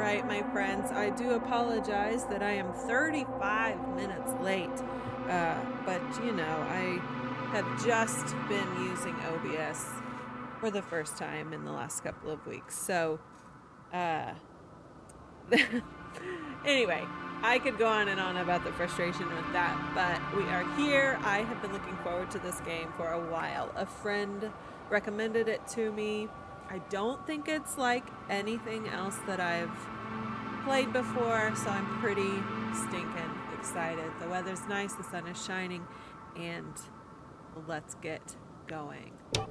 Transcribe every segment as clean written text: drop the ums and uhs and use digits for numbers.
right, my friends. I do apologize that I am 35 minutes late. But you know, I have just been using OBS for the first time in the last couple of weeks. So, uh, anyway, I could go on and on about the frustration with that, but we are here. I have been looking forward to this game for a while. A friend recommended it to me. I don't think it's like anything else that I've played before, so I'm pretty stinking excited. The weather's nice, the sun is shining, and let's get going. The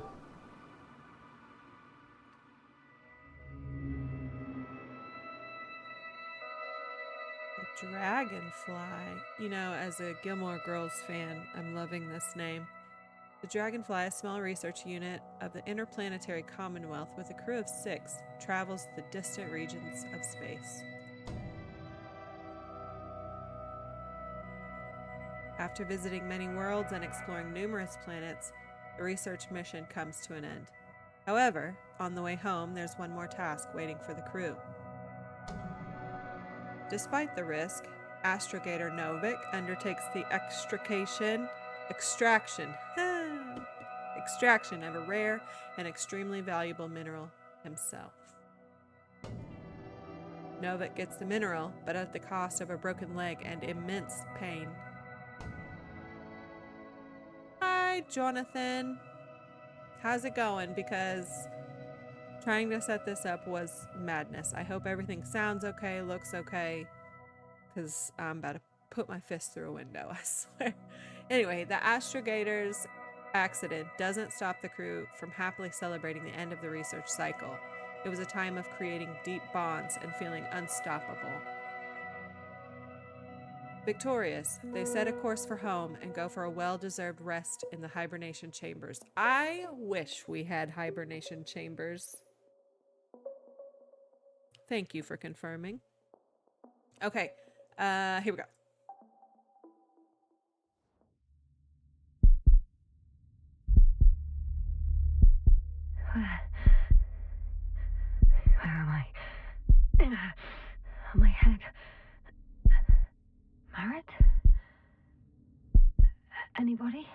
Dragonfly. You know, as a Gilmore Girls fan, I'm loving this name. The Dragonfly, a small research unit of the Interplanetary Commonwealth with a crew of 6, travels the distant regions of space. After visiting many worlds and exploring numerous planets, the research mission comes to an end. However, on the way home, there's one more task waiting for the crew. Despite the risk, astrogator Novik undertakes the extraction of a rare and extremely valuable mineral himself. Novik gets the mineral, but at the cost of a broken leg and immense pain. Hi, Jonathan. How's it going? Because trying to set this up was madness. I hope everything sounds okay, looks okay, because I'm about to put my fist through a window, I swear. Anyway, the astrogator's accident doesn't stop the crew from happily celebrating the end of the research cycle. It was a time of creating deep bonds and feeling unstoppable. Victorious, they set a course for home and go for a well-deserved rest in the hibernation chambers. I wish we had hibernation chambers. Thank you for confirming. Okay, here we go. Where am I? My head. Marit? Anybody?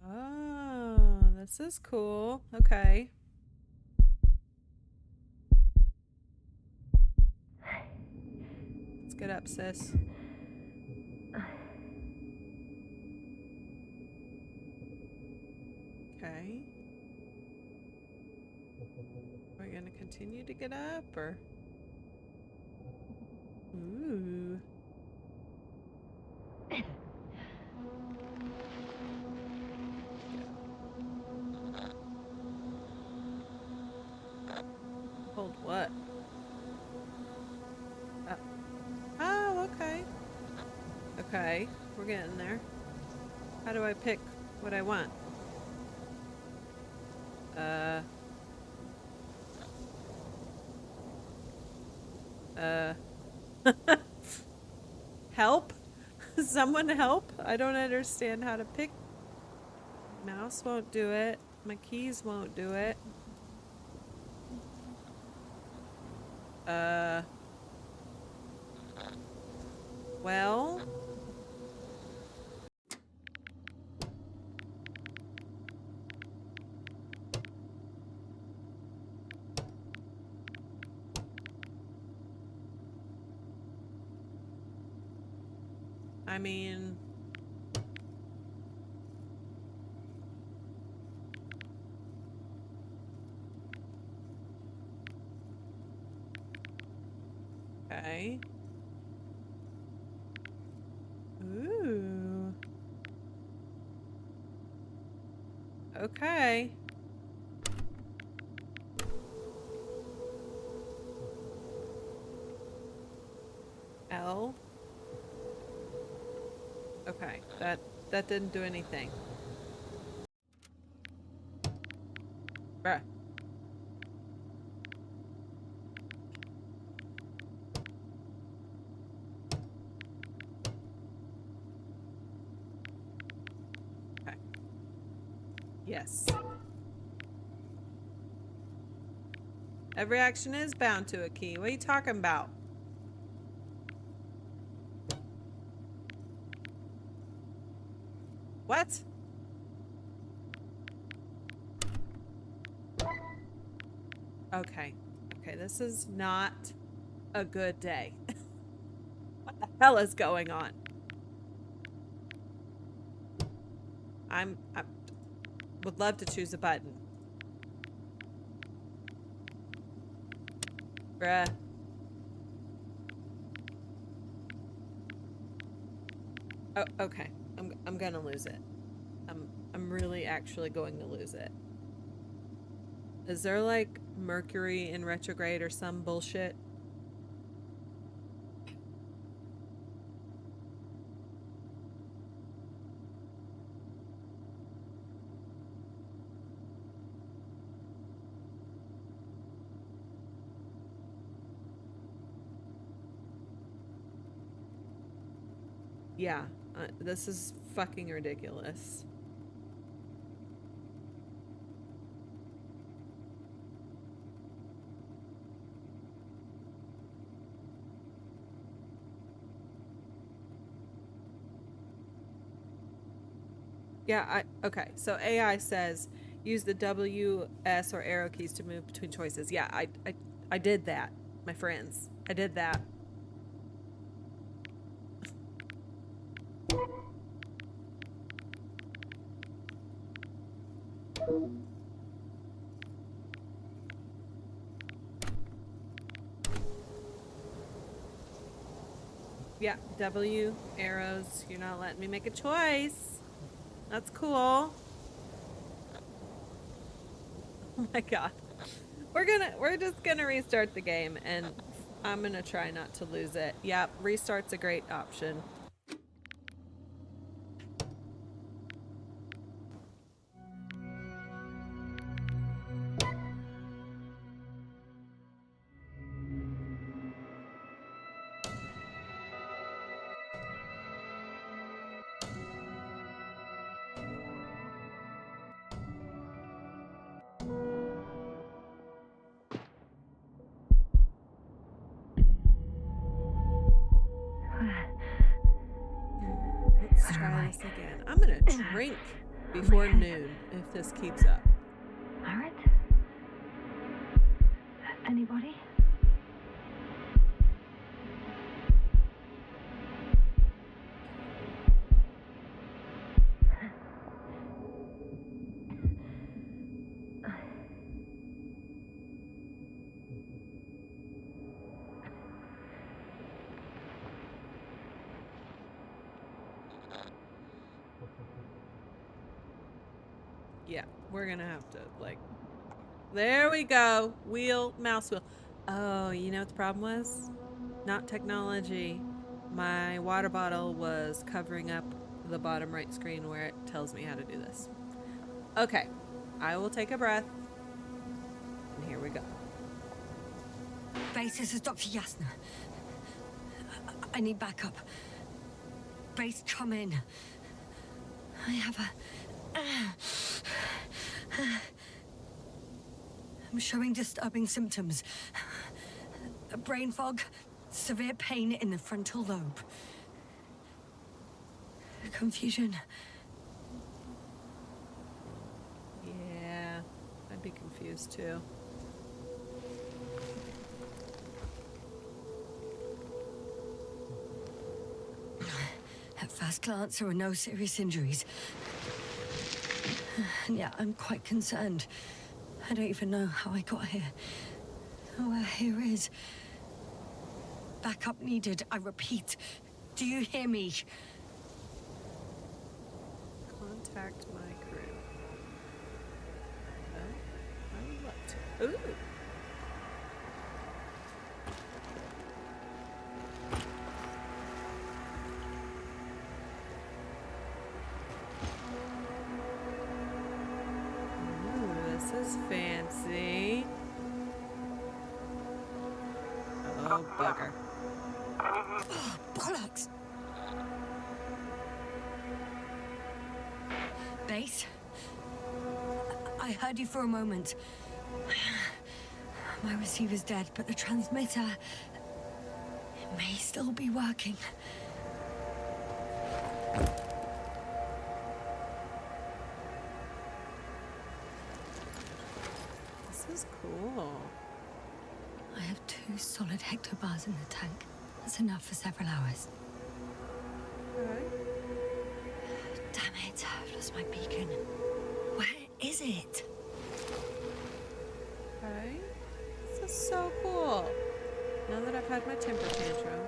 Oh, this is cool. Okay. Let's get up, sis. Okay. Are we gonna continue to get up, or? Ooh. Hold what? Oh, okay. Okay, we're getting there. How do I pick what I want? Help? Someone help? I don't understand how to pick. Mouse won't do it. My keys won't do it. Well. I mean, okay. Ooh. Okay. L. Okay, that didn't do anything. Bruh. Okay. Yes. Every action is bound to a key. What are you talking about? What? Okay. Okay, this is not a good day. What the hell is going on? I would love to choose a button. Bruh. Oh, okay. I'm gonna lose it. I'm really actually going to lose it. Is there like Mercury in retrograde or some bullshit? Yeah, this is fucking ridiculous. Yeah, okay. So AI says use the W, S, or arrow keys to move between choices. Yeah, I did that, my friends. I did that. Yeah, W, arrows. You're not letting me make a choice. That's cool. Oh my god. We're just gonna restart the game, and I'm gonna try not to lose it. Yep, restart's a great option. Let's try this again. I'm gonna drink before noon if this keeps up. Alright. Anybody? Yeah, we're gonna have to, like... There we go. Mouse wheel. Oh, you know what the problem was? Not technology. My water bottle was covering up the bottom right screen where it tells me how to do this. Okay, I will take a breath. And here we go. Base, this is Dr. Yasna. I need backup. Base, come in. I have I'm showing disturbing symptoms. Brain fog, severe pain in the frontal lobe. Confusion. Yeah, I'd be confused too. At first glance, there are no serious injuries. And yet, I'm quite concerned. I don't even know how I got here. Where here is. Backup needed, I repeat. Do you hear me? Contact my crew. Oh, I would love to. Ooh. This is fancy. Oh, bugger. Oh, bollocks! Base? I heard you for a moment. My receiver's dead, but the transmitter... it may still be working. This is cool. I have 2 solid hectobars in the tank. That's enough for several hours. Okay. Damn it, I've lost my beacon. Where is it? Okay. This is so cool. Now that I've had my temper tantrum.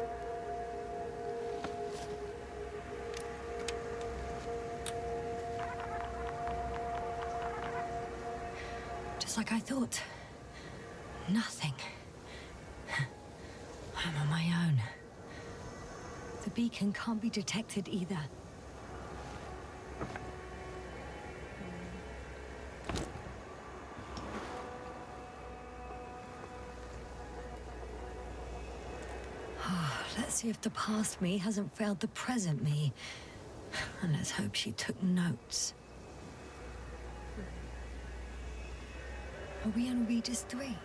Just like I thought. Nothing. I'm on my own. The beacon can't be detected either. Let's see if the past me hasn't failed the present me. And let's hope she took notes. Are we on Regis 3?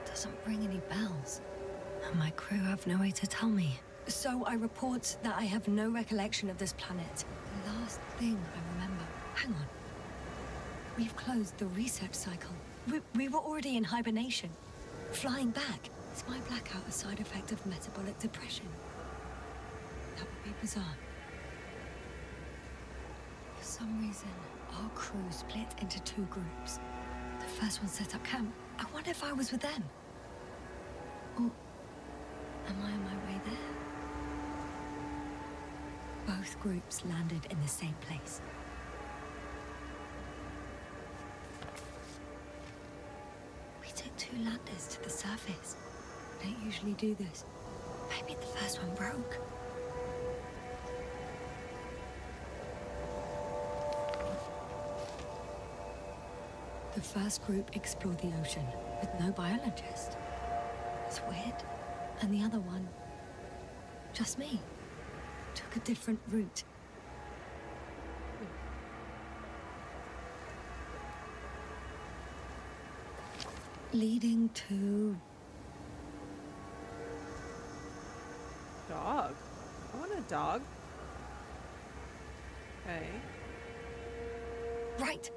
Doesn't ring any bells. And my crew have no way to tell me. So I report that I have no recollection of this planet. The last thing I remember... Hang on. We've closed the research cycle. We were already in hibernation. Flying back. Is my blackout a side effect of metabolic depression? That would be bizarre. For some reason, our crew split into 2 groups. The first one set up camp. I wonder if I was with them. Or am I on my way there? Both groups landed in the same place. We took 2 landers to the surface. We don't usually do this. Maybe the first one broke. The first group explored the ocean with no biologist. It's weird. And the other one, just me, took a different route. Leading to... Dog. I want a dog. Okay. Right.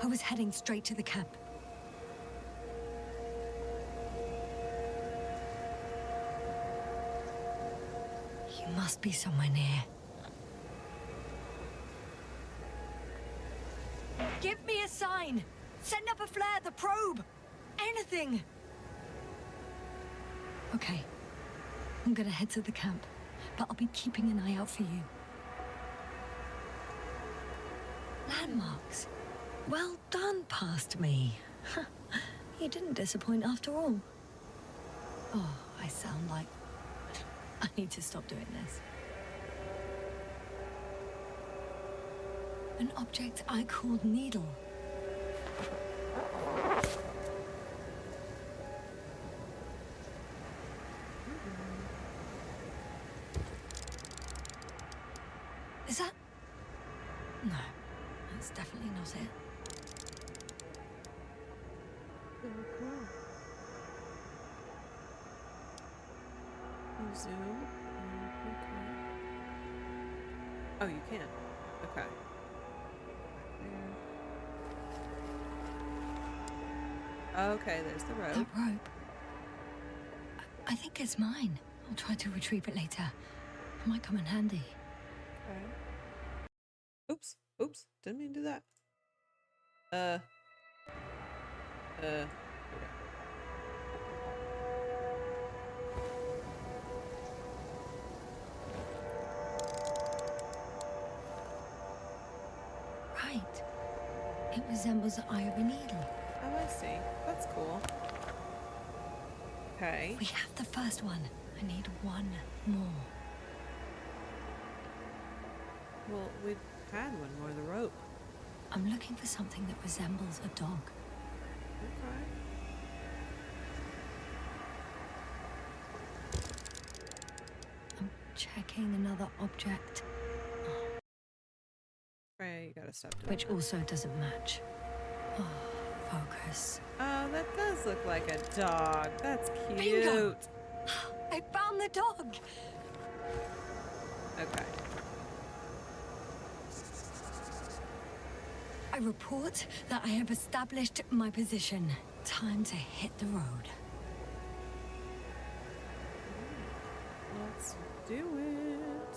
I was heading straight to the camp. You must be somewhere near. Give me a sign! Send up a flare, the probe! Anything! Okay. I'm gonna head to the camp, but I'll be keeping an eye out for you. Landmarks. Well done, past me. You didn't disappoint after all. Oh, I sound like... I need to stop doing this. An object I called Needle. Is that... No, that's definitely not it. Oh, cool. You zoom. Okay. Oh, you can. Okay. There. Okay, there's the rope. That rope. I think it's mine. I'll try to retrieve it later. It might come in handy. Okay. Oops. Oops. Didn't mean to do that. Okay. Right. It resembles the eye of a needle. Oh, I see. That's cool. Okay. We have the first one. I need one more. Well, we've had one more, the rope. I'm looking for something that resembles a dog. Okay. I'm checking another object, Right, you gotta stop doing which that. also doesn't match. Oh, Focus. Oh, that does look like a dog. That's cute. Bingo! I found the dog! Okay. I report that I have established my position. Time to hit the road. Let's do it.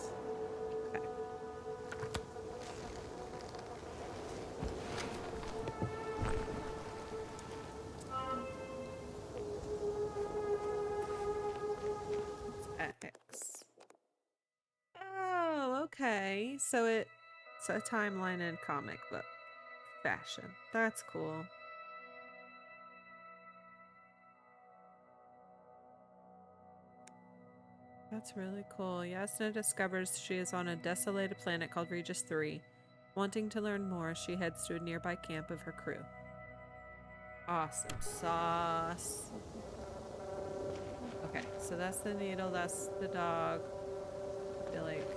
Okay. It's X. Oh, okay. So it's a timeline in comic book fashion. That's cool. That's really cool. Yasna discovers she is on a desolated planet called Regis 3. Wanting to learn more, she heads to a nearby camp of her crew. Awesome sauce. Okay, so that's the needle, that's the dog. I feel like...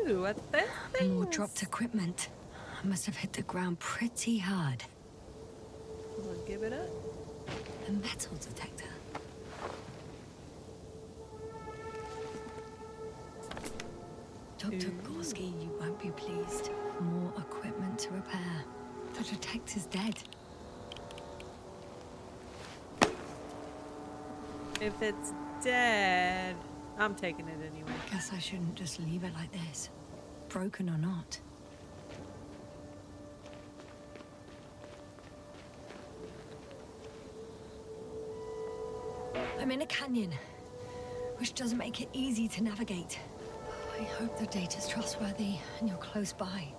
Ooh, what's this thing? More dropped equipment. I must have hit the ground pretty hard. We'll give it up. A metal detector. Dr. Gorski, you won't be pleased. More equipment to repair. The detector's dead. If it's dead, I'm taking it anyway. Guess I shouldn't just leave it like this. Broken or not. I'm in a canyon, which doesn't make it easy to navigate. I hope the data's trustworthy and you're close by.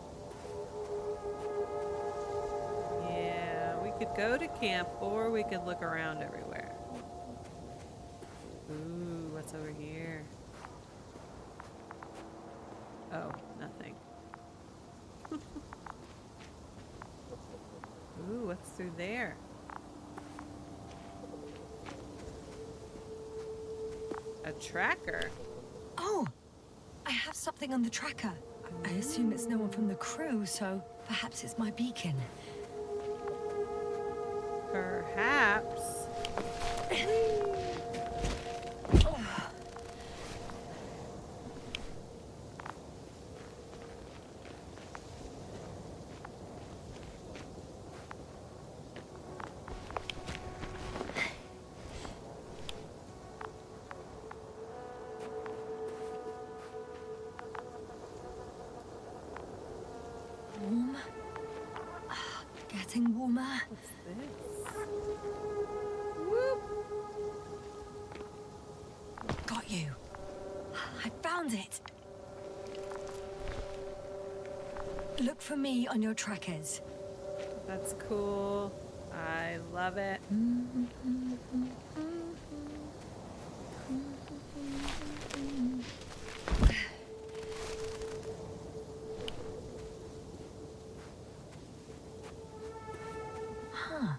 Yeah, we could go to camp or we could look around everywhere. Ooh, what's over here? Oh, nothing. Ooh, what's through there? A tracker. Oh, I have something on the tracker. I assume it's no one from the crew, so perhaps it's my beacon. Perhaps. Warm. Getting warmer. What's this? Whoop. Got you. I found it. Look for me on your trackers. That's cool. I love it. Huh.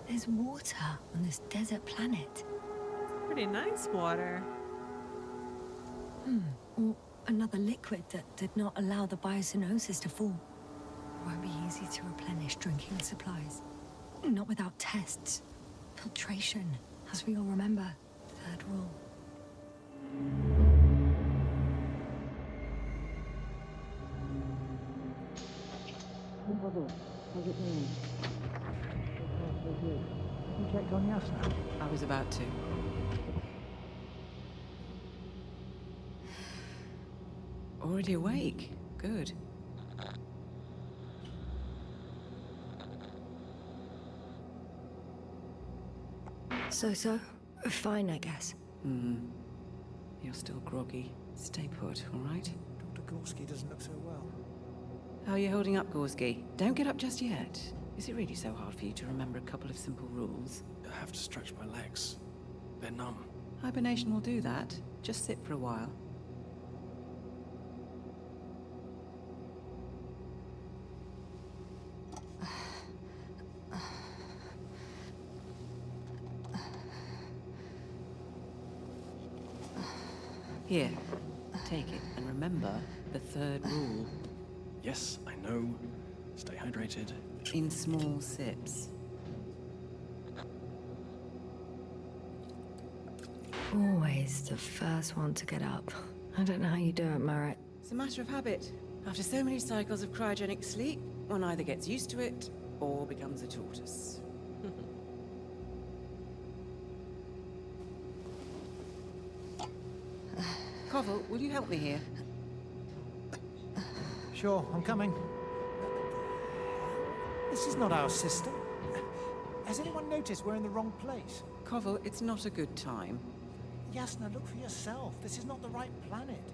There's water on this desert planet. Pretty nice water. Or another liquid that did not allow the biocenosis to fall. Won't be easy to replenish drinking supplies. Not without tests. Filtration, as we all remember. Third rule. How's it going? You checked on Yasna? I was about to. Already awake? Good. So? Fine, I guess. You're still groggy. Stay put, all right? Dr. Gorski doesn't look so well. How are you holding up, Gorski? Don't get up just yet. Is it really so hard for you to remember a couple of simple rules? I have to stretch my legs. They're numb. Hibernation will do that. Just sit for a while. Here, Take it, and remember the third rule. Yes, I know. Stay hydrated. In small sips. Always the first one to get up. I don't know how you do it, Merritt. It's a matter of habit. After so many cycles of cryogenic sleep, one either gets used to it or becomes a tortoise. Koval, will you help me here? Sure, I'm coming. This is not our system. Has anyone noticed we're in the wrong place? Koval, it's not a good time. Yasna, look for yourself. This is not the right planet.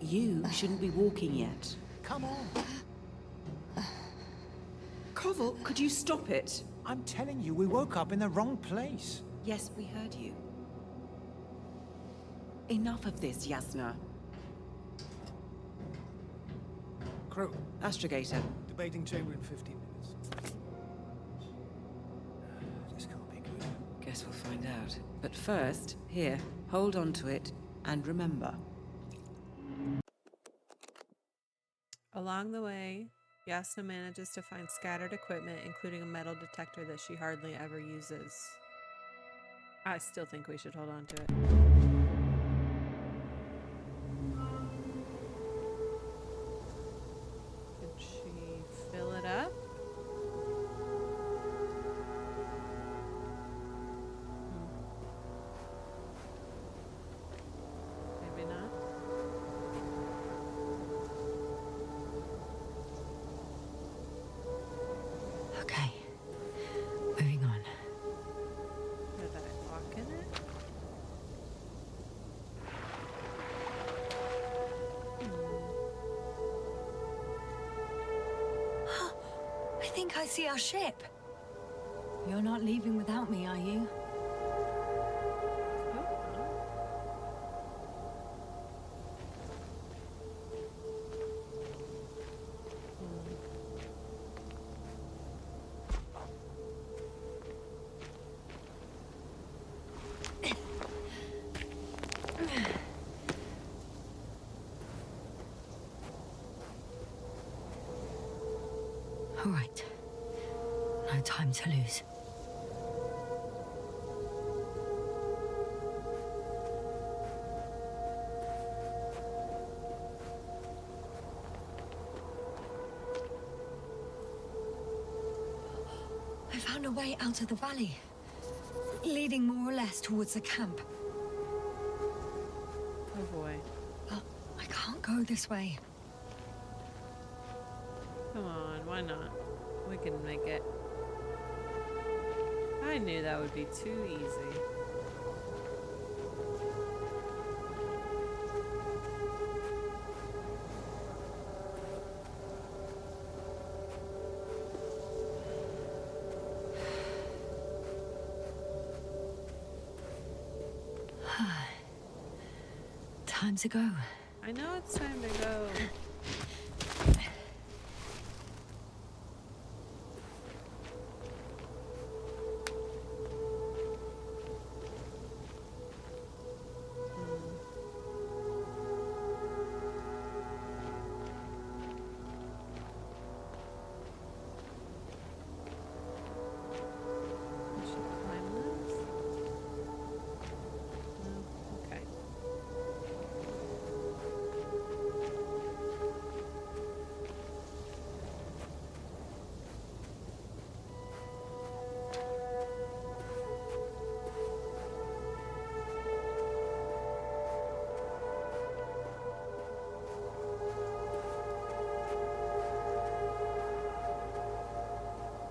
You shouldn't be walking yet. Come on. Koval, could you stop it? I'm telling you, we woke up in the wrong place. Yes, we heard you. Enough of this, Yasna. Crew, Astrogator. debating chamber in 15 minutes. This can't be good. Guess we'll find out. But first, here, hold on to it, and remember. Along the way, Yasna manages to find scattered equipment, including a metal detector that she hardly ever uses. I still think we should hold on to it. Can she fill it up? Maybe not. Okay. Moving on. Did I walk in it? I think I see our ship. You're not leaving without me, are you? All right. No time to lose. I found a way out of the valley, leading more or less towards the camp. Oh boy. But I can't go this way. Come on, why not? We can make it. I knew that would be too easy. Time to go. I know it's time to go. I should climb this? No? Okay.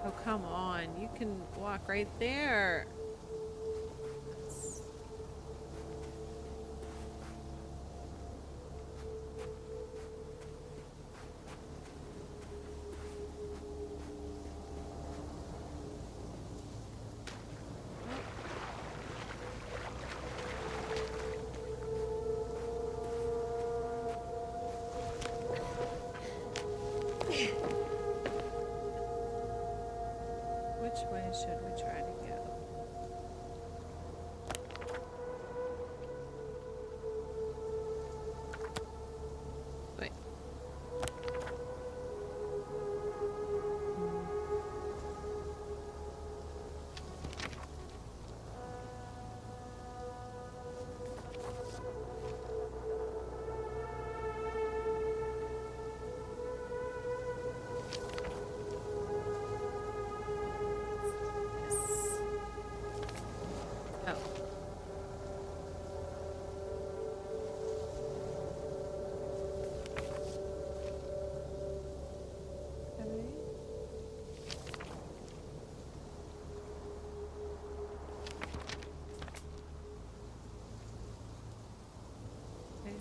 Oh, come on. You can walk right there. Which way should we try to go?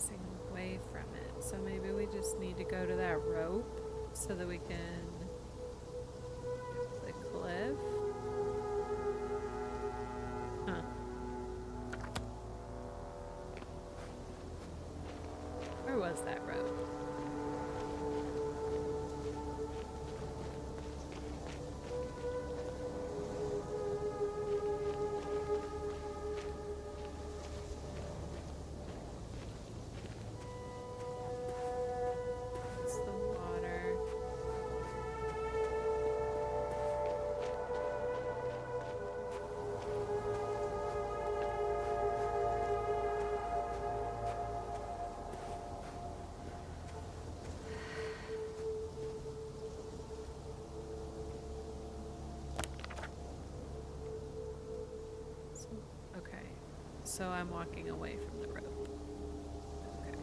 facing away from it. So maybe we just need to go to that rope so that we can the cliff. Huh. Where was that rope? It's the water. Okay, so I'm walking away from the rope. Okay.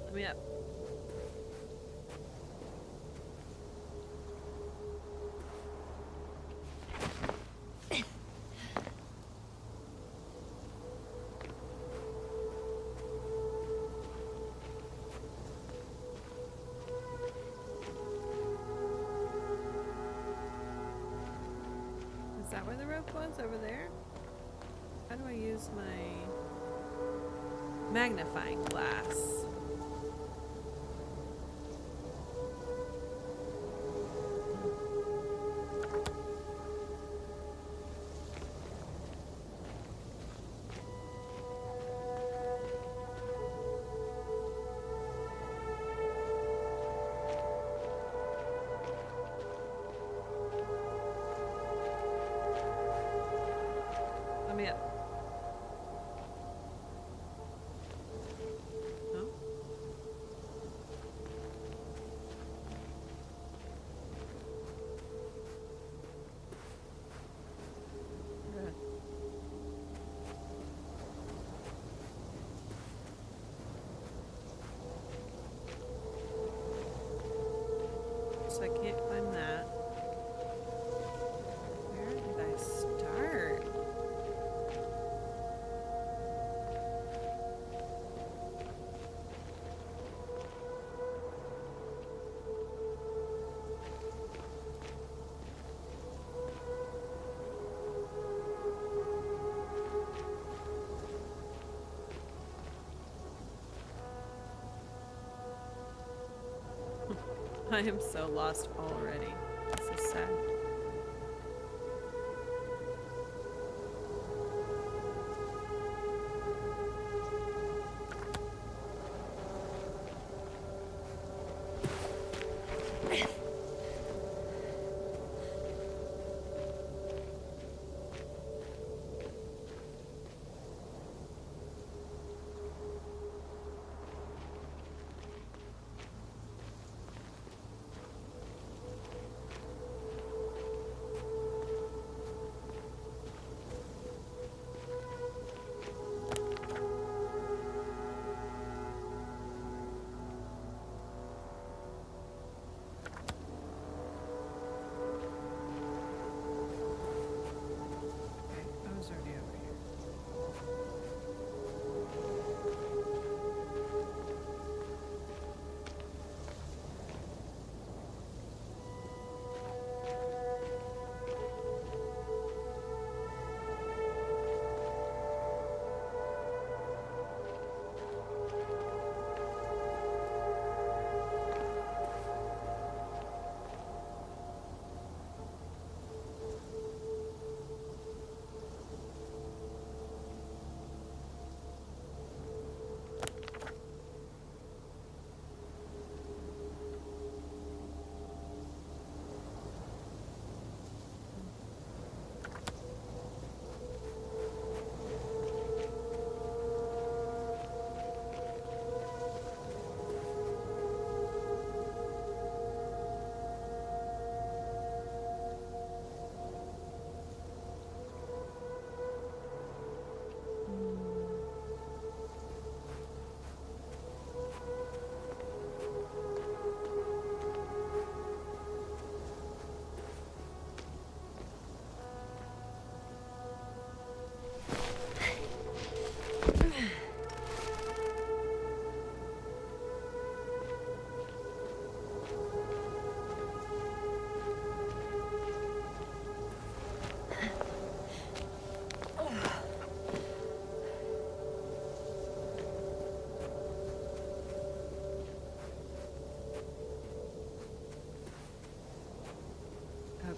Let me up. Is that where the rope was? Over there? How do I use my magnifying glass? Let me up. No? Good. So I can't climb that. Where did I start? I am so lost already. This is sad.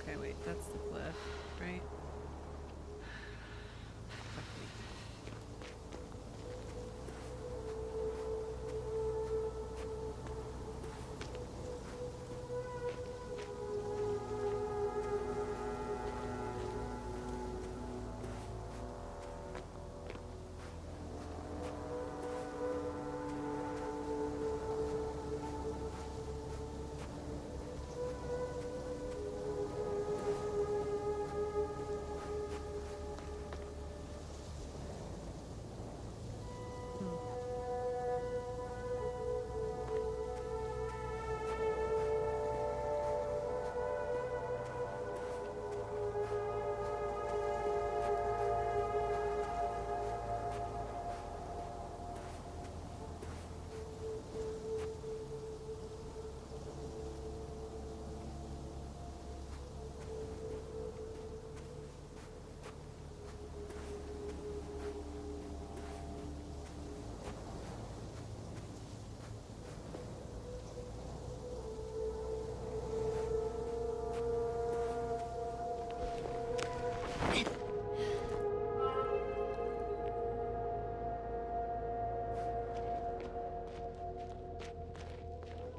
Okay, wait, that's the cliff, right? Fuck me.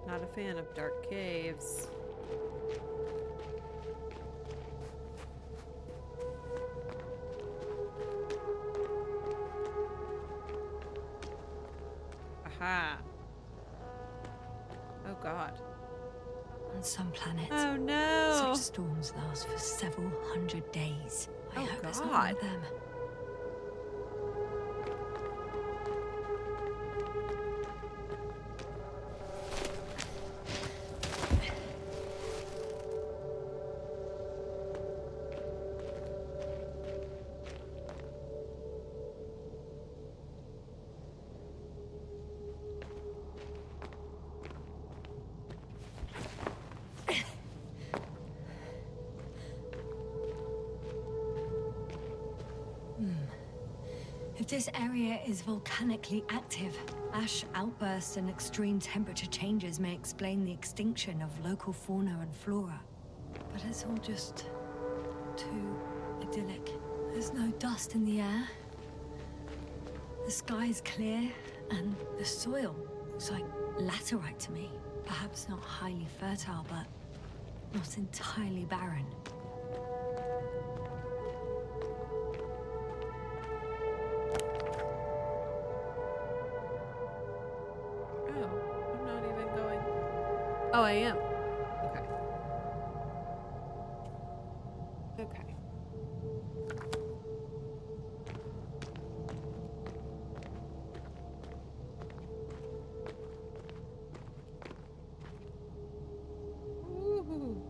Not a fan of dark caves. Aha. Oh god. On some planets, Oh no. such storms last for several hundred days. I Oh, hope it's not one of God. them. If this area is volcanically active, ash outbursts and extreme temperature changes may explain the extinction of local fauna and flora. But it's all just too idyllic. There's no dust in the air. The sky's clear, and the soil looks like laterite to me. Perhaps not highly fertile, but not entirely barren. Oh, I'm not even going. Oh, I am. Okay. Okay. Ooh.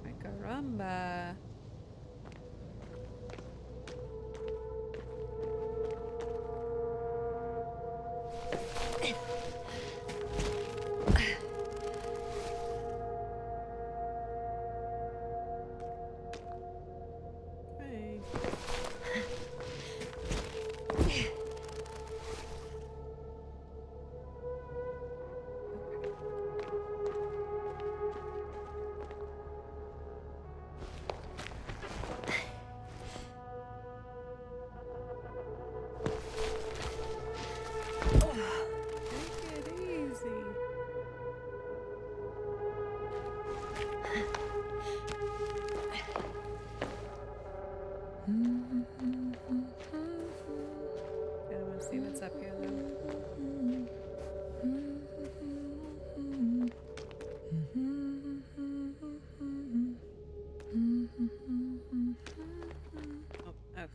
Ay, caramba. Okay. Take it easy. Okay, I want to see what's up here though. Oh, okay.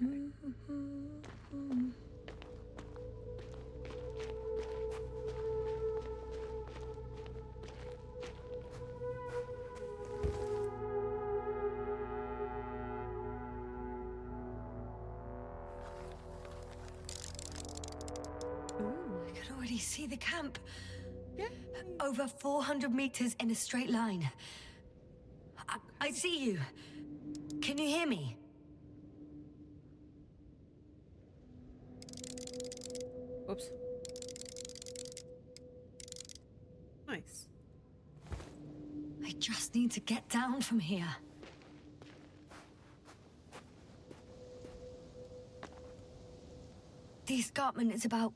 Ooh. I could already see the camp. Yeah. Over 400 meters in a straight line. I see you. Can you hear me? just need to get down from here. The escarpment is about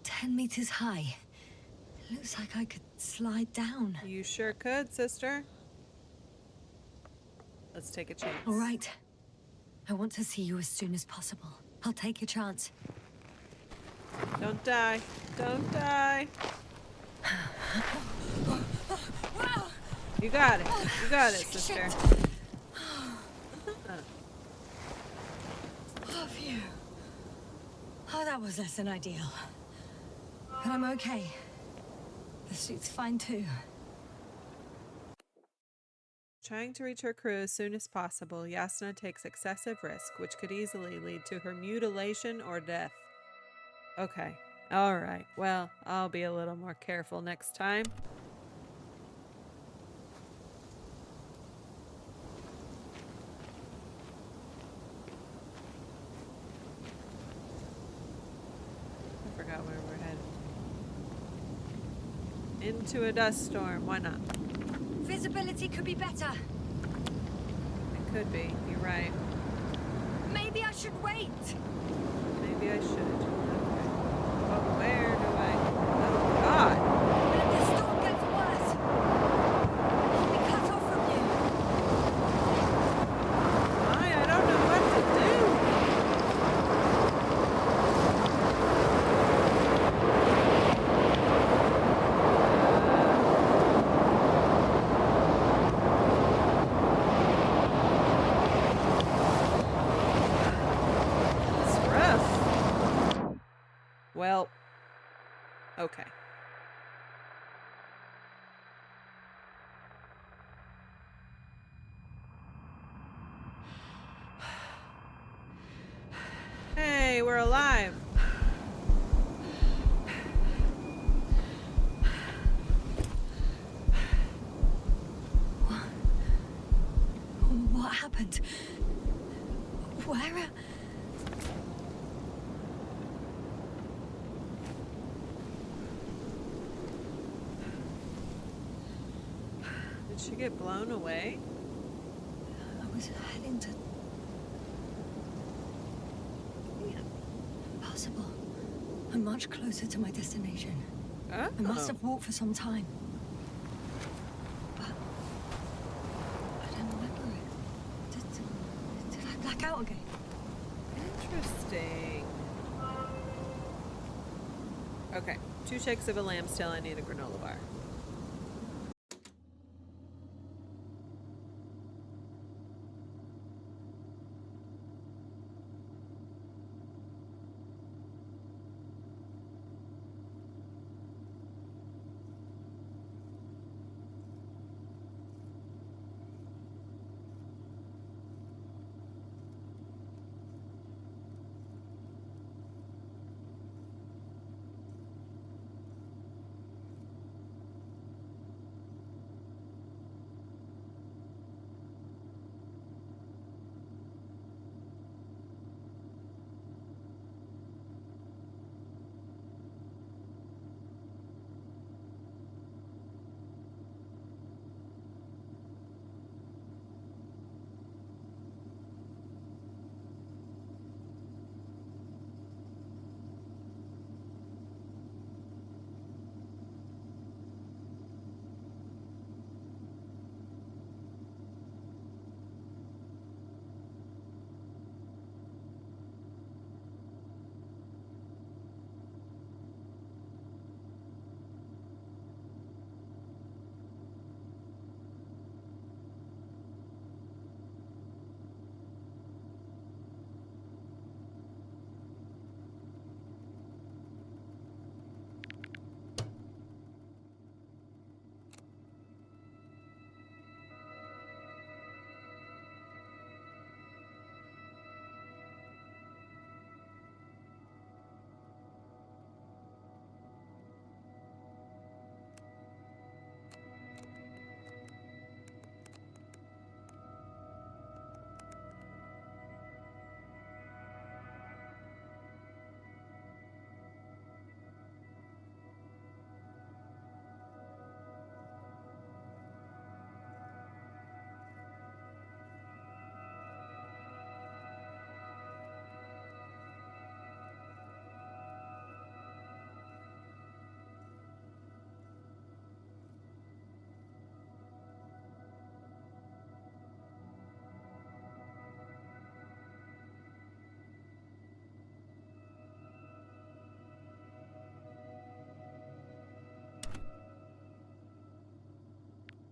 10 meters high. Looks like I could slide down. You sure could, sister. Let's take a chance. All right. I want to see you as soon as possible. I'll take your chance. Don't die. Don't die. You got it. You got it, sister. Oh, phew. Oh, that was less than ideal. But I'm okay. The suit's fine too. Trying to reach her crew as soon as possible, Yasna takes excessive risk, which could easily lead to her mutilation or death. Okay. All right. Well, I'll be a little more careful next time. I forgot where we're headed. Into a dust storm. Why not? Visibility could be better. It could be. You're right. Maybe I should wait. Maybe I should. Okay. But where do I... Oh, God. If the storm gets worse, I'll be cut off from you. I don't know what to do. It's rough. Well, okay. Hey, we're alive. What happened? Where? Did she get blown away? I was heading to... Impossible. I'm much closer to my destination. Oh. I must have walked for some time. But I don't remember it. Did I black out again? Interesting. Okay. 2 shakes of a lamb's tail. I need a granola bar.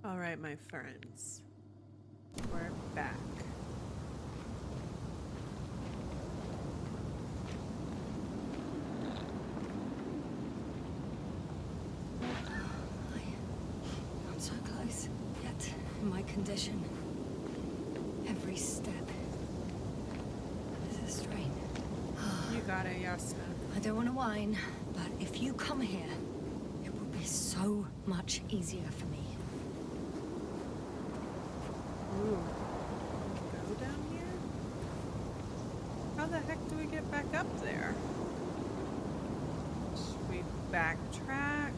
All right, my friends. We're back. I'm so close, yet in my condition, every step is a strain. You got it, Yasna. I don't want to whine, but if you come here, it will be so much easier for me. Ooh. Go down here? How the heck do we get back up there? Should we backtrack?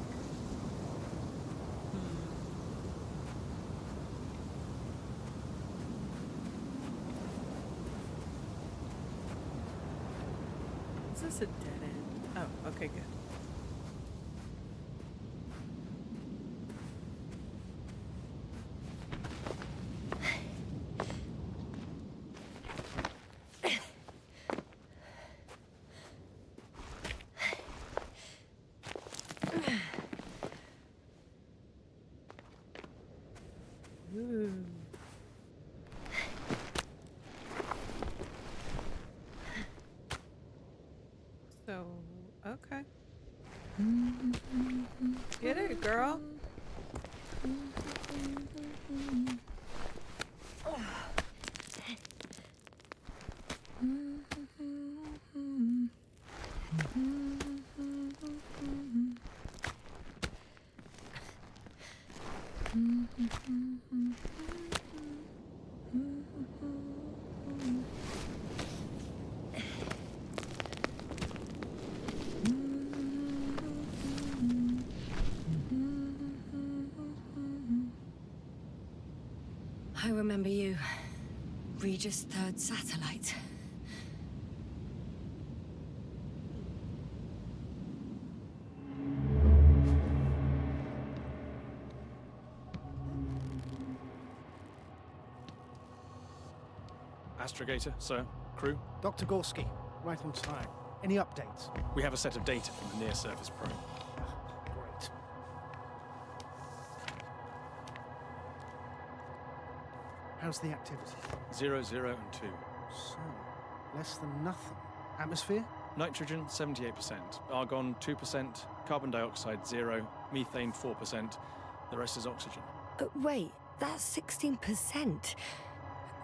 Is this a dead end? Oh, okay, good. Ooh. So, okay. Get it, girl. I remember you. Regis' third satellite. Astrogator, sir. Crew. Dr. Gorski, right on time. Any updates? We have a set of data from the near-surface probe. Great. How's the activity? 0, 0, and 2. So, less than nothing. Atmosphere? Nitrogen, 78%. Argon, 2%. Carbon dioxide, 0. Methane, 4%. The rest is oxygen. Wait, that's 16%.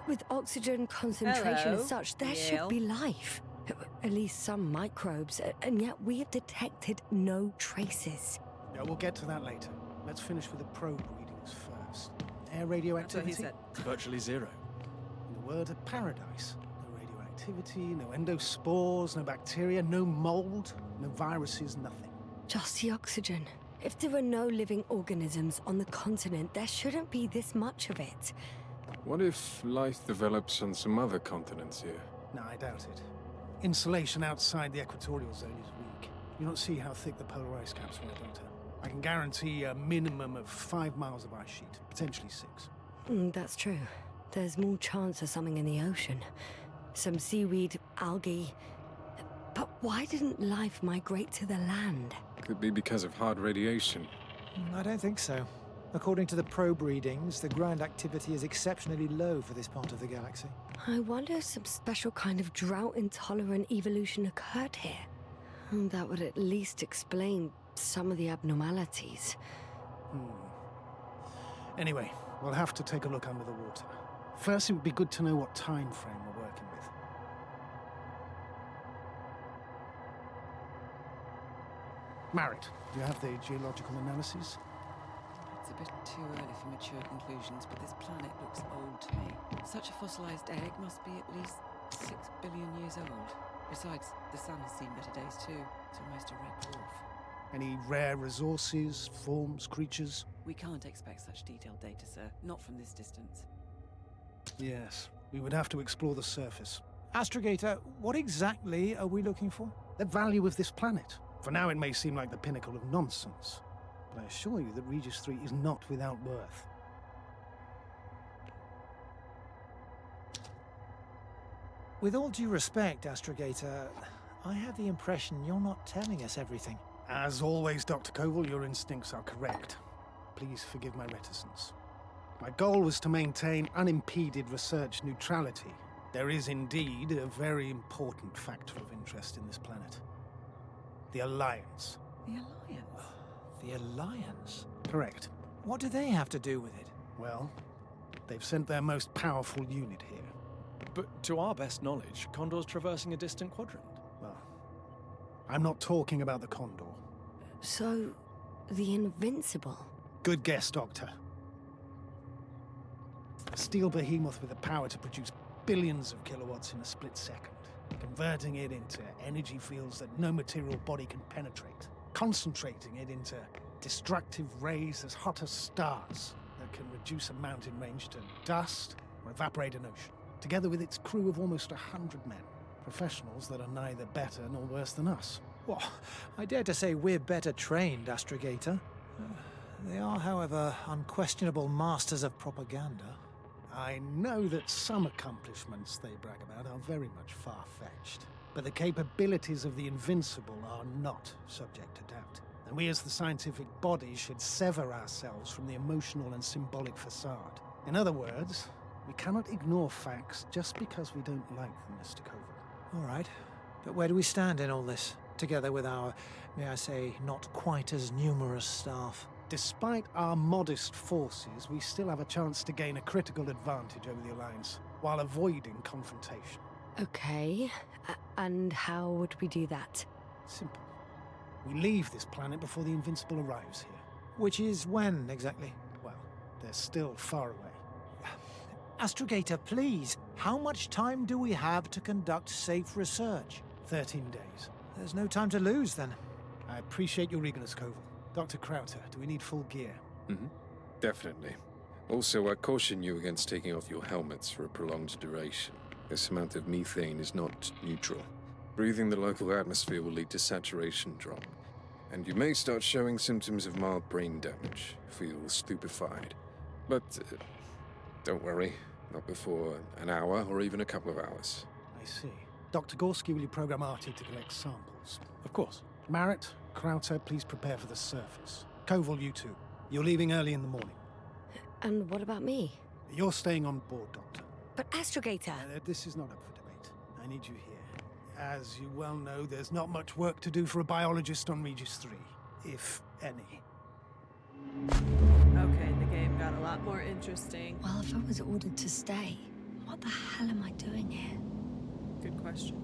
With oxygen concentration Hello, as such, there Yale. should be life. At least some microbes, and yet we have detected no traces. Yeah, we'll get to that later. Let's finish with the probe readings first. Air That's what radioactivity? he said. Virtually 0. In a word, a paradise. No radioactivity, no endospores, no bacteria, no mold, no viruses, nothing. Just the oxygen. If there are no living organisms on the continent, there shouldn't be this much of it. What if life develops on some other continents here? No, I doubt it. Insulation outside the equatorial zone is weak. You don't see how thick the polar ice caps were, Doctor. I can guarantee a minimum of 5 miles of ice sheet, potentially 6. That's true. There's more chance of something in the ocean. Some seaweed, algae. But why didn't life migrate to the land? Could be because of hard radiation. I don't think so. According to the probe readings, the ground activity is exceptionally low for this part of the galaxy. I wonder if some special kind of drought-intolerant evolution occurred here. That would at least explain some of the abnormalities. Anyway, we'll have to take a look under the water. First, it would be good to know what time frame we're working with. Marit, do you have the geological analysis? It's a bit too early for mature conclusions, but this planet looks old to me. Such a fossilized egg must be at least 6 billion years old. Besides, the sun has seen better days too. It's almost a red dwarf. Any rare resources, forms, creatures? We can't expect such detailed data, sir. Not from this distance. Yes, we would have to explore the surface. Astrogator, what exactly are we looking for? The value of this planet. For now, it may seem like the pinnacle of nonsense, but I assure you that Regis 3 is not without worth. With all due respect, Astrogator, I have the impression you're not telling us everything. As always, Dr. Koval, your instincts are correct. Please forgive my reticence. My goal was to maintain unimpeded research neutrality. There is indeed a very important factor of interest in this planet. The Alliance. The Alliance? The Alliance? Correct. What do they have to do with it? Well, they've sent their most powerful unit here. But to our best knowledge, Condor's traversing a distant quadrant. Well, I'm not talking about the Condor. So, the Invincible. Good guess, Doctor. A steel behemoth with the power to produce billions of kilowatts in a split second, converting it into energy fields that no material body can penetrate, concentrating it into destructive rays as hot as stars that can reduce a mountain range to dust or evaporate an ocean, together with its crew of almost 100 men, professionals that are neither better nor worse than us. Well, I dare to say we're better trained, Astrogator. They are, however, unquestionable masters of propaganda. I know that some accomplishments they brag about are very much far-fetched, but the capabilities of the Invincible are not subject to doubt. And we as the scientific body should sever ourselves from the emotional and symbolic facade. In other words, we cannot ignore facts just because we don't like them, Mr. Koval. All right, but where do we stand in all this, together with our, may I say, not quite as numerous staff? Despite our modest forces, we still have a chance to gain a critical advantage over the Alliance, while avoiding confrontation. Okay, and how would we do that? Simple. We leave this planet before the Invincible arrives here. Which is when, exactly? Well, they're still far away. Astrogator, please, how much time do we have to conduct safe research? 13 days. There's no time to lose, then. I appreciate your eagerness, Koval. Dr. Krauter, do we need full gear? Definitely. Also, I caution you against taking off your helmets for a prolonged duration. This amount of methane is not neutral. Breathing the local atmosphere will lead to saturation drop, and you may start showing symptoms of mild brain damage, feel stupefied. But don't worry, not before an hour or even a couple of hours. I see. Dr. Gorski, will you program Artie to collect samples? Of course. Marrett, Krauter, please prepare for the surface. Koval, you two. You're leaving early in the morning. And what about me? You're staying on board, Doctor. But Astrogator... This is not up for debate. I need you here. As you well know, there's not much work to do for a biologist on Regis 3, if any. Okay, the game got a lot more interesting. Well, if I was ordered to stay, what the hell am I doing here? Good question.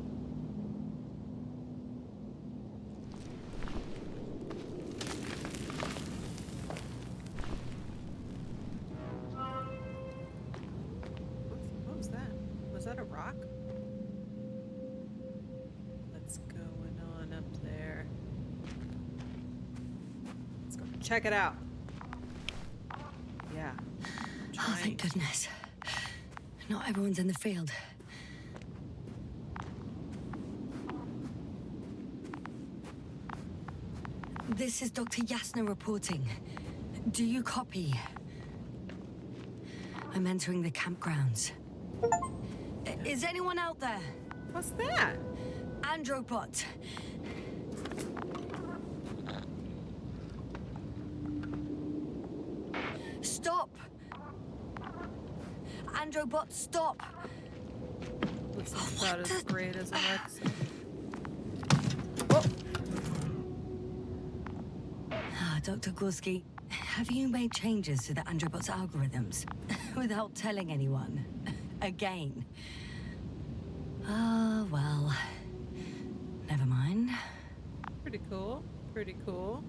What was that? Was that a rock? What's going on up there? Let's go check it out. Yeah. Oh, thank goodness. Not everyone's in the field. This is Dr. Yasna reporting. Do you copy? I'm entering the campgrounds. Is anyone out there? What's that? Androbot. Stop! Androbot, stop! This is about as great as it looks. Dr. Gorski, have you made changes to the Androbot's algorithms without telling anyone? Again? Oh, well. Never mind. Pretty cool. Pretty cool.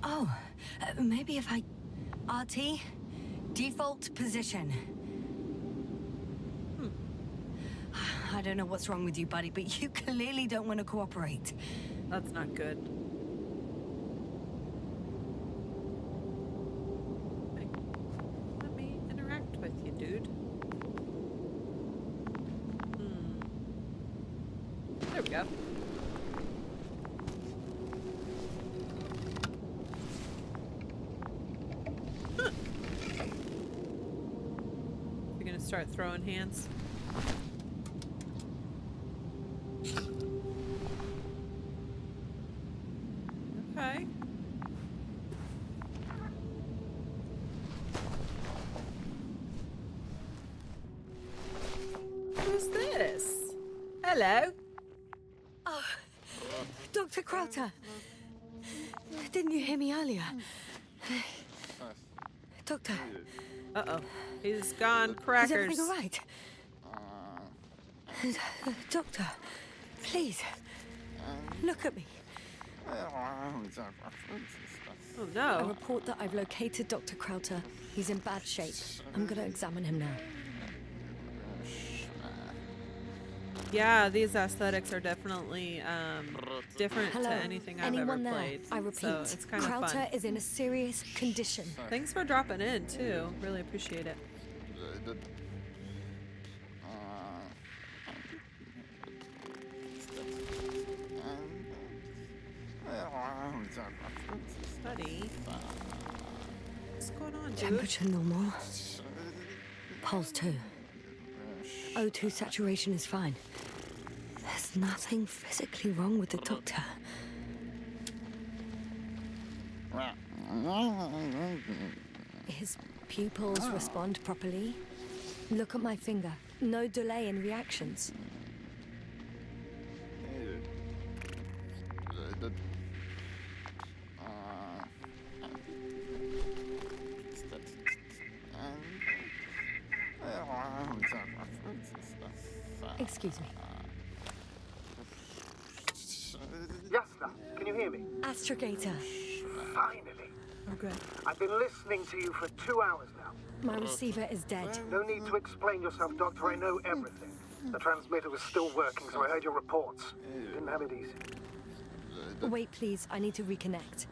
Oh, maybe if I... RT? Default position. I don't know what's wrong with you, buddy, but you clearly don't want to cooperate. That's not good. Let me interact with you, dude. There we go. Huh. You're gonna start throwing hands? Okay. Hello. Oh, Dr. Crowther. Didn't you hear me earlier? Doctor, Uh-oh. He's gone is crackers. everything all right? Doctor, please, look at me. Oh, A no. report that I've located Dr. Crowther. He's in bad shape. I'm gonna examine him now. Yeah, these aesthetics are definitely different Hello, to anything I've anyone ever there? played. I repeat, so it's kind of Crowther fun. is in a serious condition. Thanks for dropping in, too. Really appreciate it. Buddy. What's going on, dude? Temperature normal. Pulse 2. O2 saturation is fine. There's nothing physically wrong with the doctor. His pupils respond properly. Look at my finger. No delay in reactions. Excuse me. Yasna, can you hear me? Astrogator. Finally. Oh, good. I've been listening to you for 2 hours now. My receiver is dead. No need to explain yourself, Doctor. I know everything. The transmitter was still working, so I heard your reports. Didn't have it easy. Wait, please. I need to reconnect.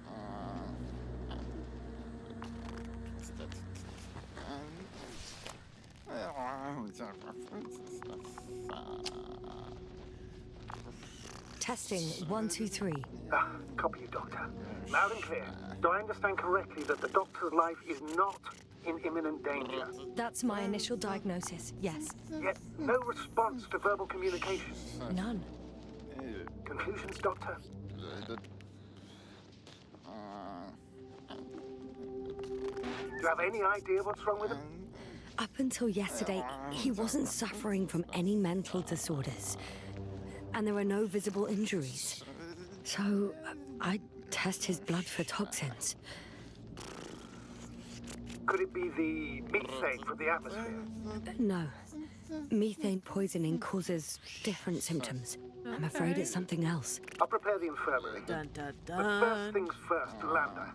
Testing 1, 2, 3. Copy you, Doctor. Loud and clear. Do I understand correctly that the Doctor's life is not in imminent danger? That's my initial diagnosis, yes. Yet no response to verbal communication. None. Conclusions, Doctor? Do you have any idea what's wrong with him? Up until yesterday, he wasn't suffering from any mental disorders. And there were no visible injuries. So, I test his blood for toxins. Could it be the methane from the atmosphere? No. Methane poisoning causes different symptoms. I'm afraid it's something else. I'll prepare the infirmary. Dun, dun, But first dun. things first, Lambda.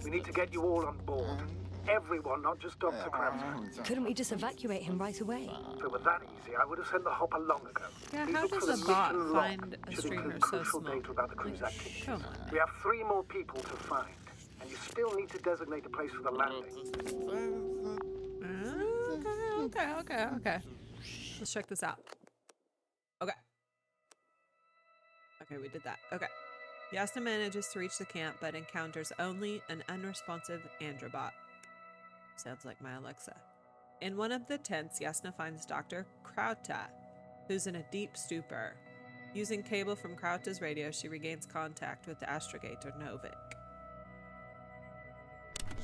We need to get you all on board. Everyone, not just Dr. Crowther. Couldn't we just evacuate him right away? If it were that easy, I would have sent the hopper long ago. Yeah, Please how look does for a the bot mission log. find a Should streamer include so crucial small? data about the crew's activity. Come on. We have 3 more people to find, and you still need to designate a place for the landing. Okay. Let's check this out. Okay, we did that. Okay. Yasna manages to reach the camp, but encounters only an unresponsive Androbot. Sounds like my Alexa. In one of the tents, Yasna finds Dr. Krauta, who's in a deep stupor. Using cable from Krauta's radio, she regains contact with the astrogator Novik.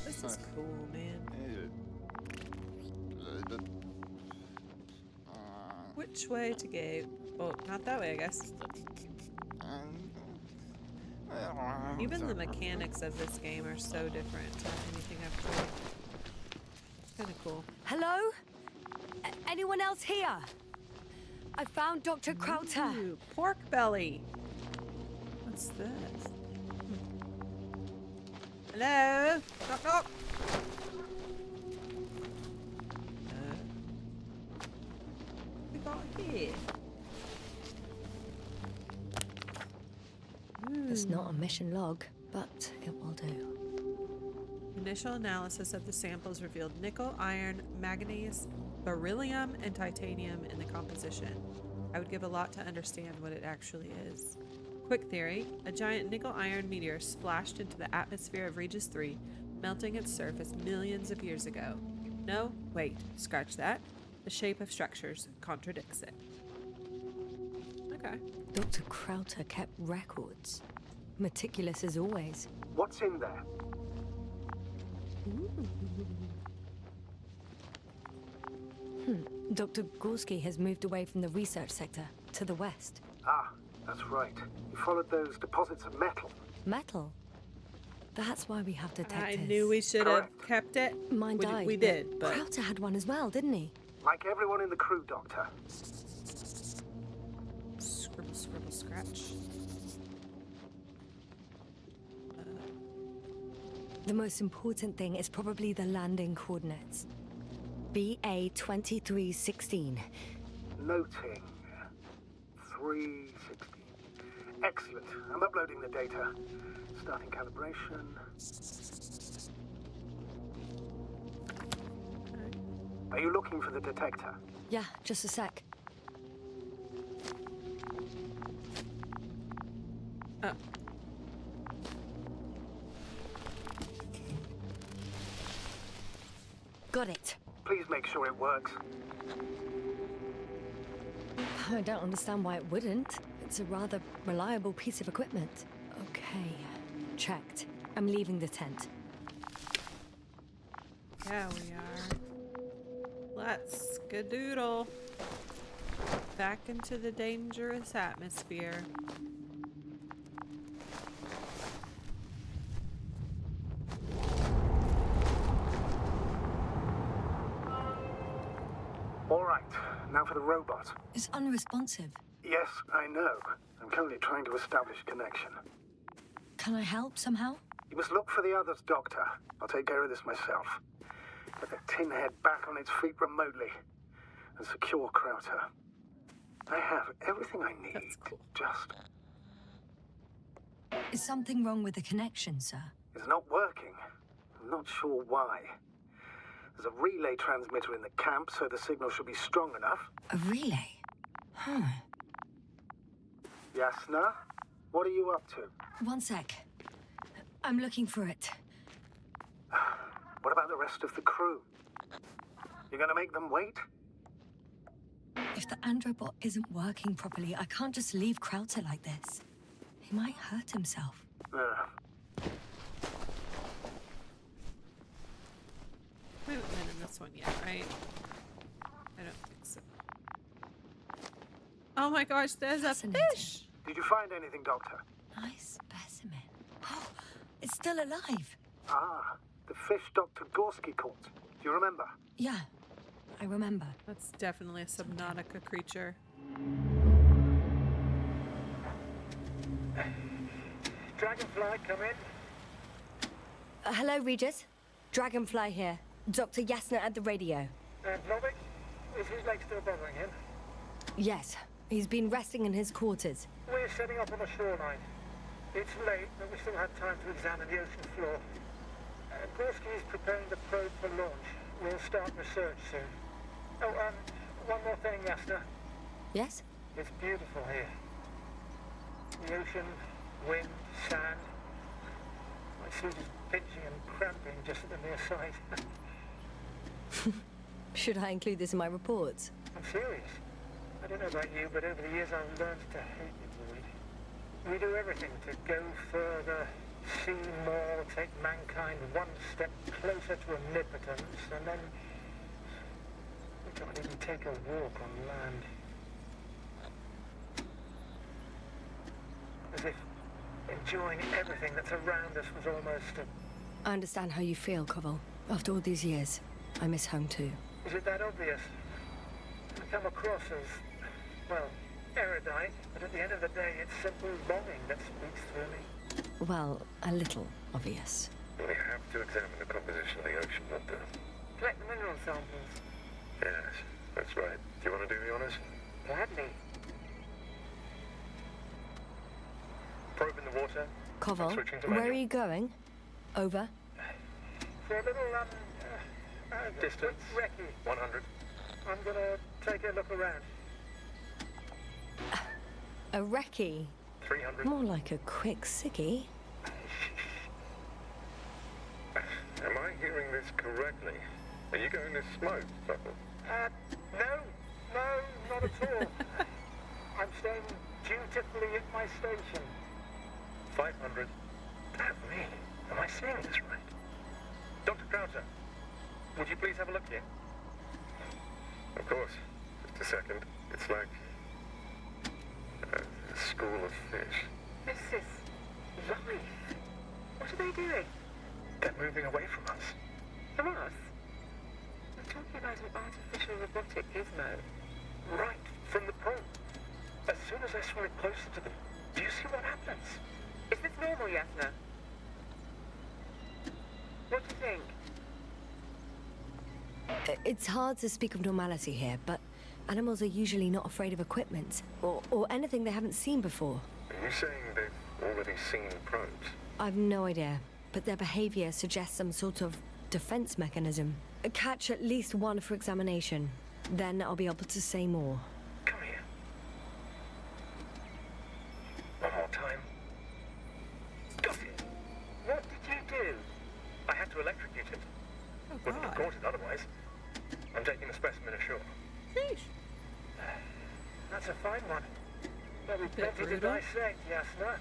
This is cool, man. Which way to go? Oh, not that way, I guess. Even the mechanics of this game are so different to anything I've played. It's kind of cool. Hello? Anyone else here? I found Dr. Crowther. Ooh, pork belly. What's this? Hello? Knock, knock. What we got here? It's not a mission log, but it will do. Initial analysis of the samples revealed nickel, iron, manganese, beryllium, and titanium in the composition. I would give a lot to understand what it actually is. Quick theory, a giant nickel-iron meteor splashed into the atmosphere of Regis 3, melting its surface millions of years ago. No, wait, scratch that. The shape of structures contradicts it. Okay. Dr. Crowther kept records. Meticulous as always. What's in there? Dr. Gorski has moved away from the research sector to the west. Ah, that's right. You followed those deposits of metal. Metal? That's why we have detectors. I knew we should have Correct. kept it. Mine died. We but did, but Krauter had one as well, didn't he? Like everyone in the crew, Doctor. scribble, scribble, scratch. The most important thing is probably the landing coordinates. BA 2316. Noting. 360. Excellent. I'm uploading the data. Starting calibration. Are you looking for the detector? Yeah, just a sec. Oh. Got it. Please make sure it works. I don't understand why it wouldn't. It's a rather reliable piece of equipment. Okay, checked. I'm leaving the tent. Yeah, we are. Let's skadoodle. Back into the dangerous atmosphere. All right, now for the robot. It's unresponsive. Yes, I know. I'm currently trying to establish a connection. Can I help somehow? You must look for the others, Doctor. I'll take care of this myself. Put the tin head back on its feet remotely and secure Krauter. I have everything I need. That's cool. Just, Is something wrong with the connection, sir? it's not working. I'm not sure why. There's a relay transmitter in the camp, so the signal should be strong enough. A relay? Huh. Yasna, what are you up to? One sec. I'm looking for it. What about the rest of the crew? You're gonna make them wait? If the androbot isn't working properly, I can't just leave Krauter like this. He might hurt himself. We haven't been in this one yet, right? I don't think so. Oh my gosh, there's a Fascinating. fish! Did you find anything, Doctor? Nice specimen. Oh, it's still alive. Ah, the fish Dr. Gorski caught. Do you remember? Yeah, I remember. That's definitely a Subnautica creature. Dragonfly, come in. Hello, Regis. Dragonfly here. Dr. Yasna at the radio. Novik, is his leg still bothering him? Yes, he's been resting in his quarters. We're setting up on the shoreline. It's late, but we still have time to examine the ocean floor. Gorski is preparing the probe for launch. We'll start research soon. Oh, one more thing, Yasna. Yes? It's beautiful here. The ocean, wind, sand. My suit is pinching and cramping just at the mere sight. Should I include this in my reports? I'm serious. I don't know about you, but over the years I've learned to hate the void. We do everything to go further, see more, take mankind one step closer to omnipotence, and then we can't even take a walk on land. As if enjoying everything that's around us was almost a... I understand how you feel, Koval. After all these years, I miss home too. Is it that obvious? I come across as, well, erudite, but at the end of the day, it's simple longing that speaks through me. Well, a little obvious. We have to examine the composition of the ocean, Doctor. Collect the mineral samples. Yes, that's right. Do you want to do the honors? Gladly. Probe in the water. Koval, Switching to where are manual. you going? Over. For a little, Distance. recce. 100. I'm gonna take a look around. A recce. 300. More like a quick sickie. Am I hearing this correctly? Are you going to smoke, Bubble? No, not at all. I'm staying dutifully at my station. 500. Damn me. Am I seeing this right? Dr. Krauser, would you please have a look here? Of course. Just a second. It's like a school of fish. This is life. What are they doing? They're moving away from us. From us? We're talking about an artificial robotic gizmo. Right from the probe. As soon as I swim it closer to them, do you see what happens? Is this normal, Yasna? What do you think? It's hard to speak of normality here, but animals are usually not afraid of equipment or anything they haven't seen before. Are you saying they've already seen probes? I've no idea, but their behavior suggests some sort of defense mechanism. Catch at least one for examination. Then I'll be able to say more. Come here. One more time. Got it. What did you do? I had to electrocute it. Oh, Wouldn't have God. caught it otherwise. I'm taking the specimen ashore. Sheesh. That's a fine one. There'll be Bit plenty to brutal. dissect, Yasna.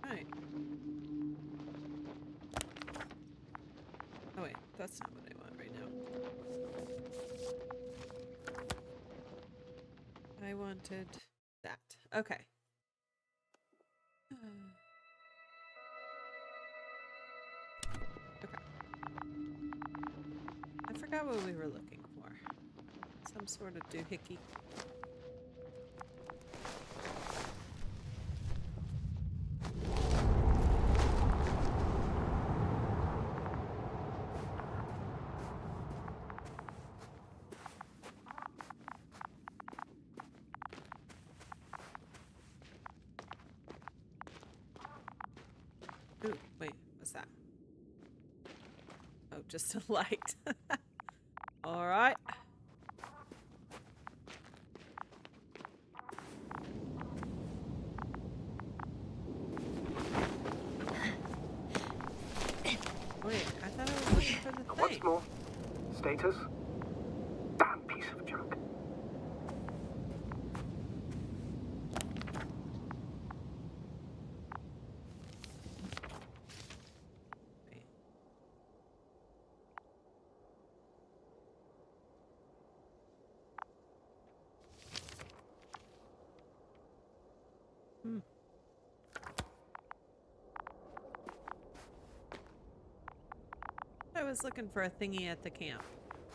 Right. Oh wait, that's not what I want right now. I wanted that. Okay. Okay. I forgot what we were looking for. Some sort of doohickey. Ooh, wait, what's that? Oh, just a light. All right. Wait, I thought I was looking for the thing. What's more, status? Damn piece of junk. Wait. Hmm. I was looking for a thingy at the camp,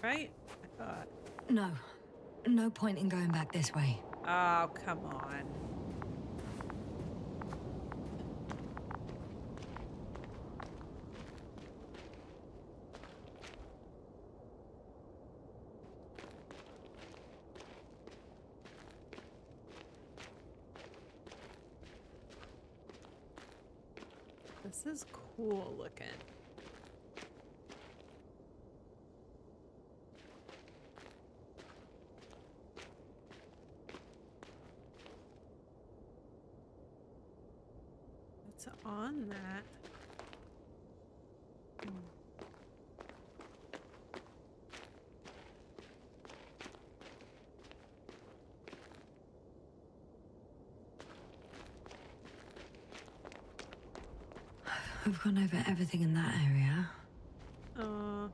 right? I thought. No. No point in going back this way. Oh, come on. This is cool looking. What's on that? We've gone over everything in that area. Uh,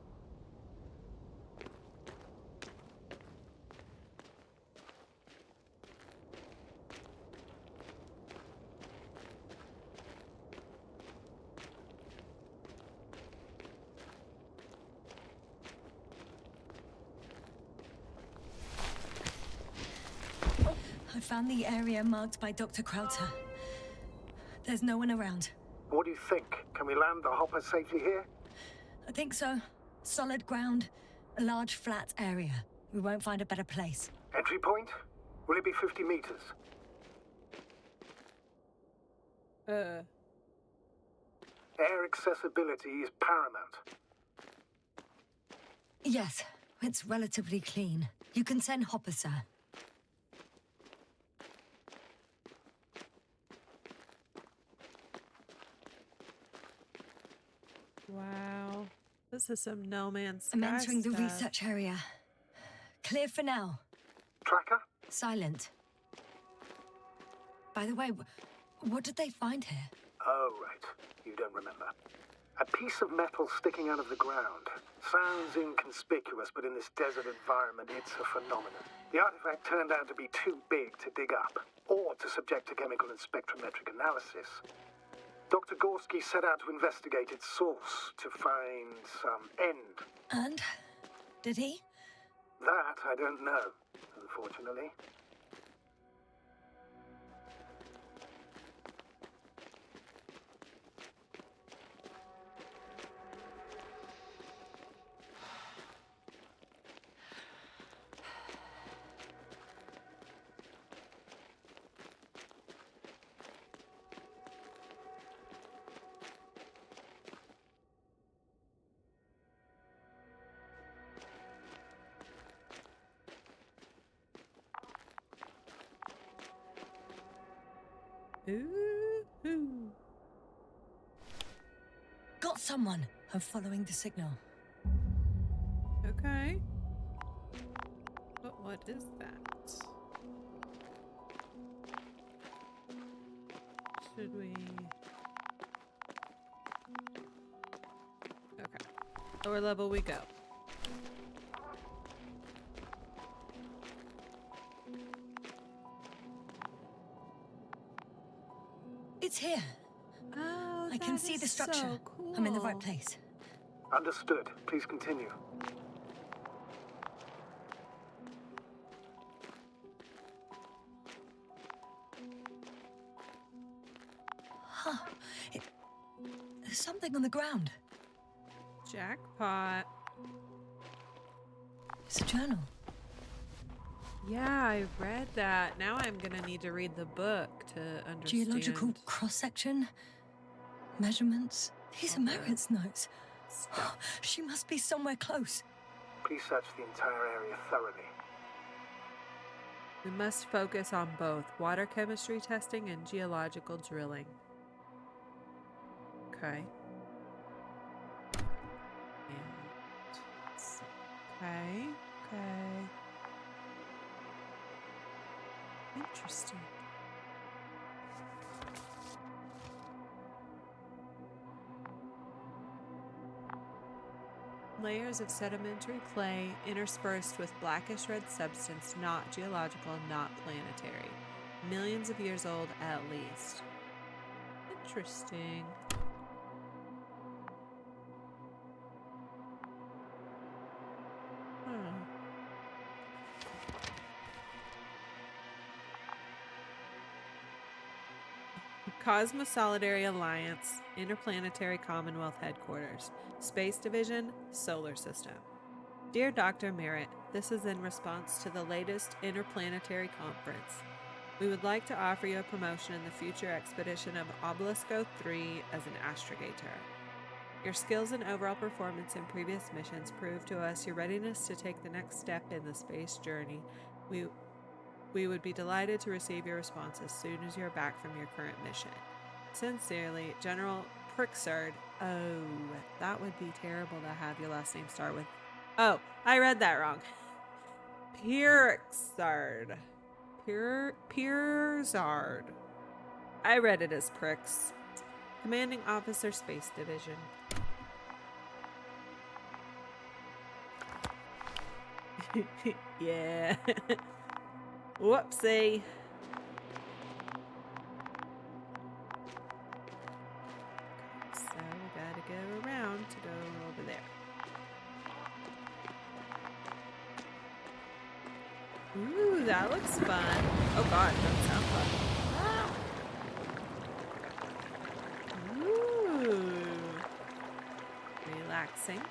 I found the area marked by Dr. Krauter. There's no one around. What do you think? Can we land the hopper safely here? I think so. Solid ground, a large flat area. We won't find a better place. Entry point? Will it be 50 meters? Air accessibility is paramount. Yes, it's relatively clean. You can send Hopper, sir. wow. This is some No Man's Sky I'm entering the stuff. research area. Clear for now. Tracker? Silent. By the way, what did they find here? Oh, right. You don't remember. A piece of metal sticking out of the ground. Sounds inconspicuous, but in this desert environment, it's a phenomenon. The artifact turned out to be too big to dig up, or to subject to chemical and spectrometric analysis. Dr. Gorski set out to investigate its source, to find some end. And? Did he? That I don't know, unfortunately. Ooh. Got someone. I'm following the signal. Okay. But what is that? Should we... Okay. Lower level we go. It's here. Oh, I can see the structure. So cool. I'm in the right place. Understood. Please continue. Huh. There's something on the ground. Jackpot. It's a journal. Yeah, I read that. Now I'm gonna need to read the book to understand. Geological cross-section. Measurements. These are Marian's notes. She must be somewhere close. Please search the entire area thoroughly. We must focus on both water chemistry testing and geological drilling. Okay. Okay. Interesting. Layers of sedimentary clay interspersed with blackish red substance, not geological, not planetary. Millions of years old at least. Interesting. Cosmosolidary Alliance, Interplanetary Commonwealth Headquarters, Space Division, Solar System. Dear Dr. Merritt, this is in response to the latest interplanetary conference. We would like to offer you a promotion in the future expedition of Obelisco 3 as an astrogator. Your skills and overall performance in previous missions prove to us your readiness to take the next step in the space journey. We would be delighted to receive your response as soon as you're back from your current mission. Sincerely, General Prixard. Oh, that would be terrible to have your last name start with. Oh, I read that wrong. Prixard. Pirzard. I read it as Prix. Commanding Officer, Space Division. Yeah. Whoopsie. So we gotta go around to go over there. Ooh, that looks fun. Oh god, it doesn't sound fun. Ooh. Relaxing.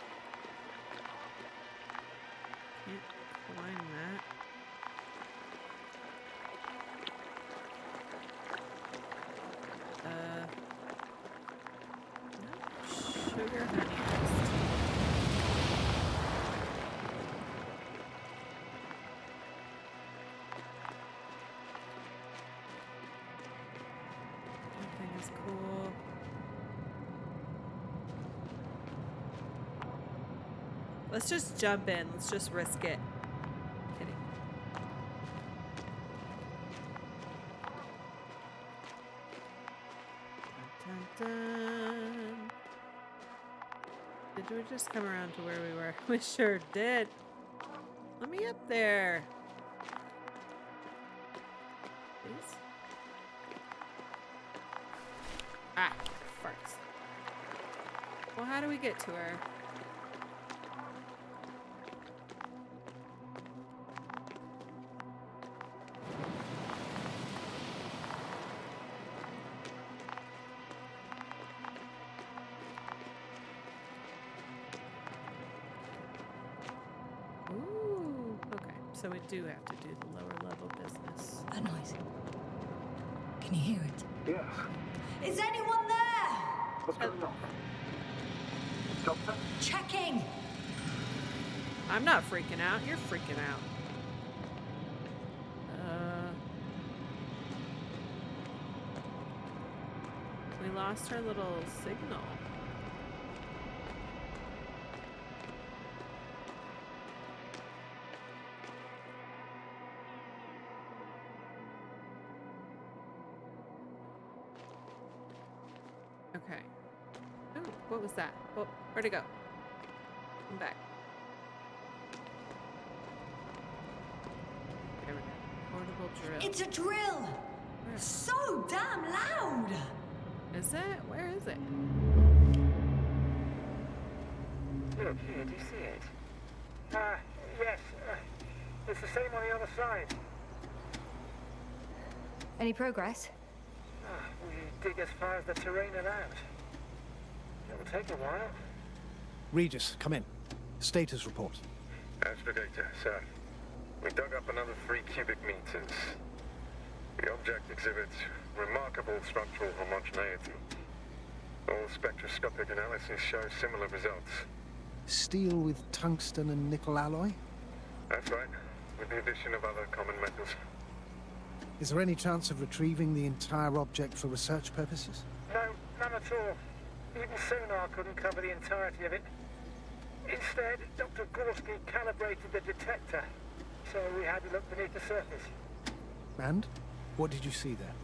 Can't climb that. Sugar honey iced tea. Everything is cool. Let's just jump in. Let's just risk it. Kidding. Dun, dun. Did we just come around to where we were? We sure did. Let me up there. Please. Ah, farts. Well, how do we get to her? Ooh, okay. So we do have to do the lower level business. That noise. Can you hear it? Yes. Is anyone there? What's going on? Doctor? Checking! I'm not freaking out. You're freaking out. We lost our little signal. Okay. Oh, what was that? Oh, where'd it go? Come back. There we go. Portable drill. It's a drill! Where? So damn loud! Is it? Where is it? Look here, do you see it? Yes. It's the same on the other side. Any progress? We dig as far as the terrain allows. It will take a while. Regis, come in. Status report. Astrogator, sir. We dug up another 3 cubic meters. The object exhibits remarkable structural homogeneity. All spectroscopic analyses show similar results. Steel with tungsten and nickel alloy? That's right, with the addition of other common metals. Is there any chance of retrieving the entire object for research purposes? No, none at all. Even sonar couldn't cover the entirety of it. Instead, Dr. Gorski calibrated the detector, so we had to look beneath the surface. And? What did you see there?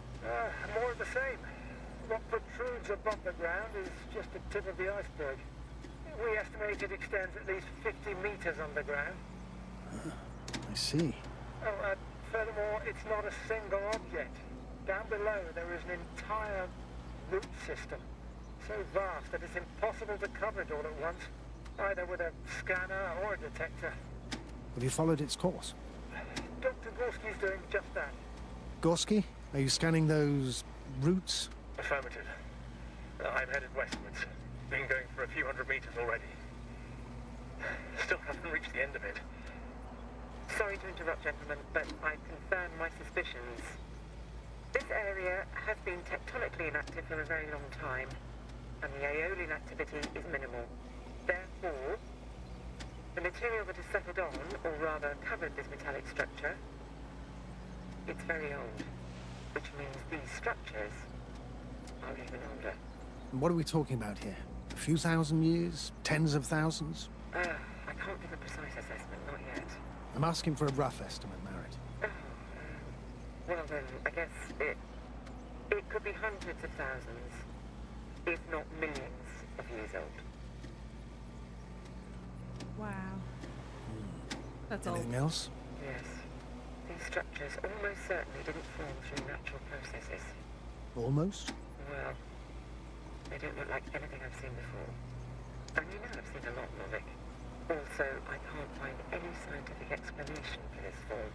More of the same. What protrudes above the ground is just the tip of the iceberg. We estimate it extends at least 50 meters underground. I see. Furthermore, it's not a single object. Down below, there is an entire root system, so vast that it's impossible to cover it all at once, either with a scanner or a detector. Have you followed its course? Dr. Gorski's doing just that. Gorski, are you scanning those roots? Affirmative. I'm headed westwards. Been going for a few hundred meters already. Still haven't reached the end of it. Sorry to interrupt, gentlemen, but I confirm my suspicions. This area has been tectonically inactive for a very long time, and the aeolian activity is minimal. Therefore, the material that has settled on, or rather covered this metallic structure, it's very old, which means these structures are even older. And what are we talking about here? A few thousand years? Tens of thousands? I can't give a precise assessment, not yet. I'm asking for a rough estimate, Merritt. Well then, I guess it could be hundreds of thousands, if not millions of years old. Wow. That's all. Anything else? Yes. These structures almost certainly didn't form through natural processes. Almost? Well, they don't look like anything I've seen before. And you know I've seen a lot, Novik. Also, I can't find any scientific explanation for this form.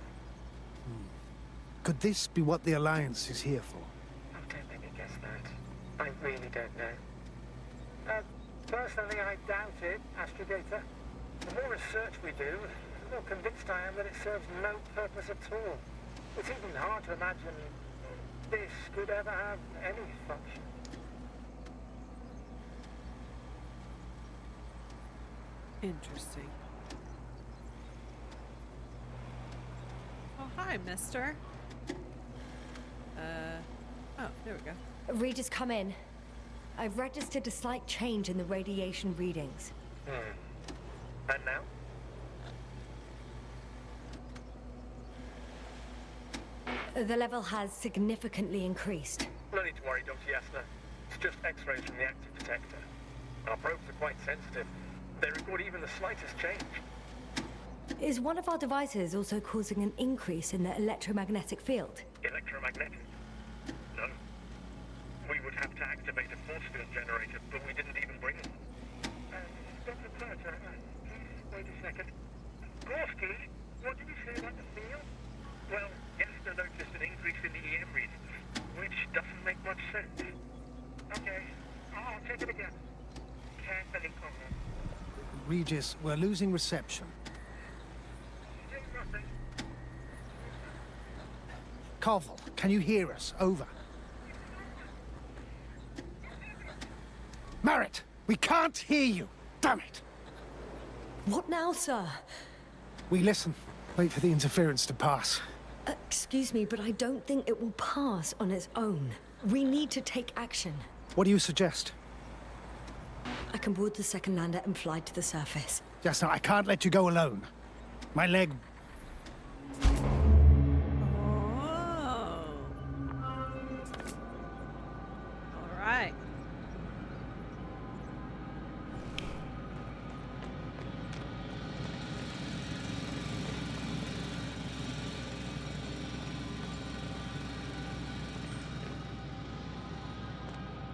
Could this be what the Alliance is here for? Oh, don't make me guess that. I really don't know. Personally, I doubt it, Astrogator. The more research we do, the more convinced I am that it serves no purpose at all. It's even hard to imagine this could ever have any function. Interesting. Oh, hi, mister. Oh, there we go. Regis, come in. I've registered a slight change in the radiation readings. And now? The level has significantly increased. No need to worry, Dr. Yasna. It's just X-rays from the active detector. Our probes are quite sensitive. They record even the slightest change. Is one of our devices also causing an increase in the electromagnetic field? Electromagnetic? No. We would have to activate a force field generator, but we didn't even bring them. Dr. Carter, please wait a second. Gorski, what did you say about the field? Well, Yasna noticed an increase in the EM readings, which doesn't make much sense. Okay, I'll take it again. Carefully, Conrad. Regis, we're losing reception. Still nothing. Koval, can you hear us? Over. Merritt, we can't hear you. Damn it. What now, sir? We listen. Wait for the interference to pass. Excuse me, but I don't think it will pass on its own. We need to take action. What do you suggest? I can board the second lander and fly to the surface. Jasna, I can't let you go alone. My leg... Oh. All right.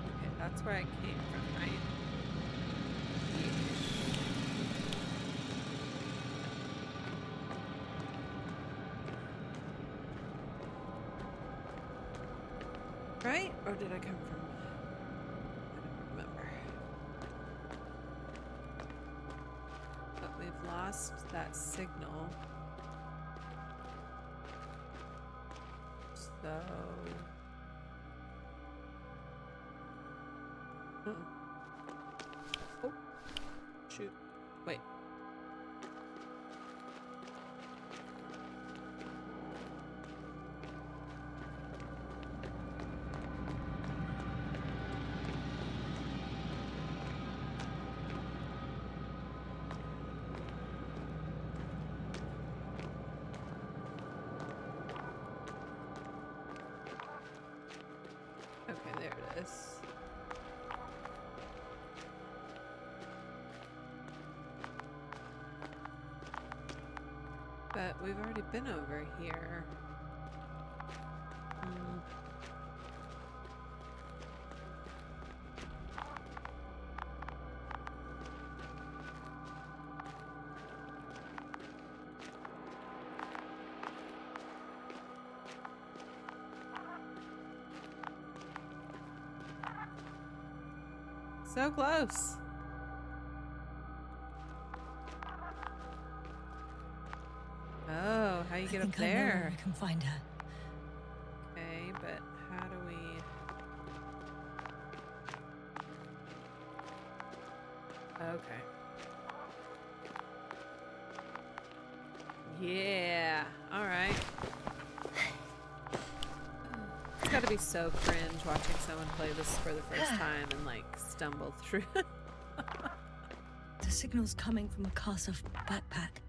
Okay, that's where I came from, right? Right? Or did I come from? I don't remember. But we've lost that signal. So. Oh. Shoot. Wait. Okay, there it is. But we've already been over here. So close. Oh, how you get up I know where there? I can find her. Okay, but how do we... Okay. Yeah. All right. It's got to be so cringe watching someone play this for the first time and like stumble through. The signal's coming from a Kasov backpack.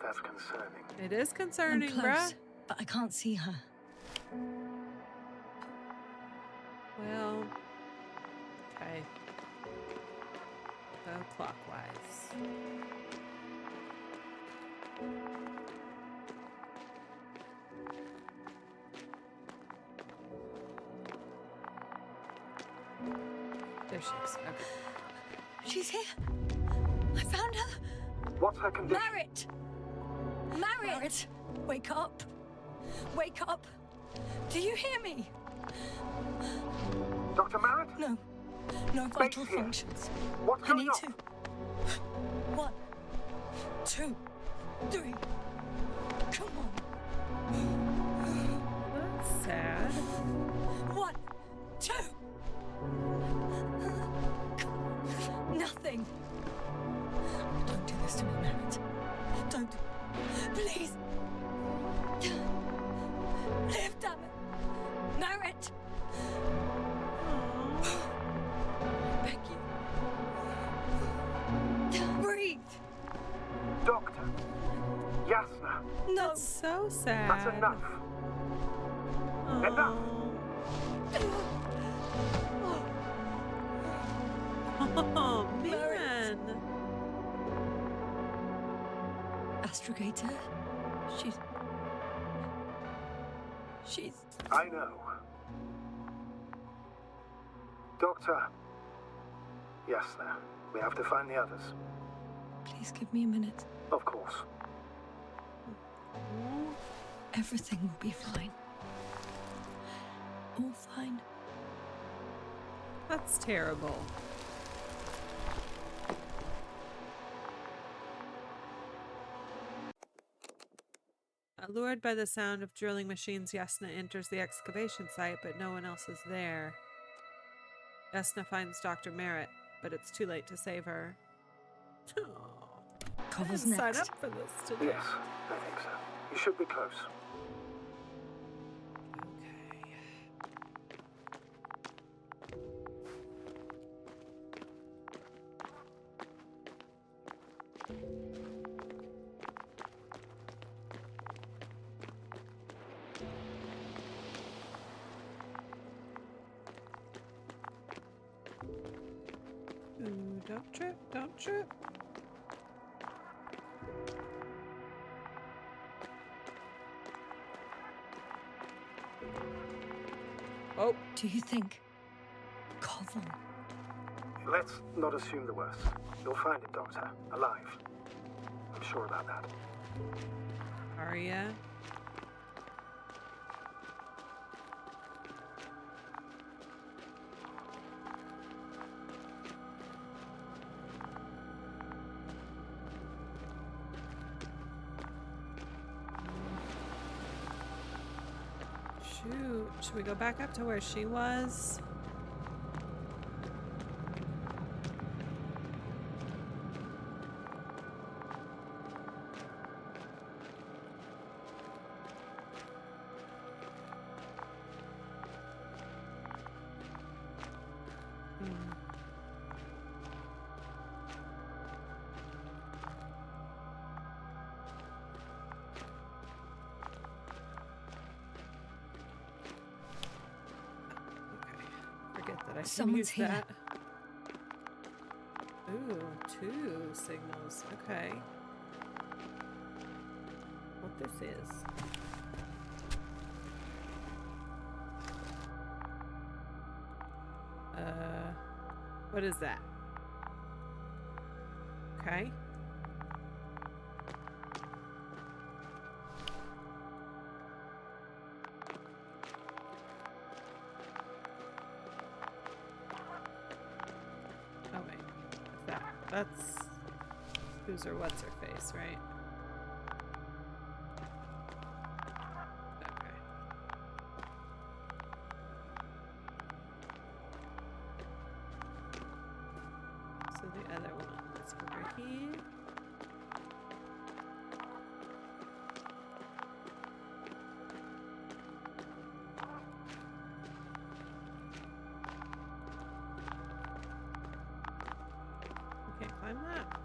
That's concerning. It is I'm concerning, close, bruh. but I can't see her. Well, okay. Go clockwise. There she is. Okay. She's here. I found her. What's her condition? Merritt! Merritt! Wake up. Wake up. Do you hear me? Dr. Merritt? No. No vital here. functions. What's I going need on? to. 1, 2, 3. Come on. That's sad. 1, 2. Nothing. Don't do this to me, Merritt. Don't. Please. Live, damn it. Merritt. I beg you. Breathe. Doctor. Yasna. No. That's so sad. That's enough. Aw. Enough. Oh, man. Astrogator? She's... I know. Doctor. Yes, sir. We have to find the others. Please give me a minute. Of course. Everything will be fine. All fine. That's terrible. Allured by the sound of drilling machines, Yasna enters the excavation site, but no one else is there. Yasna finds Dr. Merritt, but it's too late to save her. I Cover's didn't sign next. up for this today. Yes, I think so. You should be close. Okay. Ooh, don't trip, don't trip. Oh, Do you think... Koval? Let's not assume the worst. You'll find him, Doctor. Alive. I'm sure about that. Arya. Shoot. Should we go back up to where she was? Forget that I can Someone's use here. that. Ooh, 2 signals. Okay. What this is? What is that? Okay. Oh wait, what's that? That's who's or what's her face, right? Okay. So the other one is over here. Can't climb that.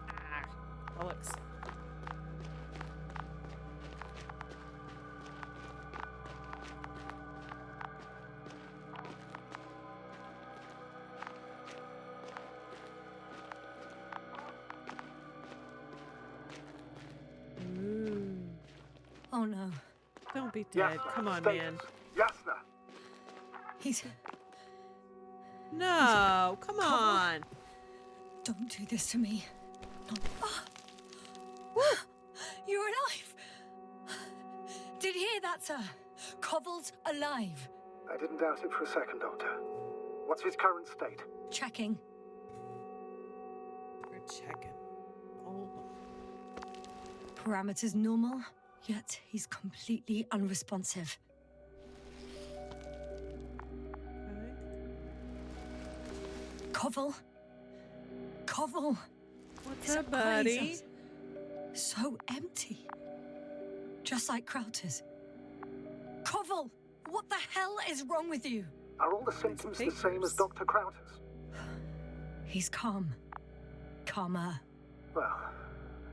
Ah, bollocks. Ooh. Oh no. Don't be dead. Yasna, Come on, status. man. Yasna! He's... No, come on. Don't do this to me. No. Ah! You're alive! Did you hear that, sir? Koval's alive. I didn't doubt it for a second, Doctor. What's his current state? Checking. We're checking. Oh. Parameters normal, yet he's completely unresponsive. Okay. Koval? Koval! What's His up, buddy? eyes are so empty. Just like Krauter's. Koval! What the hell is wrong with you? Are all the symptoms the same as papers. Dr. Krauter's? He's calm. Calmer. Well,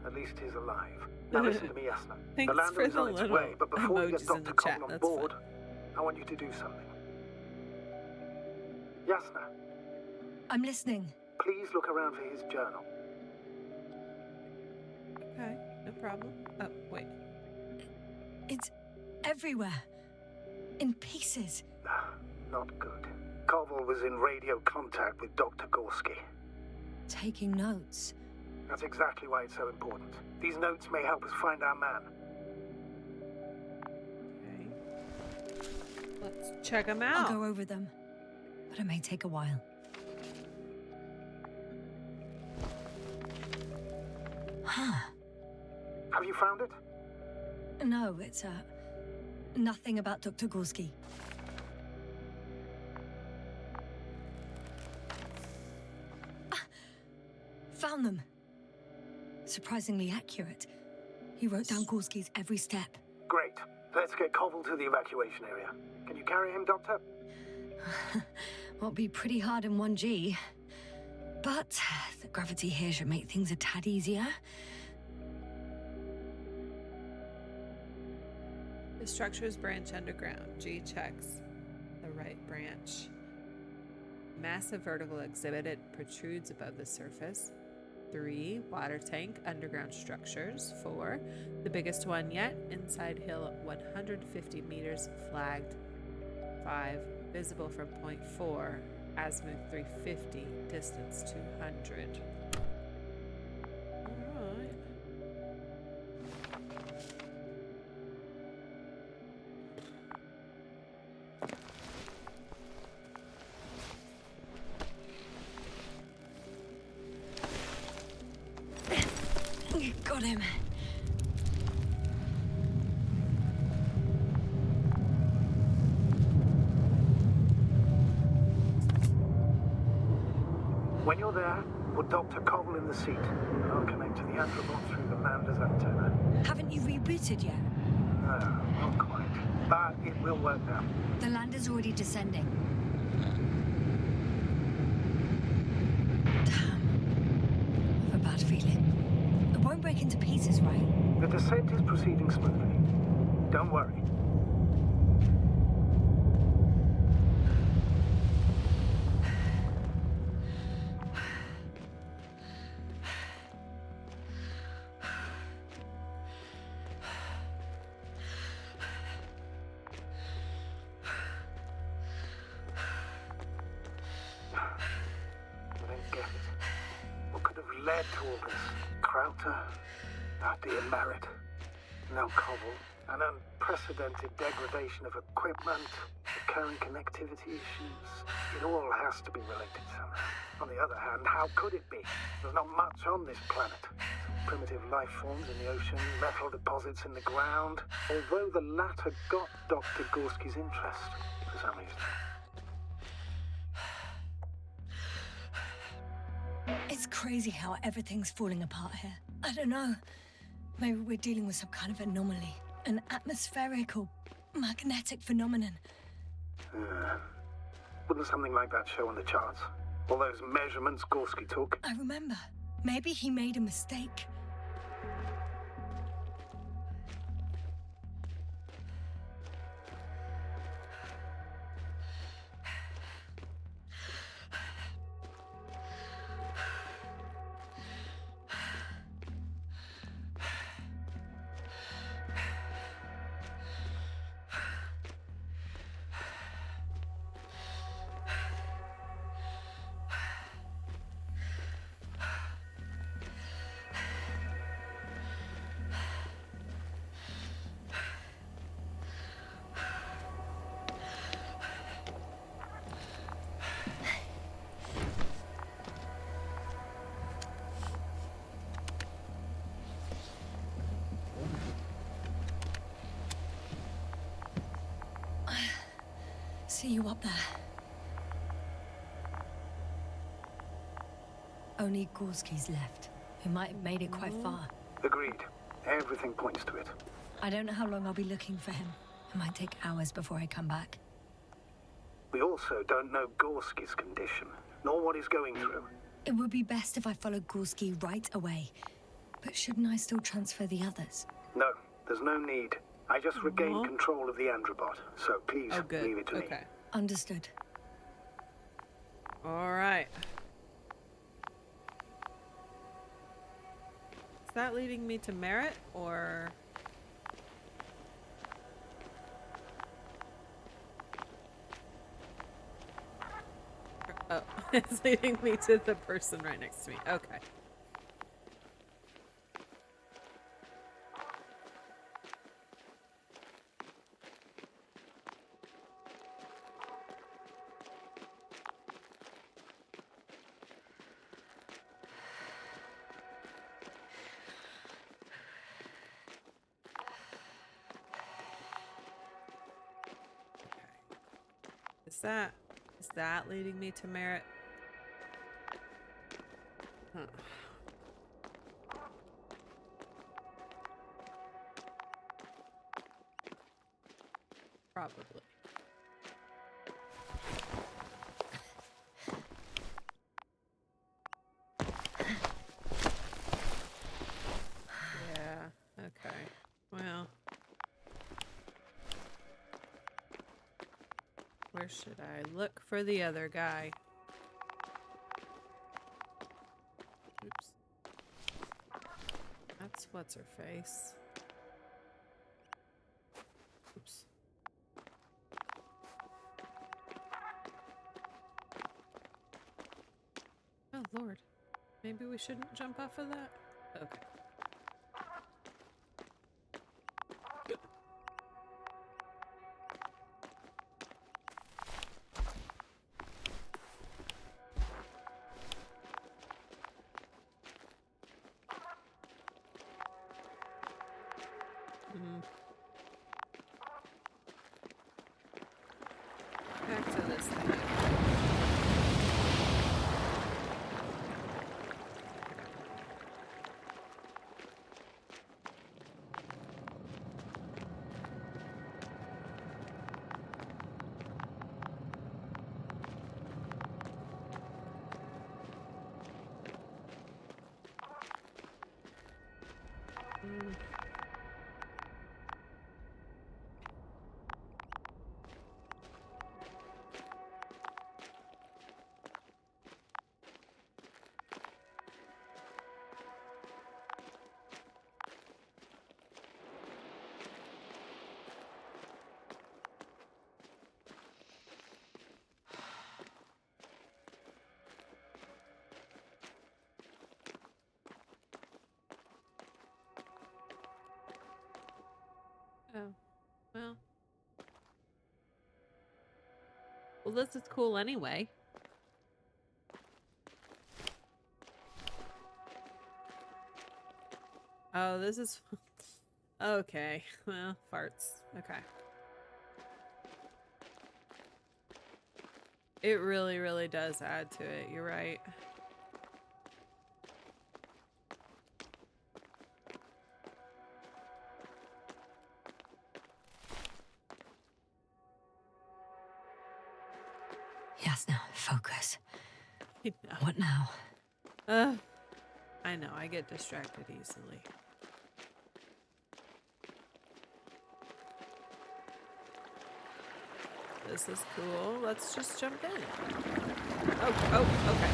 at least he's alive. Now listen to me, Yasna. Thanks The lander for is the on its little way, but before we get emojis in the Dr. chat, Cotton on that's board, fun. I want you to do something. Yasna, I'm listening. Please look around for his journal. Okay, no problem. Oh, wait. It's everywhere. In pieces. Not good. Koval was in radio contact with Dr. Gorski. Taking notes. That's exactly why it's so important. These notes may help us find our man. Okay. Let's check them I'll out. go over them, but it may take a while. Huh. Have you found it? No, it's, nothing about Dr. Gorski. Found them. Surprisingly accurate. He wrote down Gorski's every step. Great. Let's get Koval to the evacuation area. Can you carry him, Doctor? Won't be pretty hard in 1G. But the gravity here should make things a tad easier. The structures branch underground. G checks the right branch. Massive vertical exhibit. It protrudes above the surface. 3, water tank, underground structures. 4, the biggest one yet, inside hill 150 meters, flagged. 5, visible from point 4, azimuth 350, distance 200. Alright. Got him. When you're there, put Dr. Koval in the seat. I'll connect to the Androbot through the lander's antenna. Haven't you rebooted yet? No, not quite. But it will work now. The lander's already descending. Damn. I have a bad feeling. It won't break into pieces, right? The descent is proceeding smoothly. Don't worry. Led to all this. Krauter, dear Merritt, no Koval, an unprecedented degradation of equipment, recurring connectivity issues. It all has to be related somehow. On the other hand, how could it be? There's not much on this planet. Some primitive life forms in the ocean, metal deposits in the ground. Although the latter got Dr. Gorski's interest, for some reason. It's crazy how everything's falling apart here. I don't know. Maybe we're dealing with some kind of anomaly. An atmospheric or magnetic phenomenon. Wouldn't something like that show on the charts? All those measurements Gorski took? I remember. Maybe he made a mistake. See you up there. Only Gorski's left. He might have made it quite far. Agreed. Everything points to it. I don't know how long I'll be looking for him. It might take hours before I come back. We also don't know Gorski's condition, nor what he's going through. It would be best if I followed Gorski right away. But shouldn't I still transfer the others? No, there's no need. I just regained control of the Androbot, so please leave it to me. Understood. All right. that leading me to Merit, or... Oh, it's leading me to the person right next to me. Okay. Is that leading me to Merit? Huh. Probably. Yeah, okay. Well. Where should I look for the other guy? Oops. That's what's her face. Oops. Oh, Lord. Maybe we shouldn't jump off of that? Okay. Back to this thing. Oh, well. Well, this is cool anyway. Oh, this is... Okay. Well, farts. Okay. It really, really does add to it. You're right. Yes, now, focus. I know. What now? I know. I get distracted easily. This is cool. Let's just jump in. Oh, okay.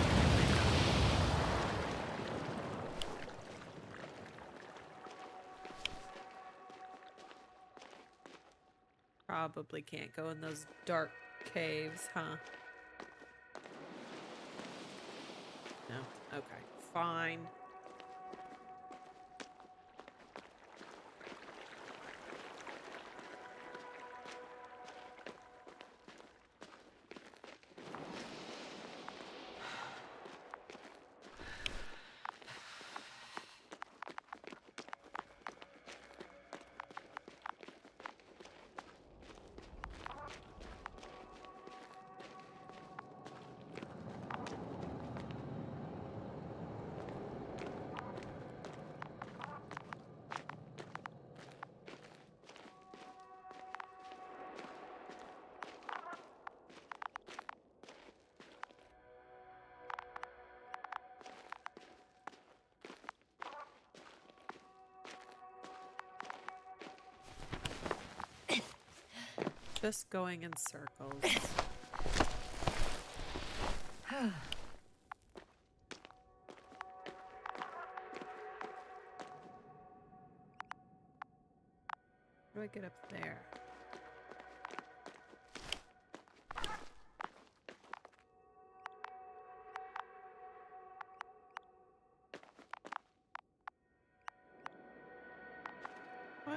Probably can't go in those dark caves, huh? No? Okay. Fine. Just going in circles. do I get up there? What?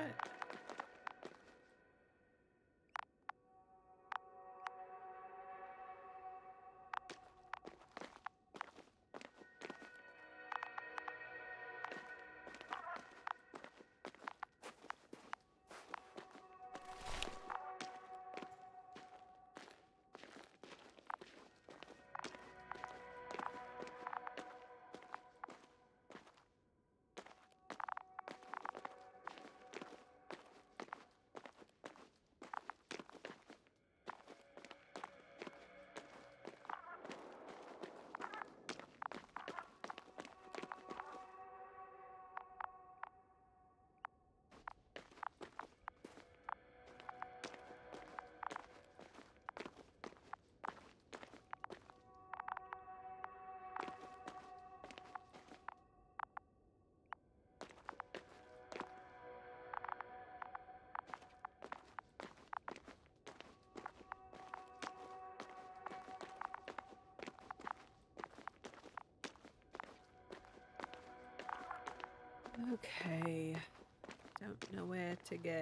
Okay. Don't know where to go.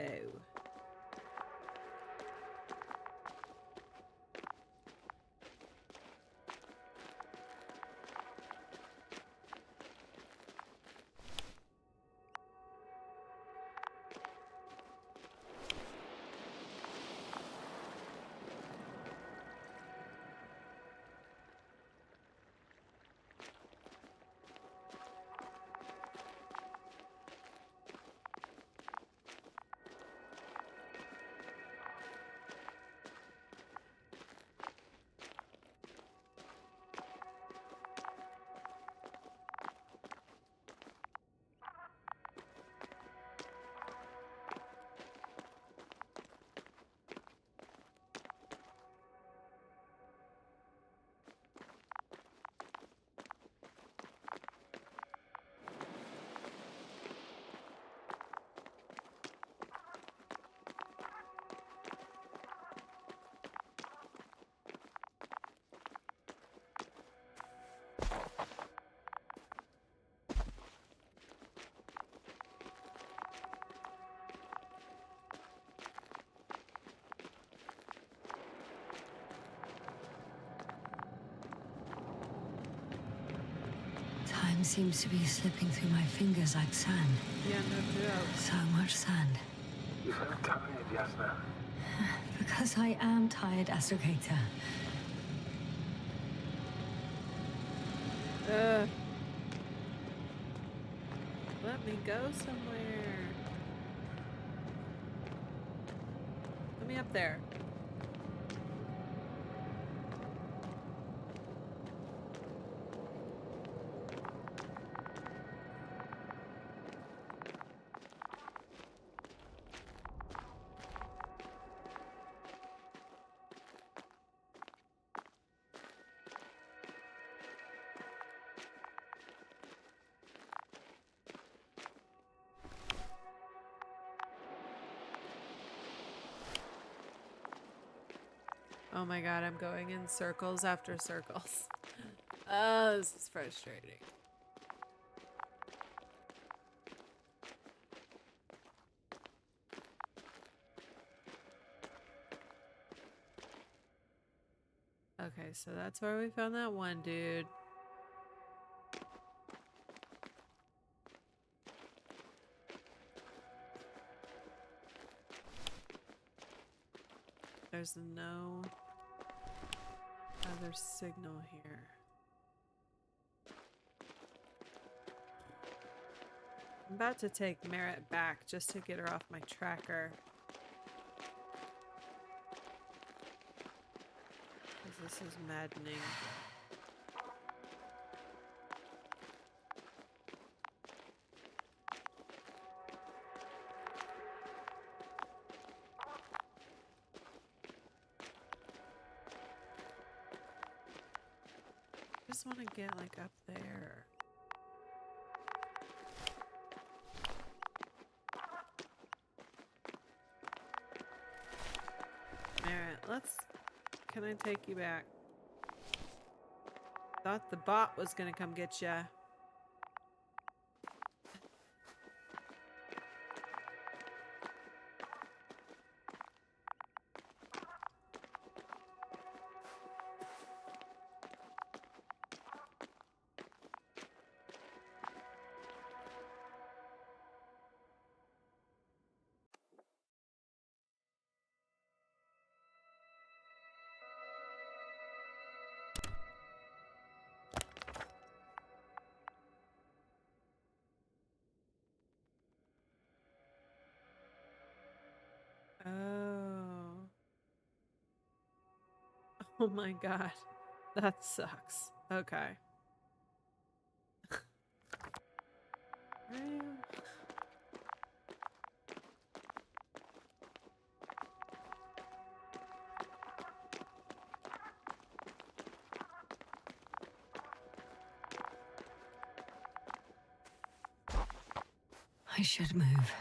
Time seems to be slipping through my fingers like sand. Yeah, no joke. So much sand. You sound tired, Yasna. Because I am tired, Astrogator. Let me go somewhere. Let me up there. Oh my god, I'm going in circles after circles. Oh, this is frustrating. Okay, so that's where we found that one dude. There's no other signal here. I'm about to take Merritt back just to get her off my tracker. Because this is maddening. I just want to get like up there. let's... Can I take you back? Thought the bot was gonna come get ya. Oh. Oh my god. That sucks. Okay. I should move.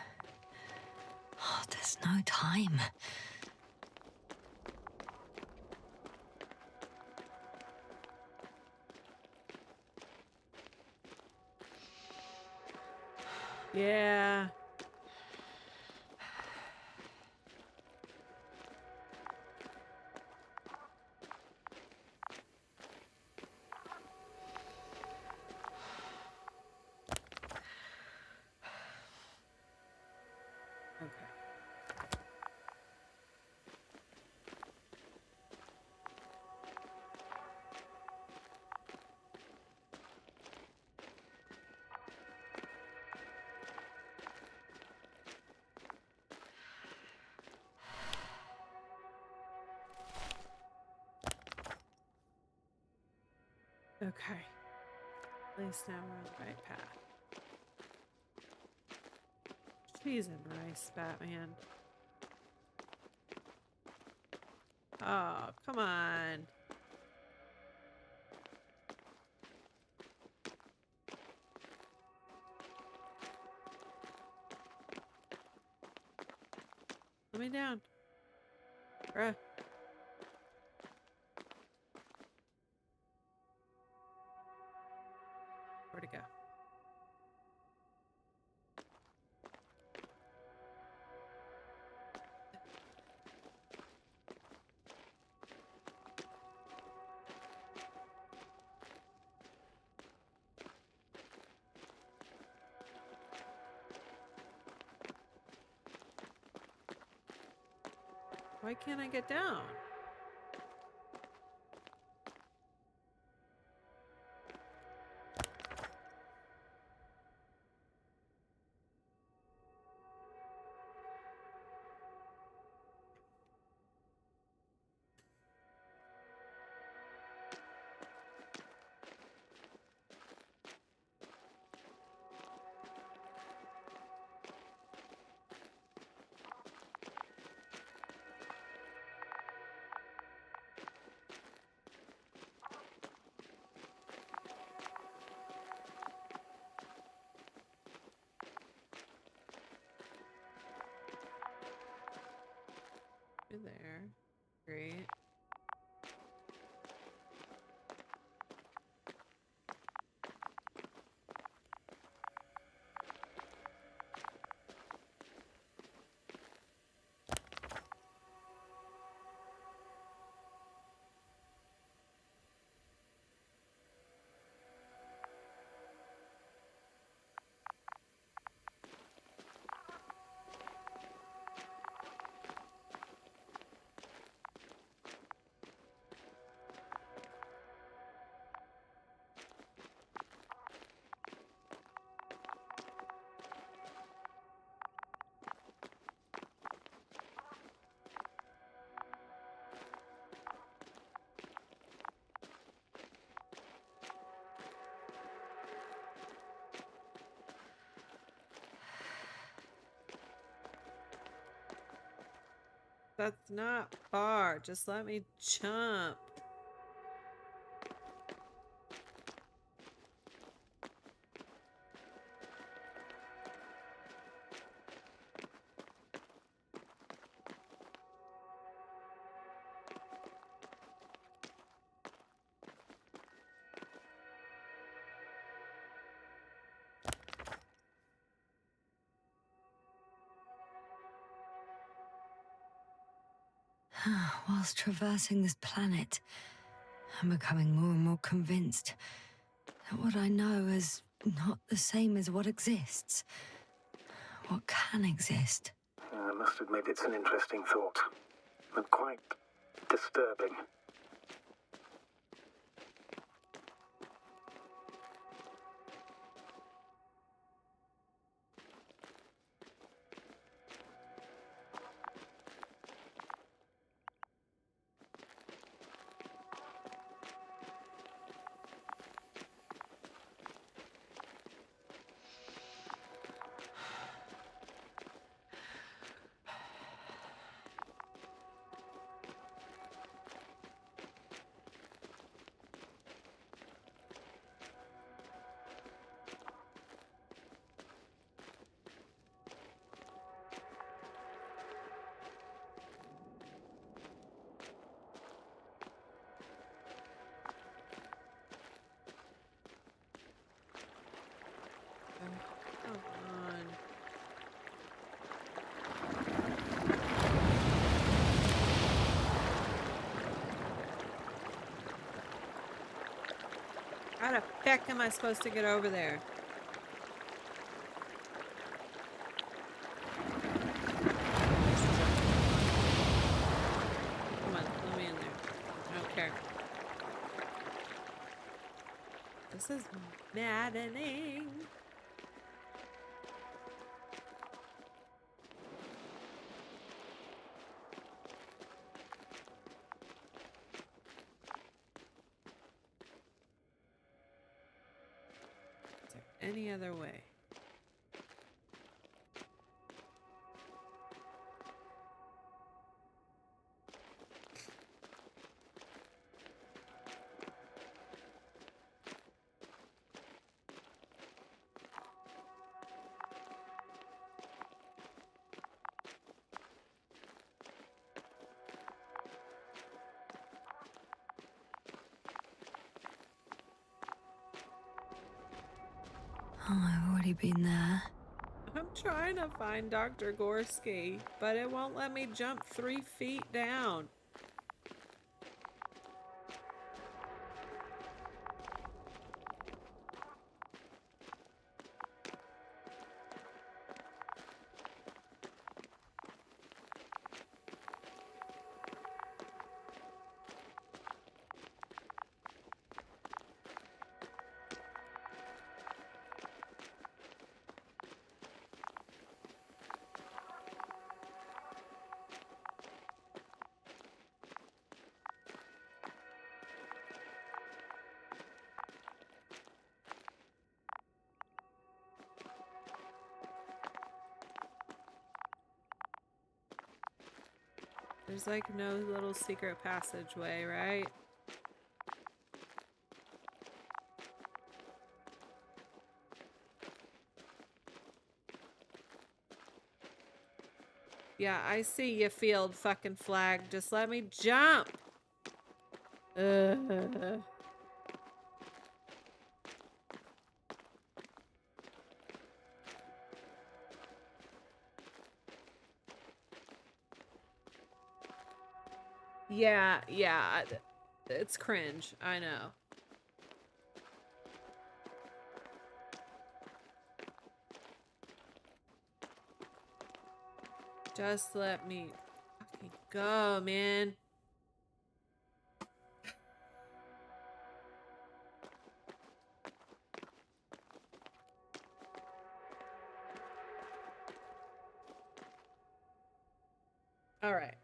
Oh, there's no time. Yeah. Okay. Okay. At least now we're on the right path. Cheese and rice, Batman. Oh, come on. Let me down. Bruh. Where'd it go? Why can't I get down? You're there. Great. That's not far. Just let me jump. Whilst traversing this planet, I'm becoming more and more convinced that what I know is not the same as what exists. What can exist. I must admit it's an interesting thought, and quite disturbing. Come on. How the heck am I supposed to get over there? Come on, let me in there. I don't care. This is maddening. Is there any other way? Oh, I've already been there. I'm trying to find Dr. Gorski, but it won't let me jump 3 feet down. There's like no little secret passageway, right? Yeah, I see you, field fucking flag. Just let me jump. Ugh. Yeah, it's cringe. I know. Just let me fucking go, man. All right.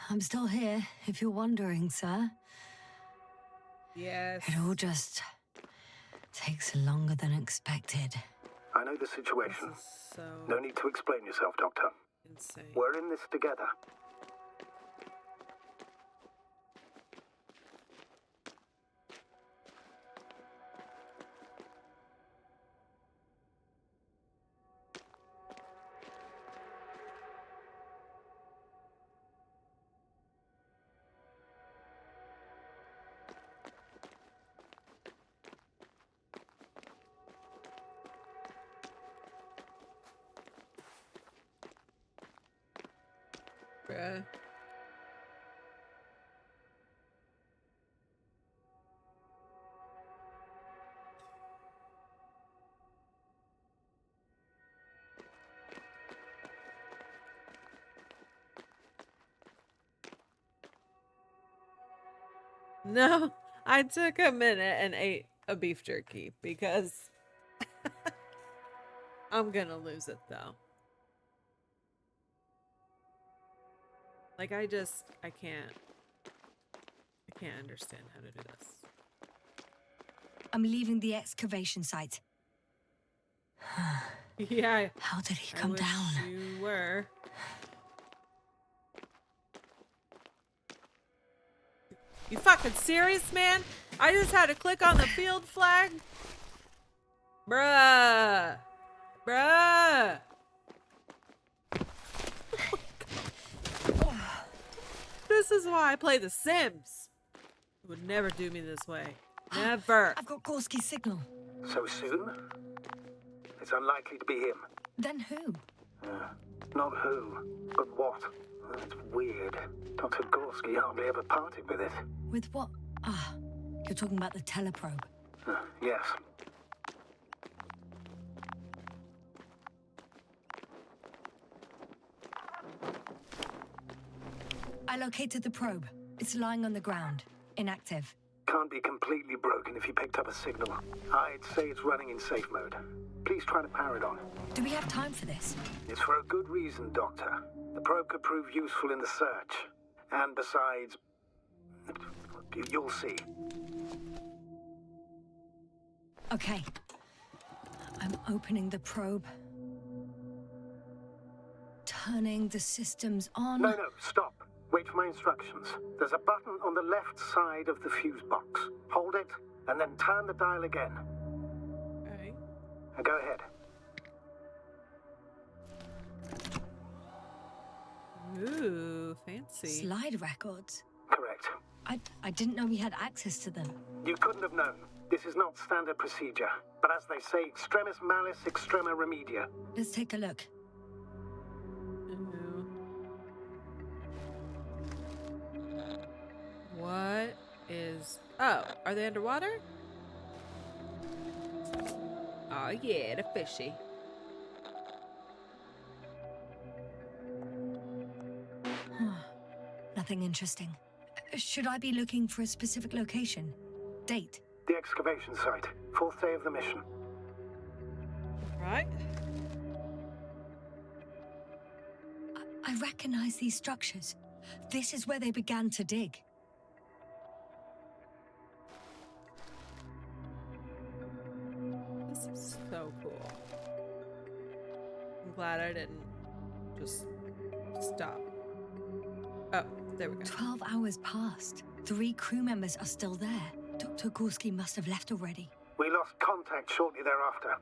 I'm still here, if you're wondering, sir. Yes. It all just takes longer than expected. I know the This situation. is so No need to explain yourself, Doctor. insane. We're in this together. Bruh. No, I took a minute and ate a beef jerky because I'm gonna lose it though. Like I can't understand how to do this. I'm leaving the excavation site. Yeah, How did he I come wish down? you were. You fucking serious, man? I just had to click on the field flag? Bruh. Bruh. This is why I play The Sims. It would never do me this way. Never. I've got Gorski's signal. So soon? It's unlikely to be him. Then who? Not who, but what. It's weird. Dr. Gorski hardly ever parted with it. With what? Ah, you're talking about the teleprobe. Yes. I located the probe. It's lying on the ground, inactive. Can't be completely broken if you picked up a signal. I'd say it's running in safe mode. Please try to power it on. Do we have time for this? It's for a good reason, Doctor. The probe could prove useful in the search. And besides, you'll see. Okay. I'm opening the probe. Turning the systems on. No, stop. Wait for my instructions. There's a button on the left side of the fuse box. Hold it, and then turn the dial again. Alright. And go ahead. Ooh, fancy. Slide records. Correct. I didn't know we had access to them. You couldn't have known. This is not standard procedure. But as they say, extremis malis, extrema remedia. Let's take a look. Ooh. What is... Oh, are they underwater? Oh yeah, the fishy. Nothing interesting. Should I be looking for a specific location? Date? The excavation site. 4th day of the mission. Right. I recognize these structures. This is where they began to dig. This is so cool. I'm glad I didn't just stop. Oh, there we go. 12 hours passed. 3 crew members are still there. Dr. Gorski must have left already. We lost contact shortly thereafter.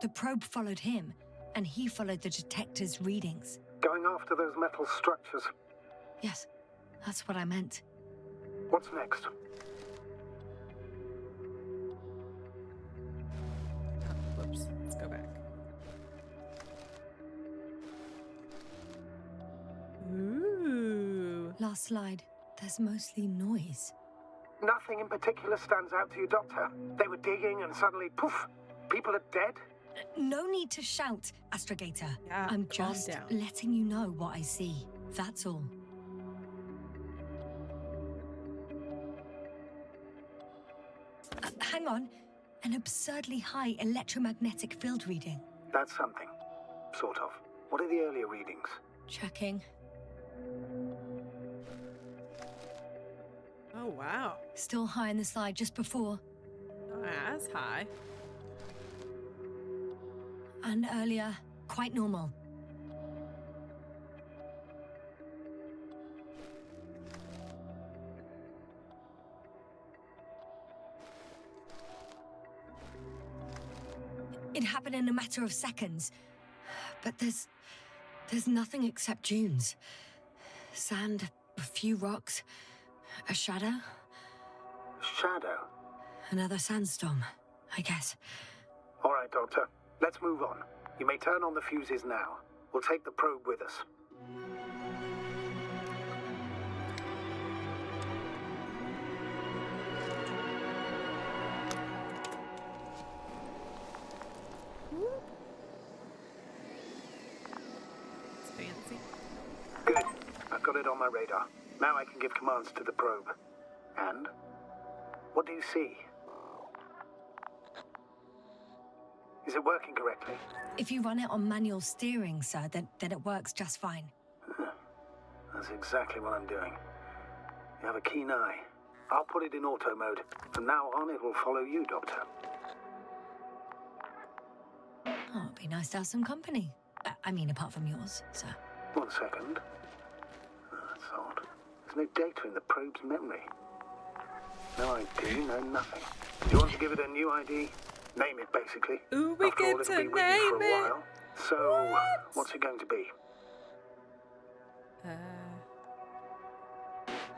The probe followed him, and he followed the detector's readings. Going after those metal structures. Yes, that's what I meant. What's next? Whoops. Let's go back. Ooh. Last slide. There's mostly noise. Nothing in particular stands out to you, Doctor. They were digging and suddenly, poof, people are dead? No need to shout, Astrogator. Yeah, I'm calm just down. letting you know what I see. That's all. Hang on. An absurdly high electromagnetic field reading. That's something. Sort of. What are the earlier readings? Checking. Oh, wow. Still high in the slide just before. Not as high. And earlier, quite normal. It happened in a matter of seconds. But there's nothing except dunes. Sand, a few rocks, a shadow. Shadow? Another sandstorm, I guess. All right, Doctor. Let's move on. You may turn on the fuses now. We'll take the probe with us. It's fancy. Good. I've got it on my radar. Now I can give commands to the probe. And? What do you see? Is it working correctly? If you run it on manual steering, sir, then it works just fine. That's exactly what I'm doing. You have a keen eye. I'll put it in auto mode. From now on, it will follow you, Doctor. Oh, it'd be nice to have some company. I mean, apart from yours, sir. 1 second. That's odd. There's no data in the probe's memory. No ID, no nothing. Do you want to give it a new ID? Name it, basically. Ooh, we After all, get it'll to be with you for name a it. while. So, what's it going to be?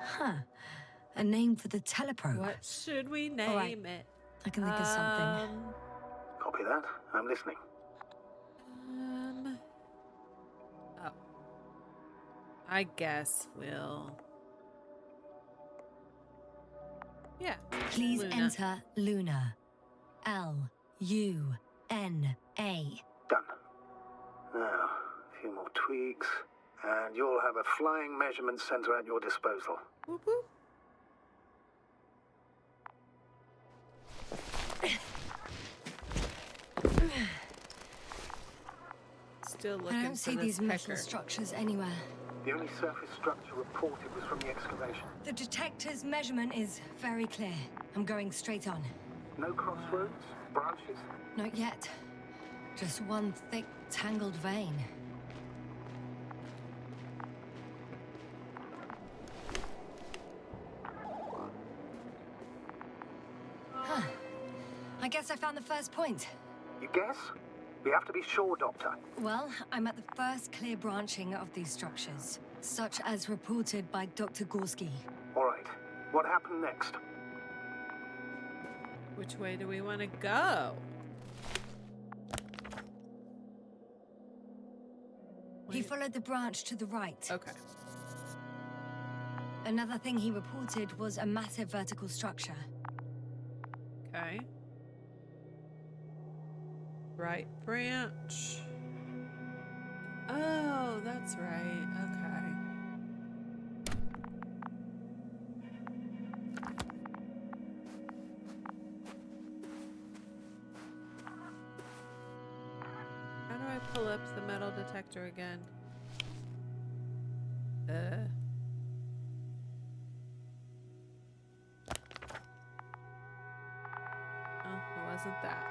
Huh. A name for the teleprobe. What should we name right. it? I can think of something. Copy that. I'm listening. Oh. I guess we'll... Yeah. Please Luna. enter Luna. L-U-N-A. Done. Now, a few more tweaks, and you'll have a flying measurement center at your disposal. Whoop, whoop. Still looking I don't see for these this metal pecker. structures anywhere. The only surface structure reported was from the excavation. The detector's measurement is very clear. I'm going straight on. No crossroads, branches. Not yet. Just one thick, tangled vein. Huh. I guess I found the first point. You guess? We have to be sure, Doctor. Well, I'm at the first clear branching of these structures, such as reported by Dr. Gorski. All right. What happened next? Which way do we want to go? He followed the branch to the right. Okay. Another thing he reported was a massive vertical structure. Okay. Right branch. Oh, that's right. Okay. How do I pull up the metal detector again? Oh, it wasn't that.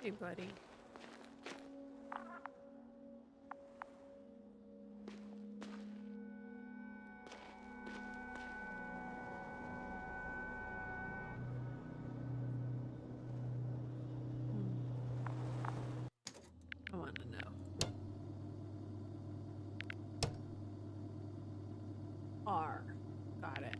Hey, buddy. I want to know. R. Got it.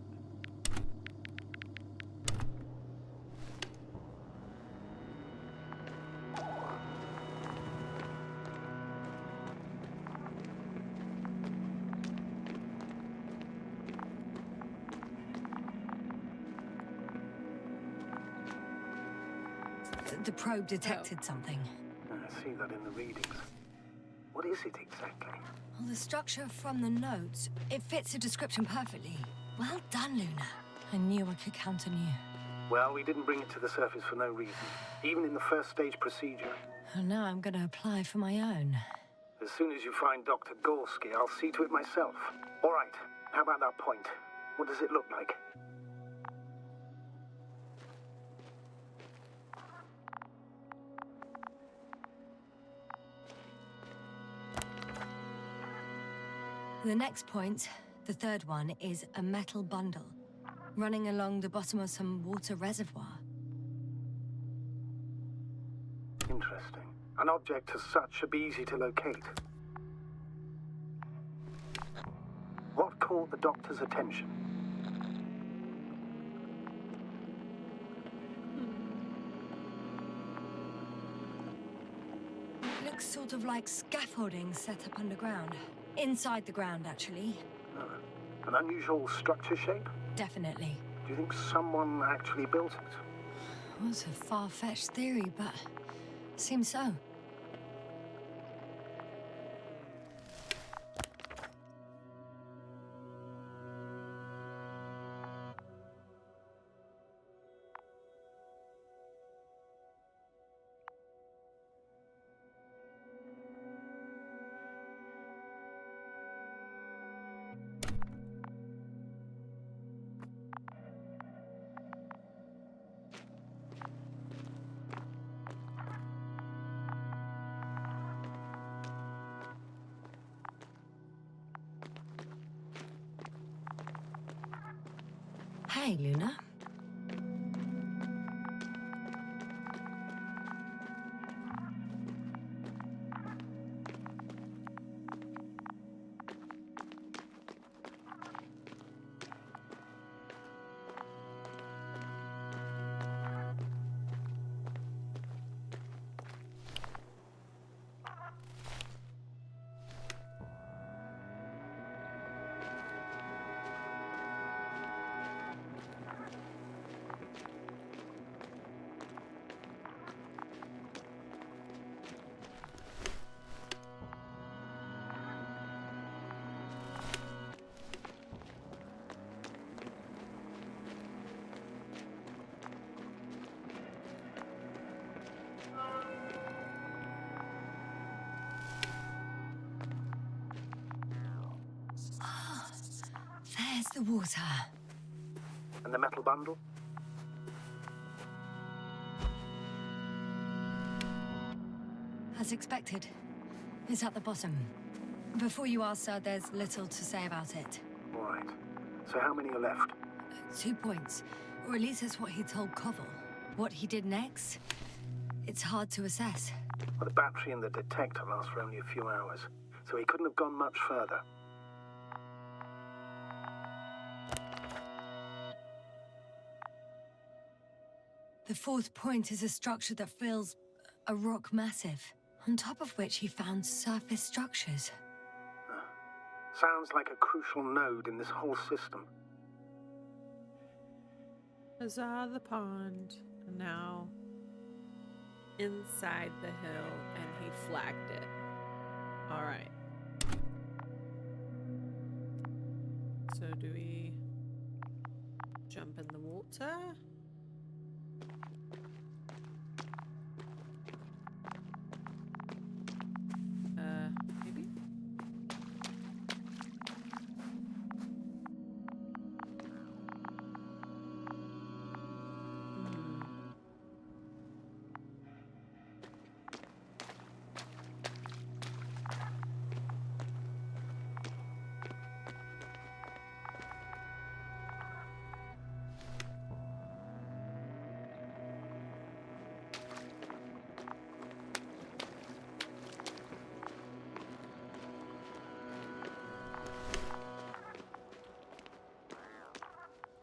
The probe detected something. I see that in the readings. What is it exactly? Well, the structure from the notes, it fits the description perfectly. Well done, Luna. I knew I could count on you. Well, we didn't bring it to the surface for no reason, even in the first stage procedure. And now I'm gonna apply for my own. As soon as you find Dr. Gorski, I'll see to it myself. All right, how about that point? What does it look like? The next point, the third one, is a metal bundle running along the bottom of some water reservoir. Interesting. An object as such should be easy to locate. What caught the doctor's attention? Looks sort of like scaffolding set up underground. Inside the ground, actually. An unusual structure shape? Definitely. Do you think someone actually built it? Well, it's a far-fetched theory, but seems so. Hey, Luna. There's the water. And the metal bundle? As expected. It's at the bottom. Before you ask, sir, there's little to say about it. All right. So how many are left? 2 points. Or at least that's what he told Koval. What he did next, it's hard to assess. Well, the battery in the detector lasts for only a few hours, so he couldn't have gone much further. The fourth point is a structure that feels a rock massive, on top of which he found surface structures. Sounds like a crucial node in this whole system. Huzzah, the pond. And now inside the hill, and he flagged it. All right. So do we jump in the water? Maybe?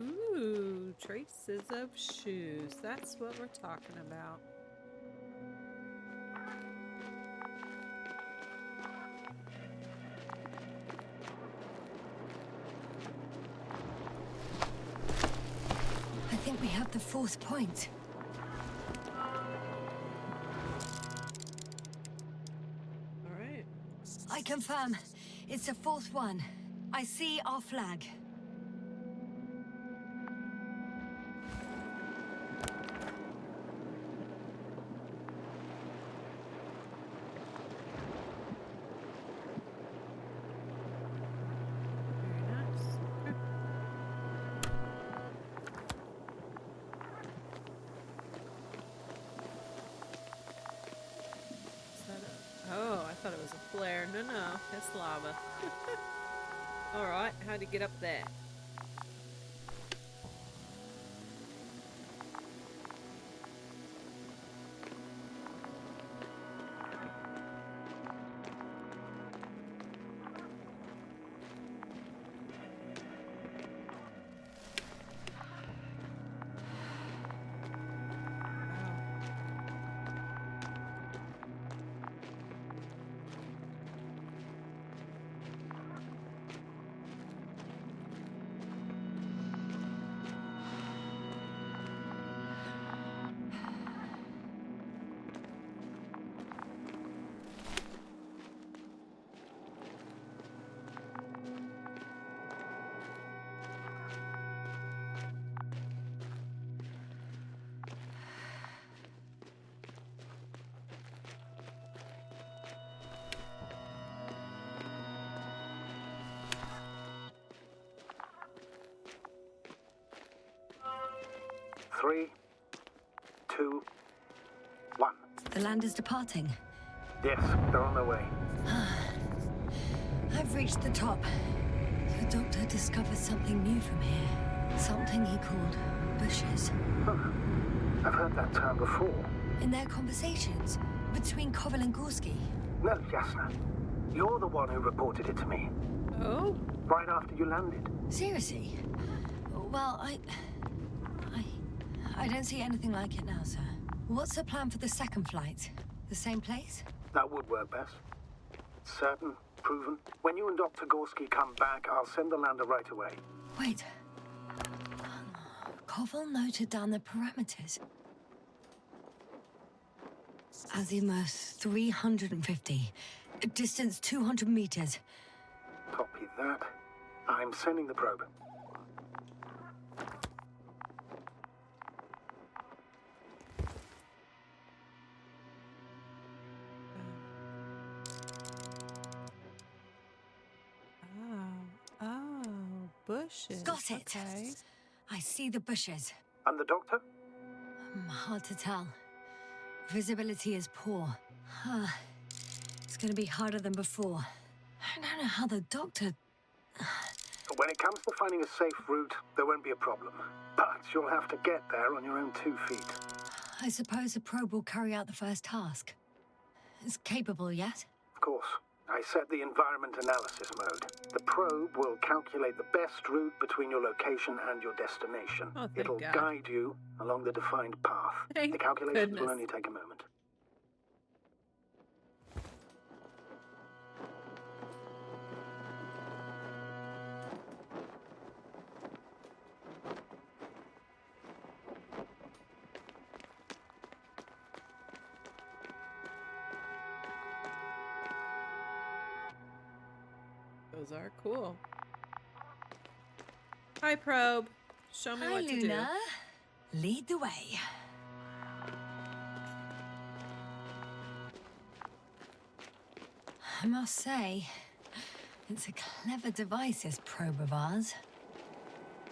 Ooh, traces of shoes. That's what we're talking about. I think we have the fourth point. All right. I confirm. It's the fourth one. I see our flag. Very nice. Okay. Is that oh, I thought it was a flare. No, no, it's lava. Alright, how to get up there? Three, two, one. The land is departing. Yes, they're on their way. I've reached the top. The doctor discovered something new from here. Something he called bushes. Huh. I've heard that term before. In their conversations between Koval and Gorski. No, Jasna. You're the one who reported it to me. Oh? Right after you landed. Seriously? Well, I don't see anything like it now, sir. What's the plan for the second flight? The same place? That would work best. Certain, proven. When you and Dr. Gorski come back, I'll send the lander right away. Wait. Koval noted down the parameters. Azimuth 350. Distance 200 meters. Copy that. I'm sending the probe. Oh, bushes. Got it. Okay. I see the bushes. And the doctor? Hard to tell. Visibility is poor. It's gonna be harder than before. I don't know how the doctor... When it comes to finding a safe route, there won't be a problem. But you'll have to get there on your own 2 feet. I suppose the probe will carry out the first task. It's capable yet? Of course. I set the environment analysis mode. The probe will calculate the best route between your location and your destination. Oh, thank It'll God. guide you along the defined path. Thank the calculations will goodness. only take a moment. Those are cool. Hi, probe. Show me Hi, what to do. Luna. Lead the way. I must say, it's a clever device, this probe of ours.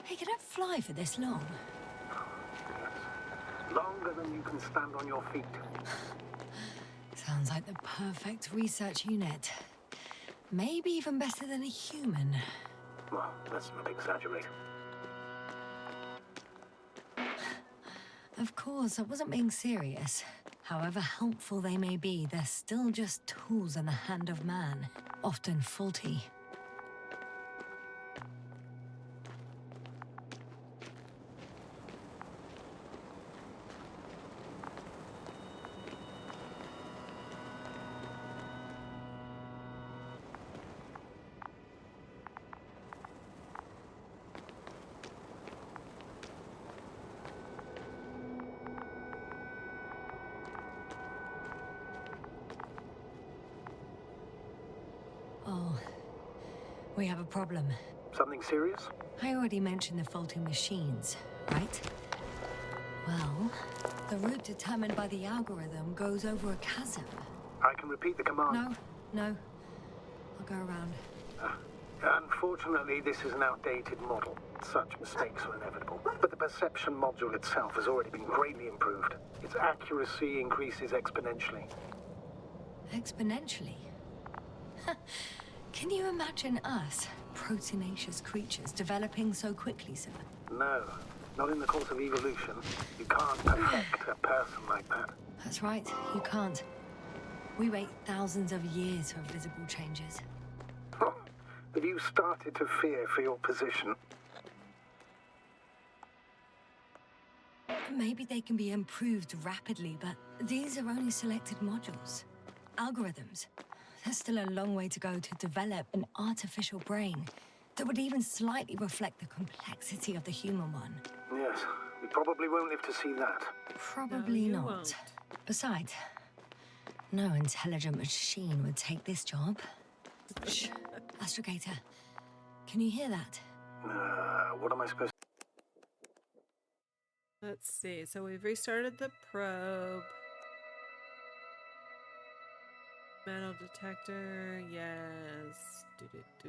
Hey, can it fly for this long? Longer than you can stand on your feet. Sounds like the perfect research unit. Maybe even better than a human. Well, let's not exaggerate. Of course, I wasn't being serious. However helpful they may be, they're still just tools in the hand of man, often faulty. We have a problem. Something serious? I already mentioned the faulty machines, right? Well, the route determined by the algorithm goes over a chasm. I can repeat the command. No. I'll go around. Unfortunately, this is an outdated model. Such mistakes are inevitable. But the perception module itself has already been greatly improved. Its accuracy increases exponentially. Exponentially? Can you imagine us, proteinaceous creatures, developing so quickly, sir? No, not in the course of evolution. You can't perfect a person like that. That's right, you can't. We wait thousands of years for visible changes. Have you started to fear for your position? Maybe they can be improved rapidly, but these are only selected modules. Algorithms. There's still a long way to go to develop an artificial brain that would even slightly reflect the complexity of the human one. Yes, we probably won't live to see that. Probably No, you not. won't. Besides, no intelligent machine would take this job. Shh. Astrogator, can you hear that? What am I supposed Let's see. So we've restarted the probe. Metal detector, yes.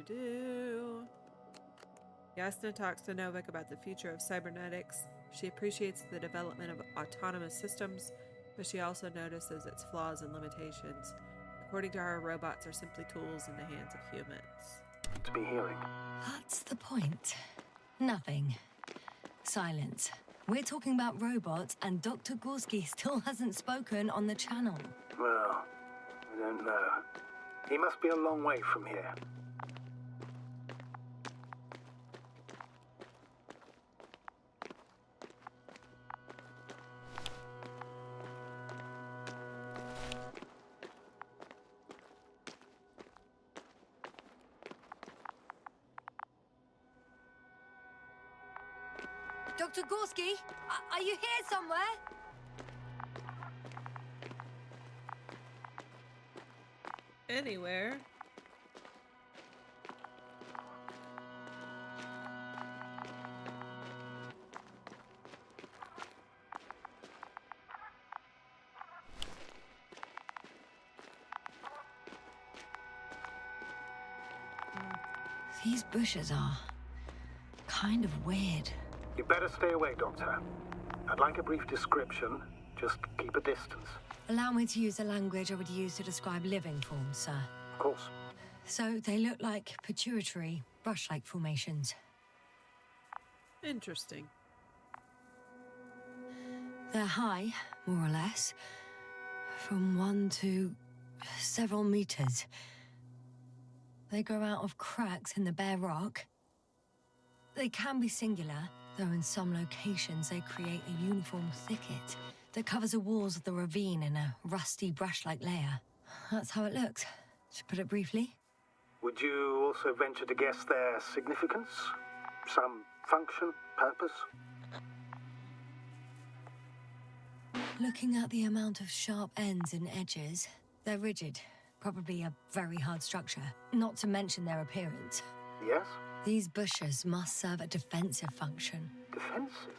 Do. Yasna talks to Novik about the future of cybernetics. She appreciates the development of autonomous systems, but she also notices its flaws and limitations. According to her, robots are simply tools in the hands of humans. to be hearing? What's the point? Nothing. Silence. We're talking about robots, and Dr. Gorski still hasn't spoken on the channel. Well, I don't know. He must be a long way from here. Dr. Gorski, are you here somewhere? Anywhere. These bushes are kind of weird. You better stay away, Doctor. I'd like a brief description. Just keep a distance. Allow me to use the language I would use to describe living forms, sir. Of course. So they look like pituitary, brush-like formations. Interesting. They're high, more or less, from 1 to several meters. They grow out of cracks in the bare rock. They can be singular, though in some locations they create a uniform thicket that covers the walls of the ravine in a rusty brush-like layer. That's how it looks, to put it briefly. Would you also venture to guess their significance? Some function, purpose? Looking at the amount of sharp ends and edges, they're rigid. Probably a very hard structure, not to mention their appearance. Yes? These bushes must serve a defensive function. Defensive?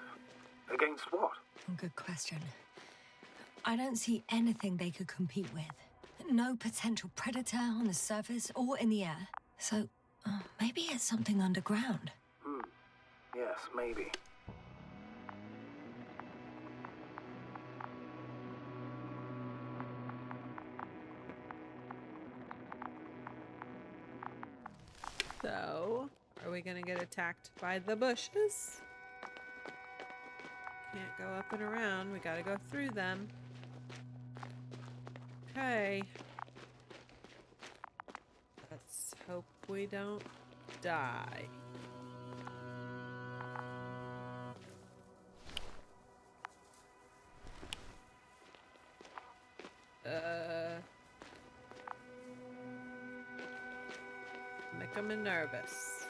Against what? Good question. I don't see anything they could compete with. No potential predator on the surface or in the air. So, maybe it's something underground. Yes, maybe. So, are we gonna get attacked by the bushes? Can't go up and around. We gotta go through them. Okay. Let's hope we don't die. Make them nervous.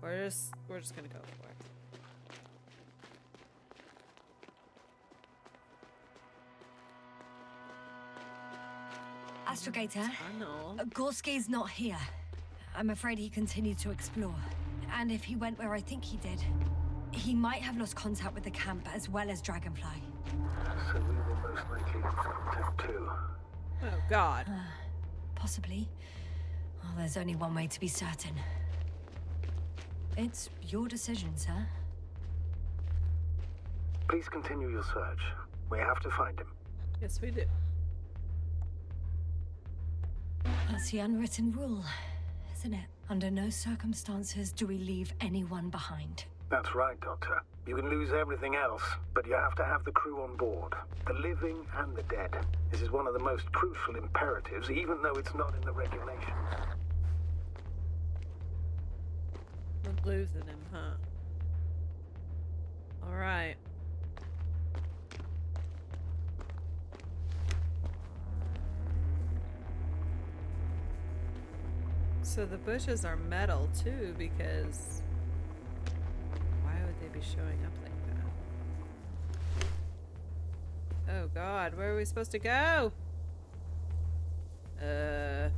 We're just gonna go for it. Astrogator, Tunnel. Gorski's not here. I'm afraid he continued to explore. And if he went where I think he did, he might have lost contact with the camp as well as Dragonfly. So we will most likely lose contact too. Oh, God. Possibly. Well, there's only one way to be certain. It's your decision, sir. Please continue your search. We have to find him. Yes, we do. That's the unwritten rule, isn't it? Under no circumstances do we leave anyone behind. That's right, Doctor. You can lose everything else, but you have to have the crew on board. The living and the dead. This is one of the most crucial imperatives, even though it's not in the regulations. We're losing him, huh? All right. So the bushes are metal too, because why would they be showing up like that? Oh God, where are we supposed to go? Alright.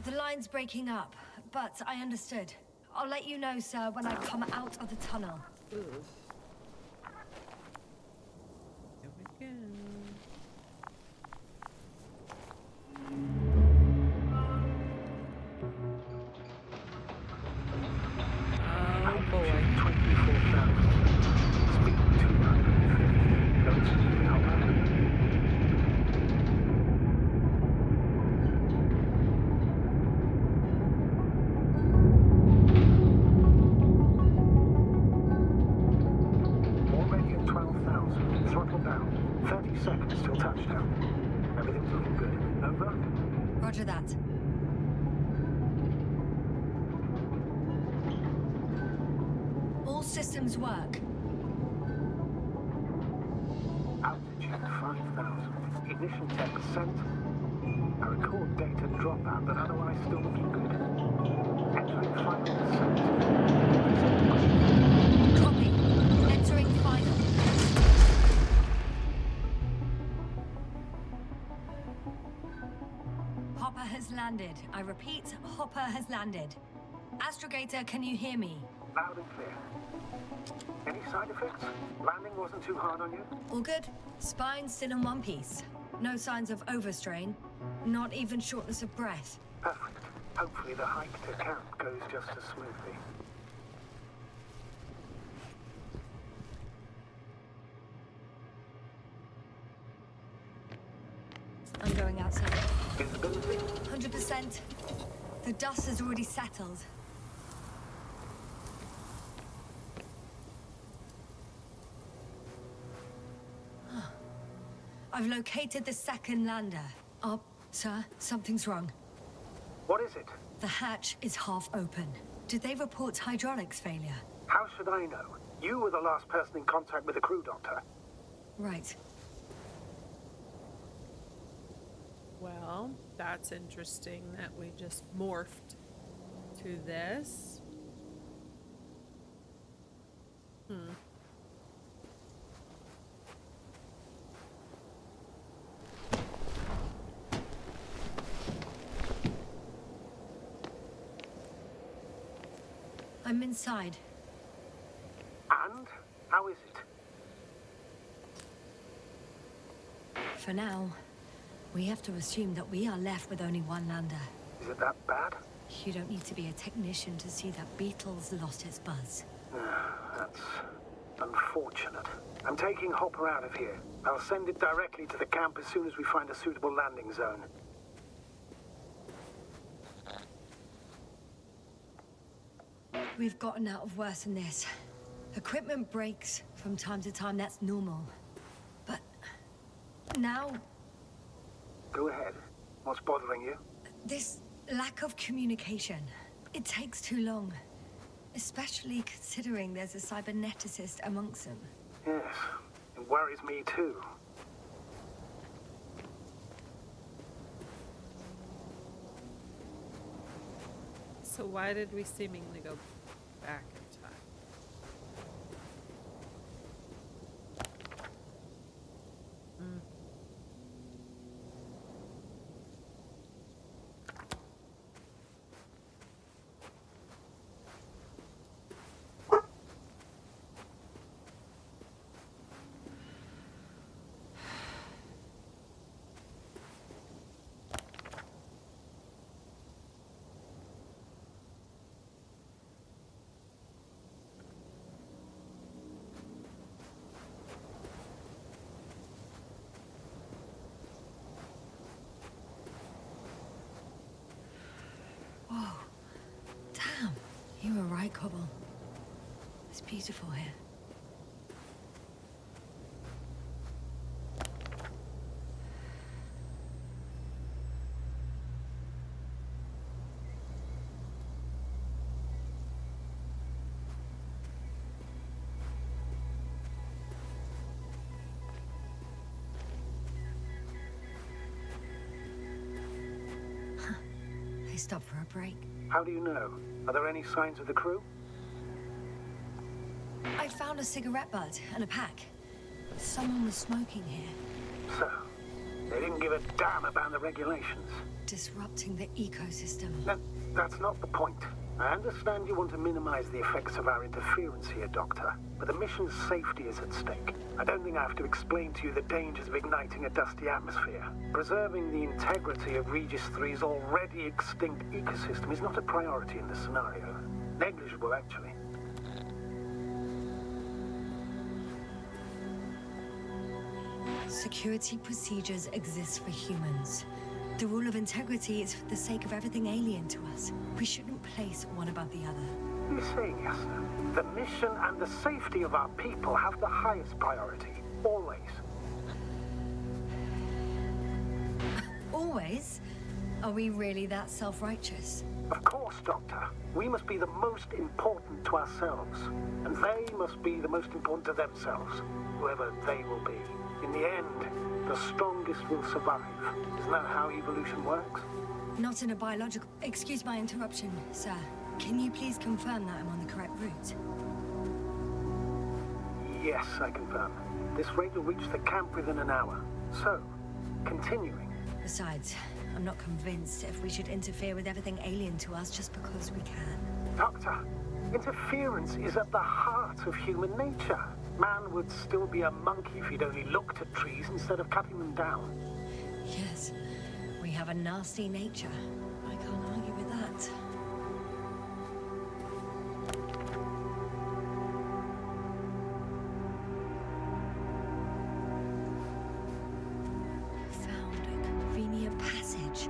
The line's breaking up, but I understood. I'll let you know, sir, when I come out of the tunnel. Oof. Here we go. Oh boy. 24,000. Speed 250. Going smoothly, how about it? Already at 12,000. Throttle down. 30 seconds till touchdown. Everything's looking good. Over? Roger that. All systems work. Altitude 5,000. Ignition 10%. I record data dropout, but otherwise still looking good. Entering final descent. Copy. Entering final. Hopper has landed. I repeat, Hopper has landed. Astrogator, can you hear me? Loud and clear. Any side effects? Landing wasn't too hard on you? All good. Spine still in one piece. No signs of overstrain. Not even shortness of breath. Perfect. Hopefully the hike to camp goes just as smoothly. I'm going outside. Visibility? 100%. The dust has already settled. I've located the second lander. Oh, sir, something's wrong. What is it? The hatch is half open. Did they report hydraulics failure? How should I know? You were the last person in contact with the crew, Doctor. Right. Well, that's interesting that we just morphed to this. I'm inside. And? How is it? For now, we have to assume that we are left with only one lander. Is it that bad? You don't need to be a technician to see that Beetle's lost its buzz. That's unfortunate. I'm taking Hopper out of here. I'll send it directly to the camp as soon as we find a suitable landing zone. We've gotten out of worse than this. Equipment breaks from time to time, that's normal. But now, Go ahead. What's bothering you? this lack of communication, it takes too long. Especially considering there's a cyberneticist amongst them. Yes, it worries me too. So why did we seemingly go back in time? cobble. It's beautiful here. They stopped for a break. How do you know? Are there any signs of the crew? I found a cigarette butt and a pack. Someone was smoking here, So, they didn't give a damn about the regulations. disrupting the ecosystem. No, that's not the point. I understand you want to minimize the effects of our interference here, Doctor, but the mission's safety is at stake. I don't think I have to explain to you the dangers of igniting a dusty atmosphere. Preserving the integrity of Regis 3's already extinct ecosystem is not a priority in this scenario. Negligible, actually. Security procedures exist for humans. The rule of integrity is for the sake of everything alien to us. We shouldn't place one above the other. You're saying, yes, the mission and the safety of our people have the highest priority. Always. Always? Are we really that self-righteous? Of course, Doctor. We must be the most important to ourselves. And they must be the most important to themselves. Whoever they will be. In the end, the strongest will survive. Isn't that how evolution works? Not in a biological... Excuse my interruption, sir. Can you please confirm that I'm on the correct route? Yes, I confirm. This rate will reach the camp within an hour. So, continuing. Besides, I'm not convinced if we should interfere with everything alien to us just because we can. Doctor, interference is at the heart of human nature. Man would still be a monkey if he'd only looked at trees instead of cutting them down. Yes, we have a nasty nature. I can't argue with that. Found a convenient passage.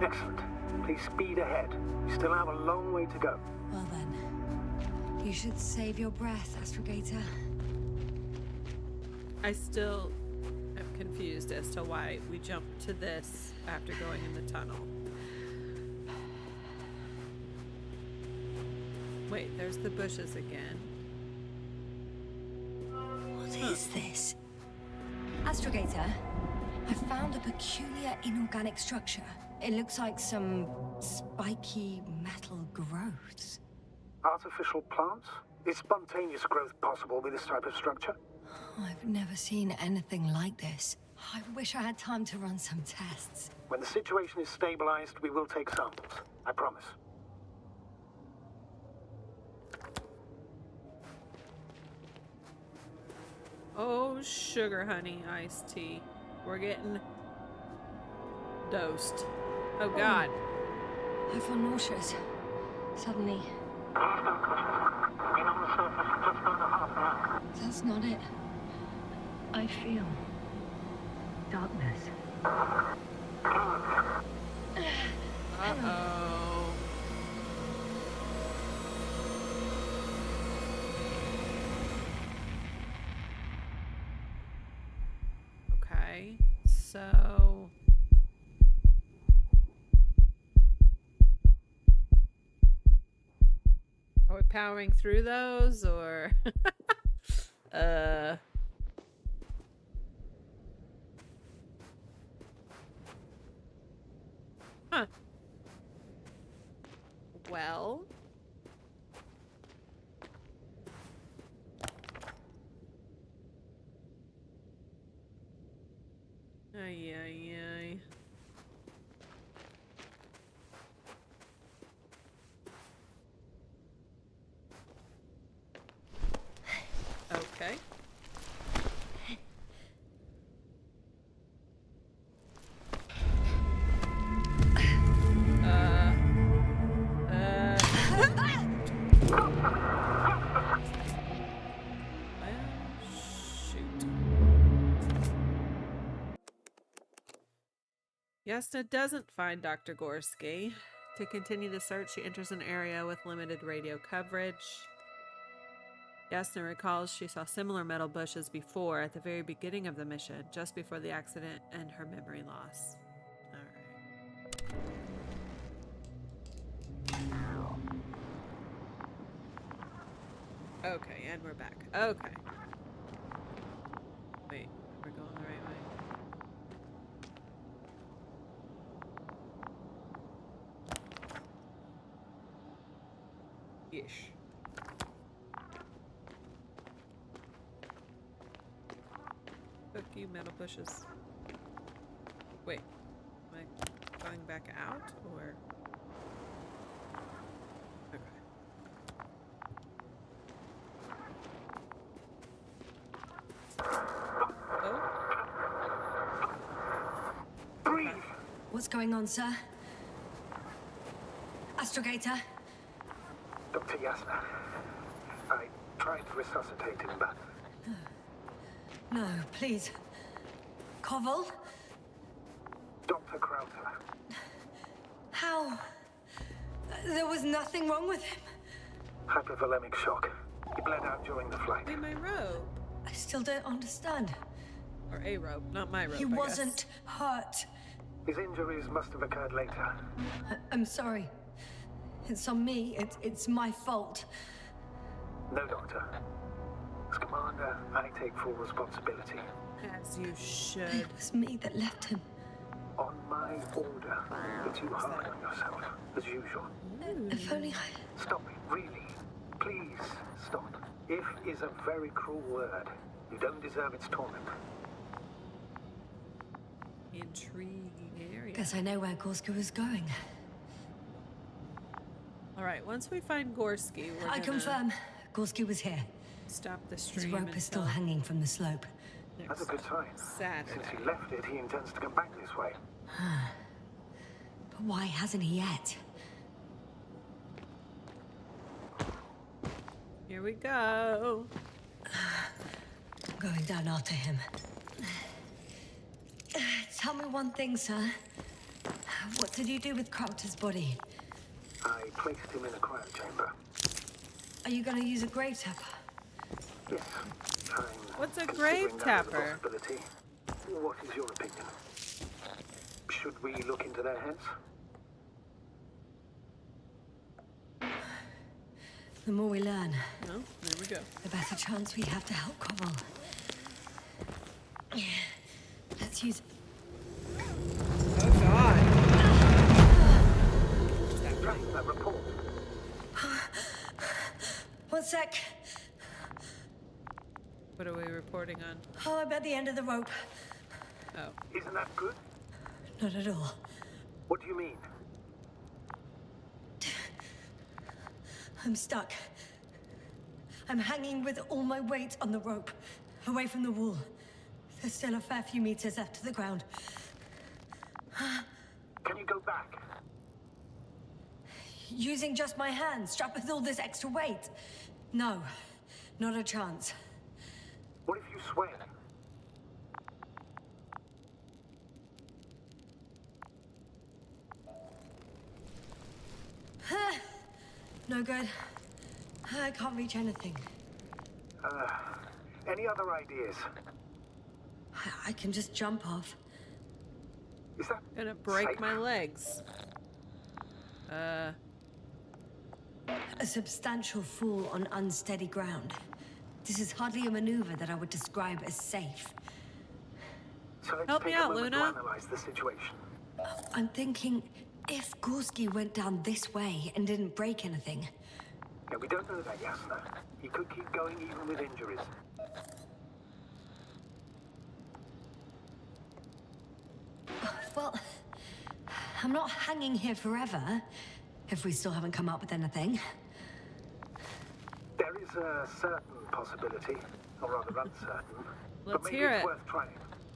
Excellent. Please speed ahead. We still have a long way to go. Well then, you should save your breath, Astrogator. I still am confused as to why we jumped to this after going in the tunnel. Wait, there's the bushes again. What is this? Astrogator, I found a peculiar inorganic structure. It looks like some spiky metal growths. Artificial plants? Is spontaneous growth possible with this type of structure? I've never seen anything like this. I wish I had time to run some tests. When the situation is stabilized, we will take samples. I promise. Oh, sugar honey iced tea. We're getting dosed. Oh God. I feel nauseous. Suddenly. That's not it. I feel darkness. Uh-oh. Okay, so... Are we powering through those, or... Huh. Well... Ay, ay, ay. Okay. Shoot. Yasna doesn't find Dr. Gorski. To continue the search, she enters an area with limited radio coverage. Yasna recalls she saw similar metal bushes before at the very beginning of the mission, just before the accident and her memory loss. Okay, and we're back. Okay. Wait, we're going the right way. Yes. Fuck you, metal bushes. Wait, am I going back out, or? Okay. Breathe! What's going on, sir? Astrogator? Dr. Yasna, I tried to resuscitate him, but No, please. Koval? Dr. Krauter, How? There was nothing wrong with him. hypovolemic shock. He bled out during the flight. Wait, my rope. I still don't understand. Or a rope, not my rope. He I guess. wasn't hurt. His injuries must have occurred later. I'm sorry. It's on me. It's my fault. No, Doctor. As Commander, I take full responsibility. As you should. It was me that left him. On my order, you're too hard on yourself, as usual. If only I... Stop it, really. Please, stop. If is a very cruel word. You don't deserve its torment. Intriguing area. Guess I know where Gorska was going. All right, once we find Gorski, we're I gonna confirm. Gorski was here. stop the His stream rope is still until hanging from the slope. That's a good sign. Saturday. Since he left it, he intends to come back this way. But why hasn't he yet? Here we go. I'm going down after him. Tell me one thing, sir. What did you do with Crowter's body? I placed him in a cryo-chamber. Are you going to use a grave tapper? Yes. I'm What's a considering grave that as a tapper? possibility. What is your opinion? Should we look into their heads? The more we learn, No, there we go. the better chance we have to help Koval. Let's use... Oh God. Trust that report. One sec. What are we reporting on? Oh, I'm at the end of the rope. Oh, Isn't that good? Not at all. What do you mean? I'm stuck. I'm hanging with all my weight on the rope, away from the wall. There's still a fair few meters left to the ground. Can you go back? Using just my hands, strapped with all this extra weight? No, not a chance. What if you sway? No good. I can't reach anything. Any other ideas? I can just jump off. Is that gonna break safe? my legs. A substantial fall on unsteady ground. This is hardly a maneuver that I would describe as safe. So let's Help me take a out, moment Luna. to analyze the situation. I'm thinking, if Gorski went down this way and didn't break anything, Yeah, we don't know that, Yasna. He could keep going even with injuries. well, I'm not hanging here forever, if we still haven't come up with anything. There is a certain possibility, or rather uncertain. Let's but maybe hear it's it. worth trying.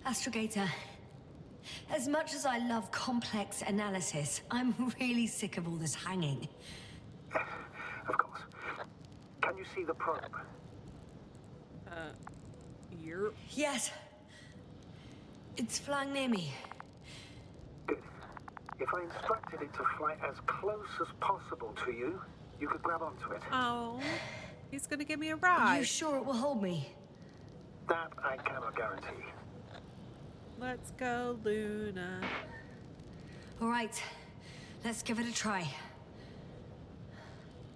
Astrogator, as much as I love complex analysis, I'm really sick of all this hanging. Of course. Can you see the probe? You're Yes. It's flying near me. Good. If If I instructed it to fly as close as possible to you, you could grab onto it. Oh, he's gonna give me a Are ride. you sure it will hold me? That I cannot guarantee. Let's go, Luna. All right, let's give it a try.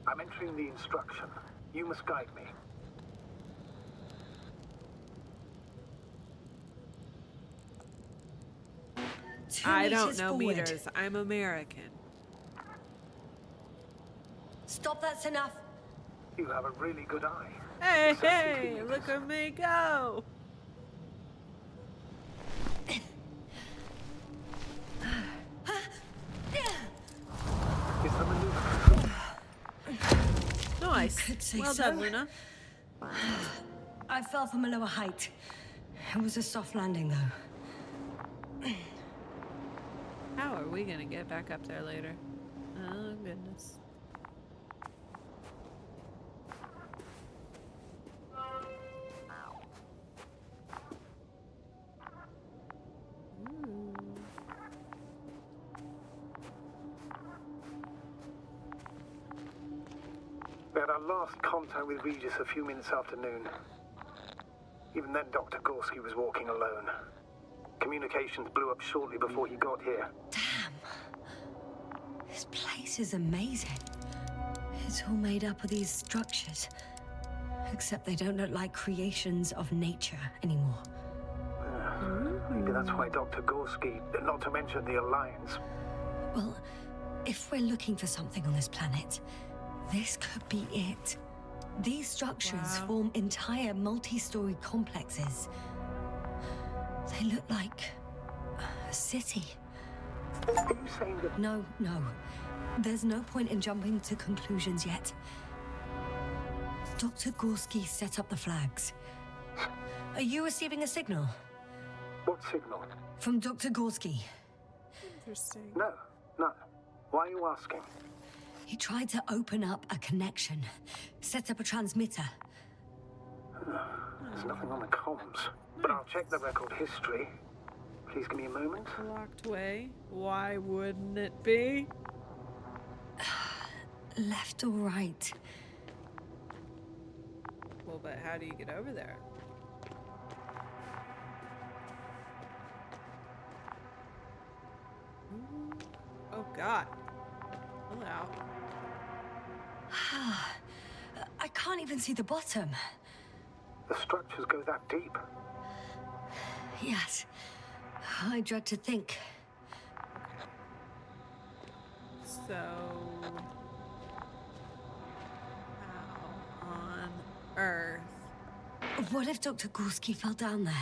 I'm entering the instruction. You must guide me. I don't meters know forward. meters. I'm American. Stop, that's enough. You have a really good eye. Hey, Exactly hey, 2 look meters. at me go. Is the maneuver control? Nice. could say Well so. done, Luna. I fell from a lower height. It was a soft landing, though. How are we gonna get back up there later? Oh, goodness. Ooh. We had our last contact with Regis a few minutes after noon. Even then, Dr. Gorski was walking alone. Communications blew up shortly before he got here. Damn. This place is amazing. It's all made up of these structures. Except they don't look like creations of nature anymore. Maybe that's why Dr. Gorski, not to mention the Alliance. Well, if we're looking for something on this planet, this could be it. These structures Wow. form entire multi-story complexes. They look like a city. Are you saying that No. There's no point in jumping to conclusions yet. Dr. Gorski set up the flags. Are you receiving a signal? what signal? From Dr. Gorski. Interesting. No, none. Why are you asking? He tried to open up a connection, set up a transmitter. There's nothing on the comms. But I'll check the record history. Please give me a moment. Locked way. Why wouldn't it be? Left or right? Well, but how do you get over there? Ooh. Oh, God. Pull out. I can't even see the bottom. The structures go that deep. Yes. I dread to think. So, how on earth? What if Dr. Gorski fell down there?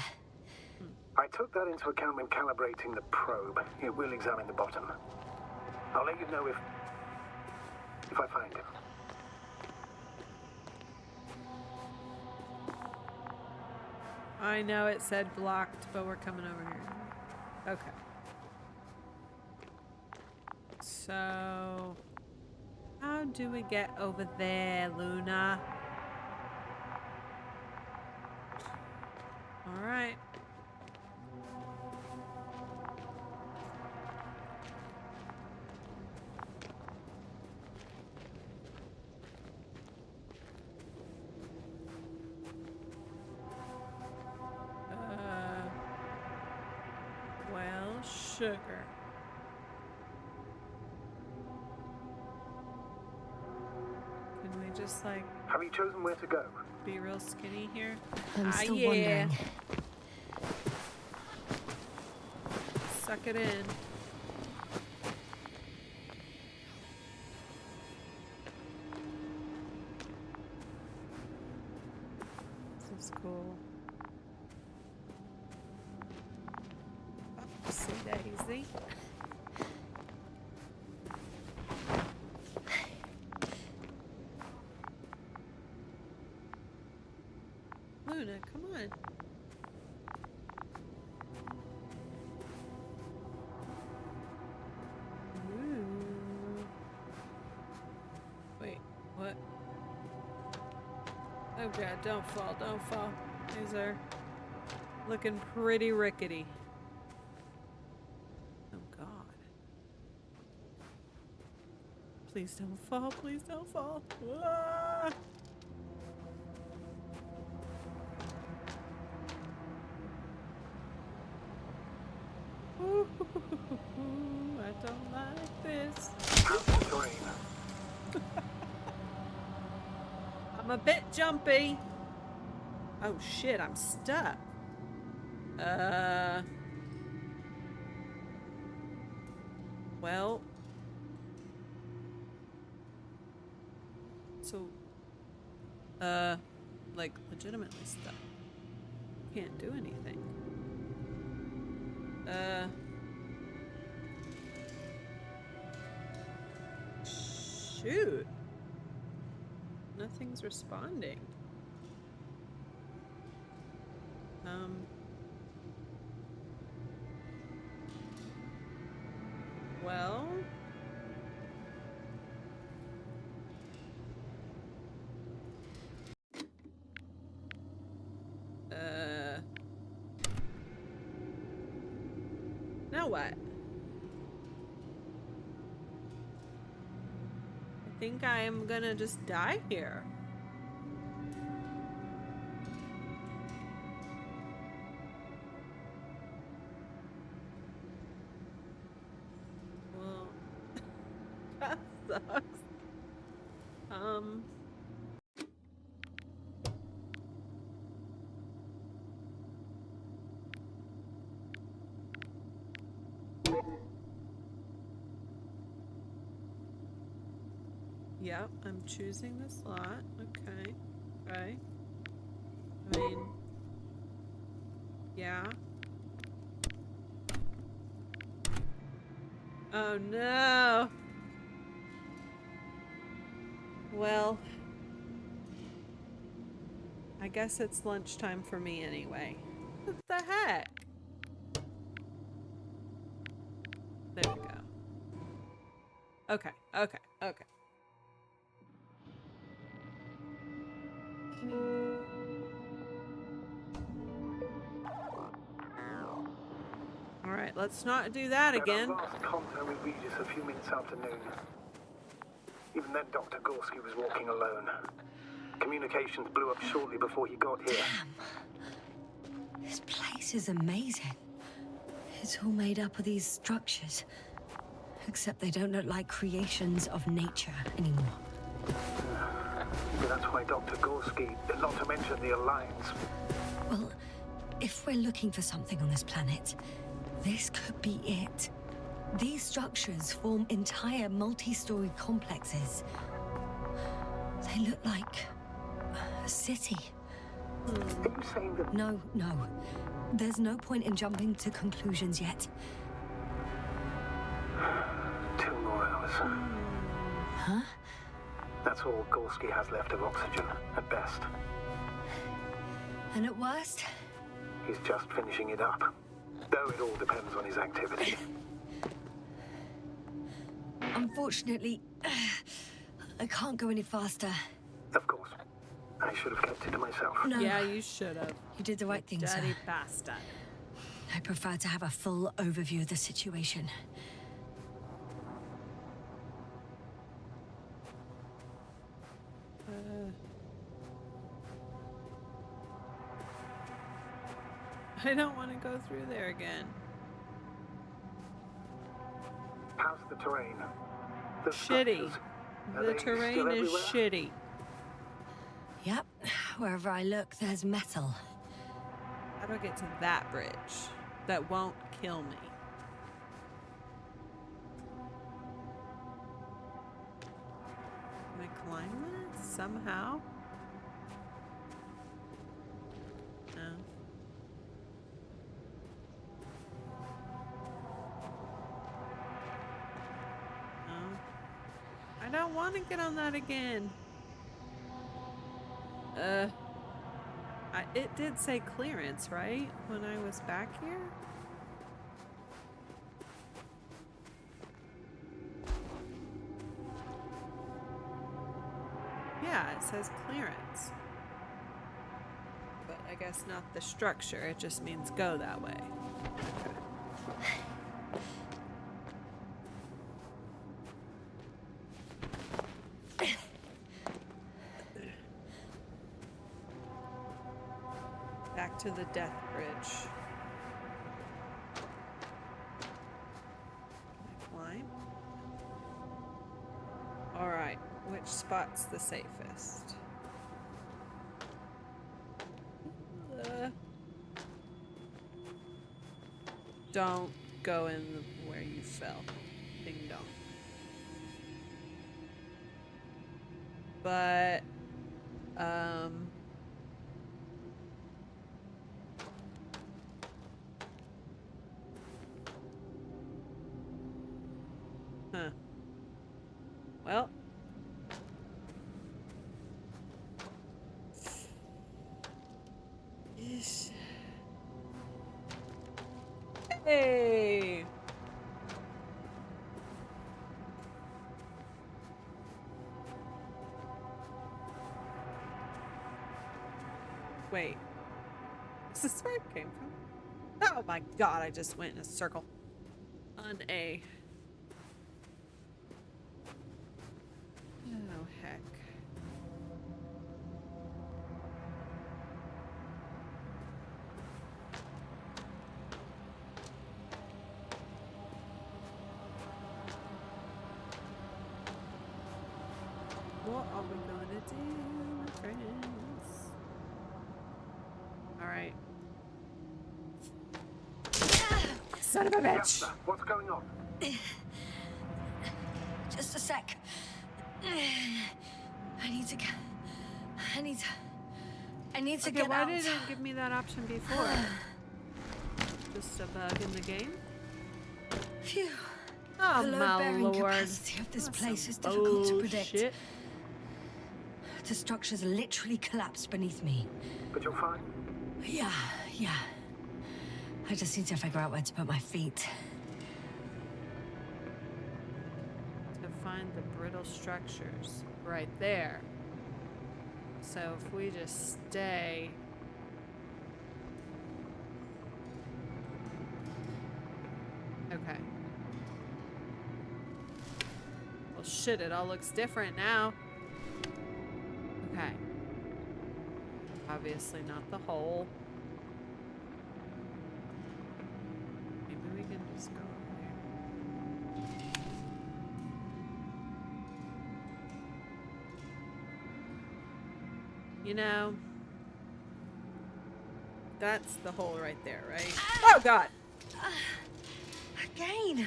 I took that into account when calibrating the probe. It will examine the bottom. I'll let you know if I find him. I know it said blocked, but we're coming over here. Okay. So, how do we get over there, Luna? All right. Well, sugar. Can we just like Have you chosen where to go? be real skinny here? I'm still yeah. wondering. Suck it in. This is cool. Oopsie daisy. Luna, come on. Ooh. Wait, what? Oh god, don't fall, don't fall. These are looking pretty rickety. Oh god. Please don't fall. Please don't fall. Ah! Ooh, I don't like this. How's the terrain? I'm a bit jumpy. Oh shit, I'm stuck. Well. So, like legitimately stuck. Can't do anything. Shoot. Nothing's responding. Well. Now what? I think I am gonna just die here. Well, that sucks. Yep, I'm choosing the slot. Okay. Okay. I mean, yeah. Oh no. Well, I guess it's lunchtime for me anyway. What the heck? There we go. Okay, okay, okay. Alright, let's not do that again. I lost contact with Regis a few minutes after noon. Even then, Dr. Gorski was walking alone. Communications blew up shortly before he got here. Damn. This place is amazing. It's all made up of these structures. Except they don't look like creations of nature anymore. But that's why Dr. Gorski, not to mention the Alliance. Well, if we're looking for something on this planet, this could be it. These structures form entire multi-story complexes. They look like a city. Are you saying that... No. There's no point in jumping to conclusions yet. 2 more hours. Huh? That's all Gorski has left of oxygen, at best. And at worst? He's just finishing it up. Though it all depends on his activity. Unfortunately, I can't go any faster. Of course. I should have kept it to myself. No. Yeah, you should have. You did the right thing, sir. Dirty bastard. I prefer to have a full overview of the situation. I don't want to go through there again. How's the terrain? The Shitty. structures, are The they terrain still is everywhere? shitty. Yep. Wherever I look, there's metal. How do I get to that bridge that won't kill me? Can I climb this somehow? No. No. I don't want to get on that again. It did say clearance, right? When I was back here? Yeah, it says clearance. But I guess not the structure, it just means go that way. to the death bridge. Can I climb? Alright, which spot's the safest? Don't go in where you fell. Ding dong. But, huh. Well. Yes. Hey! Wait. Is this where it came from? Oh my god, I just went in a circle. On A. Oh heck. What are we gonna do, my friends? Alright. Son of a bitch! Yes, sir. What's going on? Just a sec. I need to Okay, get why out. did it give me that option before? Just a bug in the game? Phew. Oh The my load-bearing lord. capacity of this That's place some is difficult to predict. bullshit. The structures literally collapsed beneath me. But you're fine? Yeah. I just need to figure out where to put my feet. To find the brittle structures. Right there. So if we just stay... Okay. Well shit, it all looks different now. Okay. Obviously not the hole. Maybe we can just go over there. You know, that's the hole right there, right? Oh god! Again.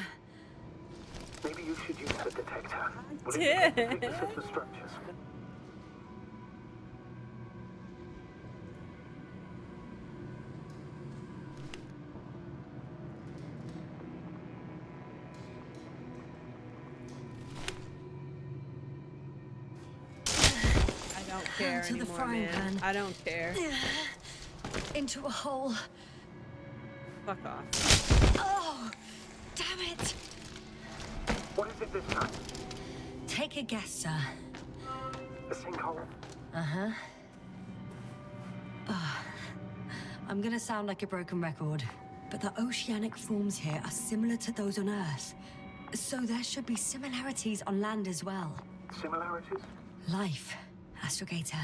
Maybe you should use the detector. Will did. indicate the thickness of the structures. I don't care To the anymore, frying man. pan. I don't care. Into a hole. Fuck off. Oh, damn it. What is it this time? Take a guess, sir. A sinkhole? Uh-huh. I'm gonna sound like a broken record, but the oceanic forms here are similar to those on Earth. So there should be similarities on land as well. Similarities? Life, Astrogator.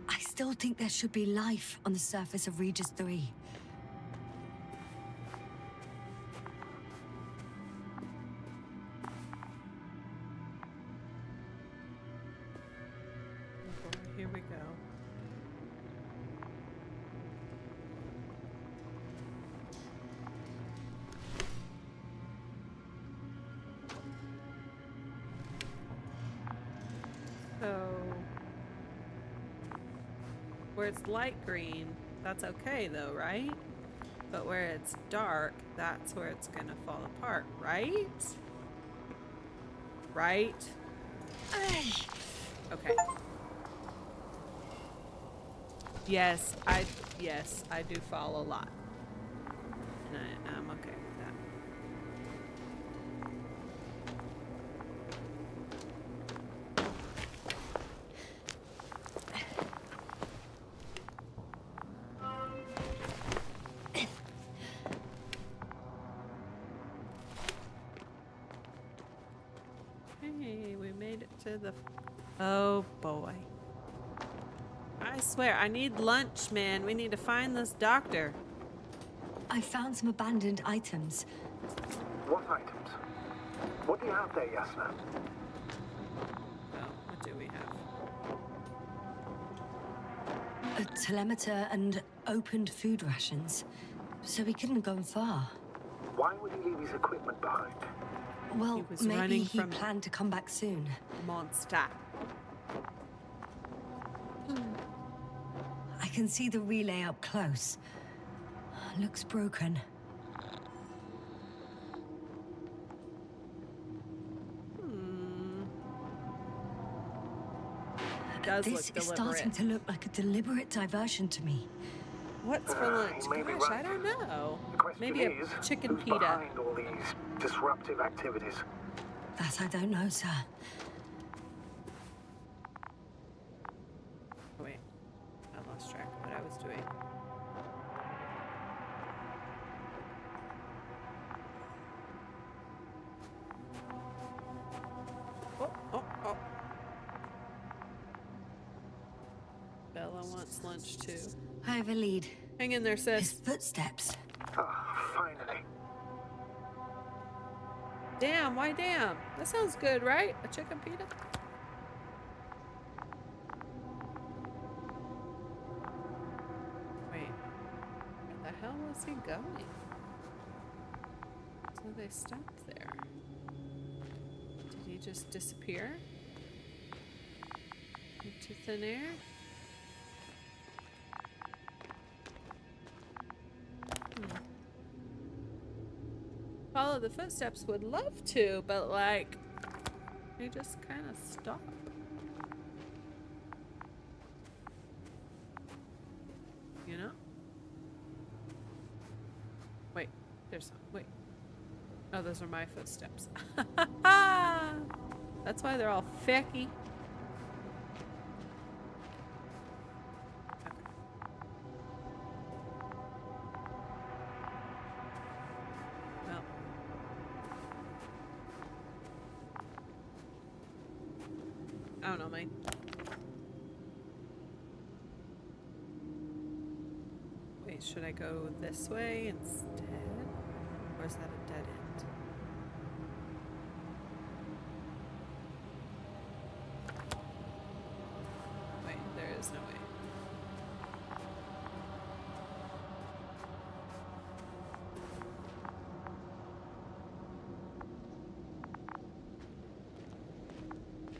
I still think there should be life on the surface of Regis 3. Here we go. So, where it's light green, that's okay though, right? But where it's dark, that's where it's gonna fall apart, right? Right? Okay. Yes, I do fall a lot. And I'm okay with that. Hey, we made it to the... Oh boy. I swear, I need lunch, man. We need to find this doctor. I found some abandoned items. What items? What do you have there, Yasna? Oh, what do we have? A telemeter and opened food rations. So he couldn't have gone far. Why would he leave his equipment behind? Well, He was maybe running he from planned to come back soon. monster. I can see the relay up close. Looks broken. Does This look is deliberate. starting to look like a deliberate diversion to me. What's for lunch? He may be Gosh, I right. don't know. The question Maybe a is, chicken who's pita. behind all these disruptive activities? That I don't know, sir. Oh, wait, I lost track of what I was doing. Oh. Bella wants lunch too. I have a lead. Hang in there, His sis. footsteps. Ah, finally. Damn, why damn? That sounds good, right? A chicken pita? Wait, where the hell was he going? So they stopped there. Did he just disappear? Into thin air? Follow the footsteps, would love to, but like, they just kind of stop. You know? Wait, wait. Oh, those are my footsteps. That's why they're all fecky. Well. I don't know, mate. Wait, should I go this way instead? Or is that a dead end? Wait, there is no way.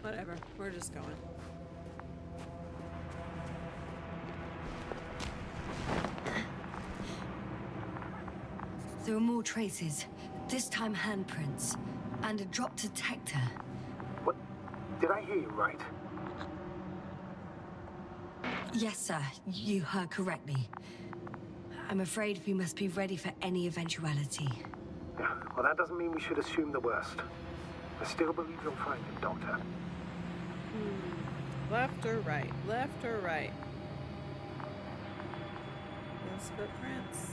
Whatever, we're just going. There are more traces. This time handprints. And a drop detector. What? Did I hear you right? Yes, sir. You heard correctly. I'm afraid we must be ready for any eventuality. Yeah, well, that doesn't mean we should assume the worst. I still believe you'll find him, Doctor. Left or right? Left or right? Those footprints.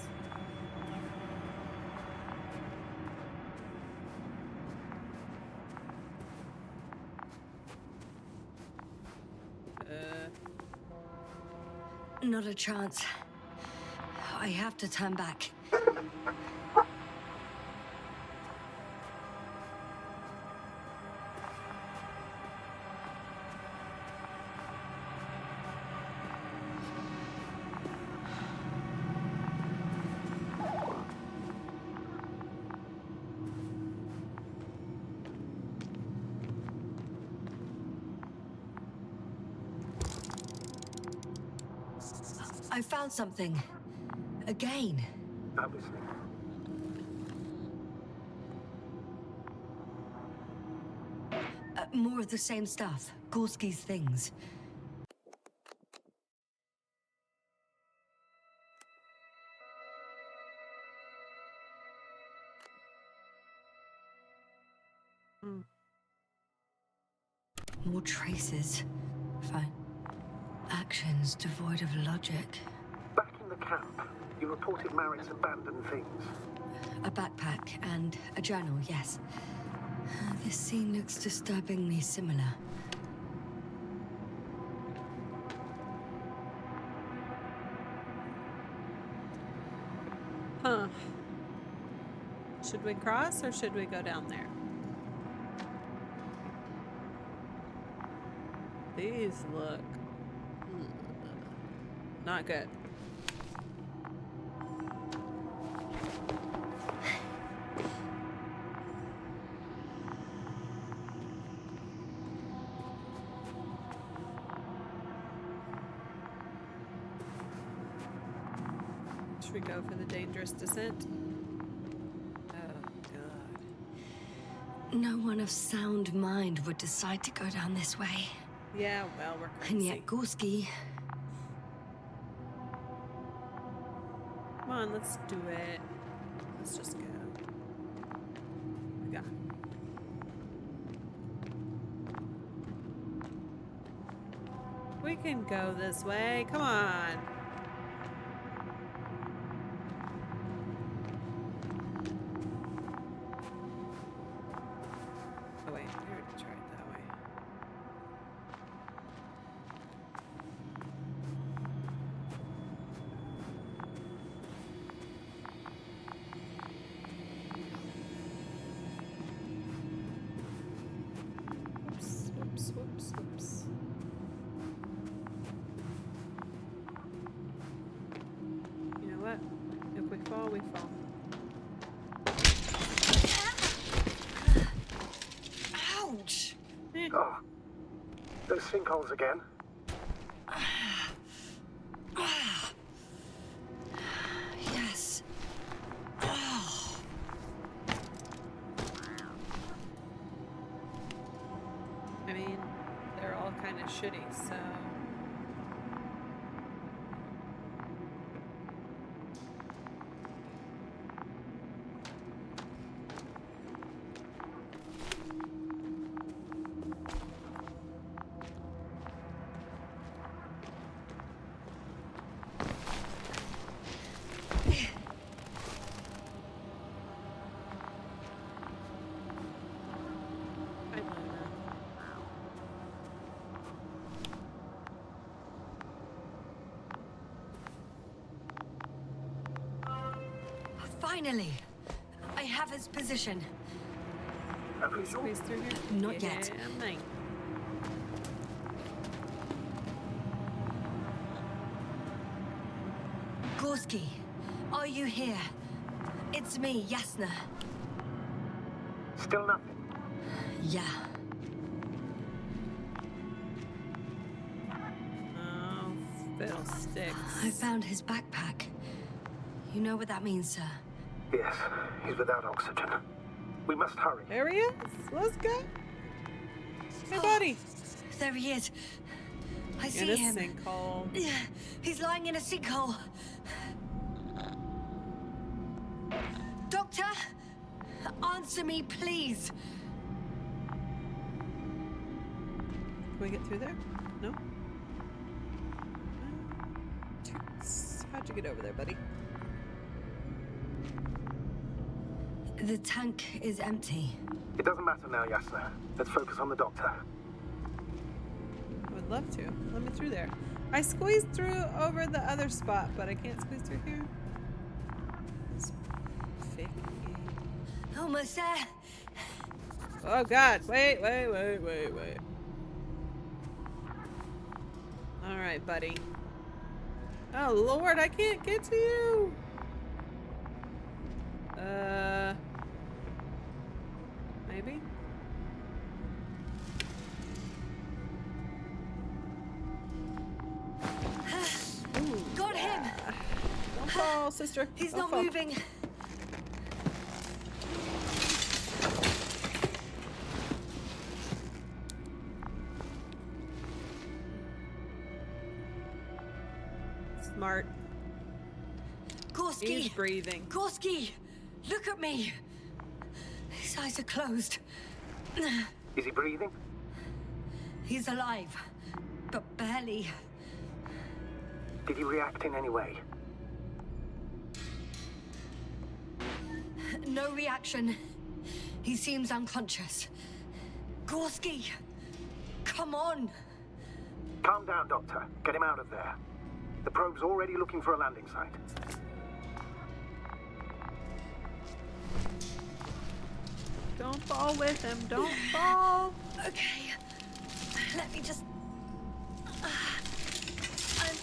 Not a chance. I have to turn back. I found something. Again. I'm listening. More of the same stuff. Gorski's things. More traces. Fine. Actions devoid of logic. Back in the camp, you reported Marritt's abandoned things. A backpack and a journal, yes. This scene looks disturbingly similar. Should we cross or should we go down there? These look not good. Should we go for the dangerous descent? Oh, God. No one of sound mind would decide to go down this way. Yeah, well, we're crazy. And yet Gorski... Come on, let's do it. Let's just go. Yeah. We can go this way. Come on. Oh wait, I already tried that way. Whoops, whoops, whoops, whoops. You know what? If we fall, we fall. Ouch! Oh, those sinkholes again? Yes. Oh. I mean, they're all kind of shitty, so... I don't know. Finally! I have his position. A visual? Squeeze through here? Not yet. Yeah, mate. Gorski, are you here? It's me, Yasna. Still nothing. Yeah. Oh, fiddlesticks. I found his backpack. You know what that means, sir? Yes, he's without oxygen. We must hurry. There he is. Let's go. Hey, buddy. There he is. I In see a him. sinkhole. Yeah, he's lying in a sinkhole. Doctor, answer me, please. Can we get through there? No? Toots. How'd you get over there, buddy? The tank is empty. It doesn't matter now, Yasna. Let's focus on the doctor. I would love to. Let me through there. I squeezed through over the other spot, but I can't squeeze through here. It's fake. Almost there. Oh God! Wait. All right, buddy. Oh Lord, I can't get to you. Maybe. Ooh, Got him. Don't fall, sister. He's Don't not fall. moving. Smart. Gorski. He's breathing. Gorski, look at me. His eyes are closed. Is he breathing? He's alive, but barely. Did he react in any way? No reaction. He seems unconscious. Gorski, come on. Calm down, Doctor. Get him out of there. The probe's already looking for a landing site. Don't fall with him. Don't fall. Okay. Let me just... I'm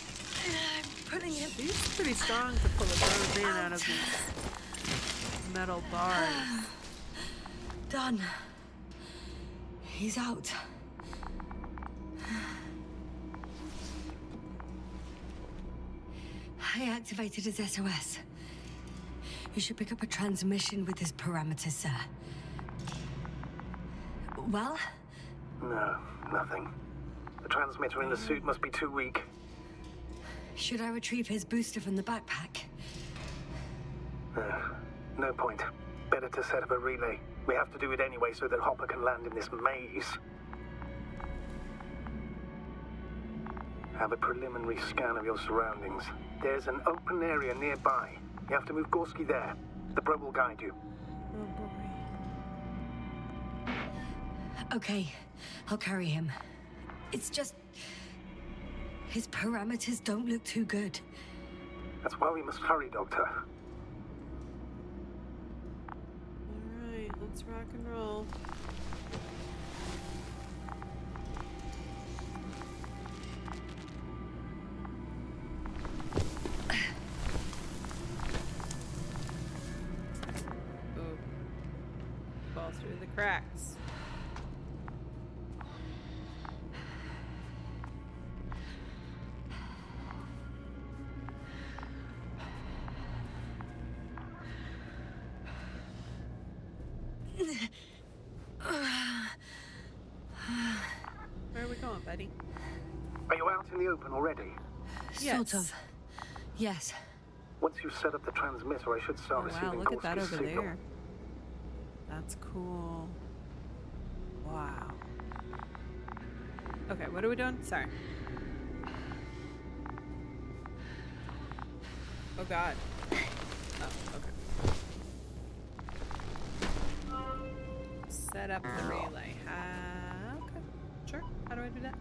putting him... He's pretty strong to pull a grown man out of these metal bars. Done. He's out. I activated his SOS. You should pick up a transmission with his parameters, sir. Well? No, nothing. The transmitter in the suit must be too weak. Should I retrieve his booster from the backpack? No point. Better to set up a relay. We have to do it anyway so that Hopper can land in this maze. Have a preliminary scan of your surroundings. There's an open area nearby. You have to move Gorski there. The probe will guide you. Oh boy. Okay, I'll carry him. It's just... his parameters don't look too good. That's why we must hurry, Doctor. Alright, let's rock and roll. Ooh. Fall through the cracks. Where are we going, buddy? Are you out in the open already? Yes. Sort of. Yes. Once you've set up the transmitter, I should start Oh, wow, receiving look at that Gorski's over signal. there. That's cool. Wow. Okay, what are we doing? Sorry. Oh god. Oh, okay. Set up the relay. Okay. Sure. How do I do that?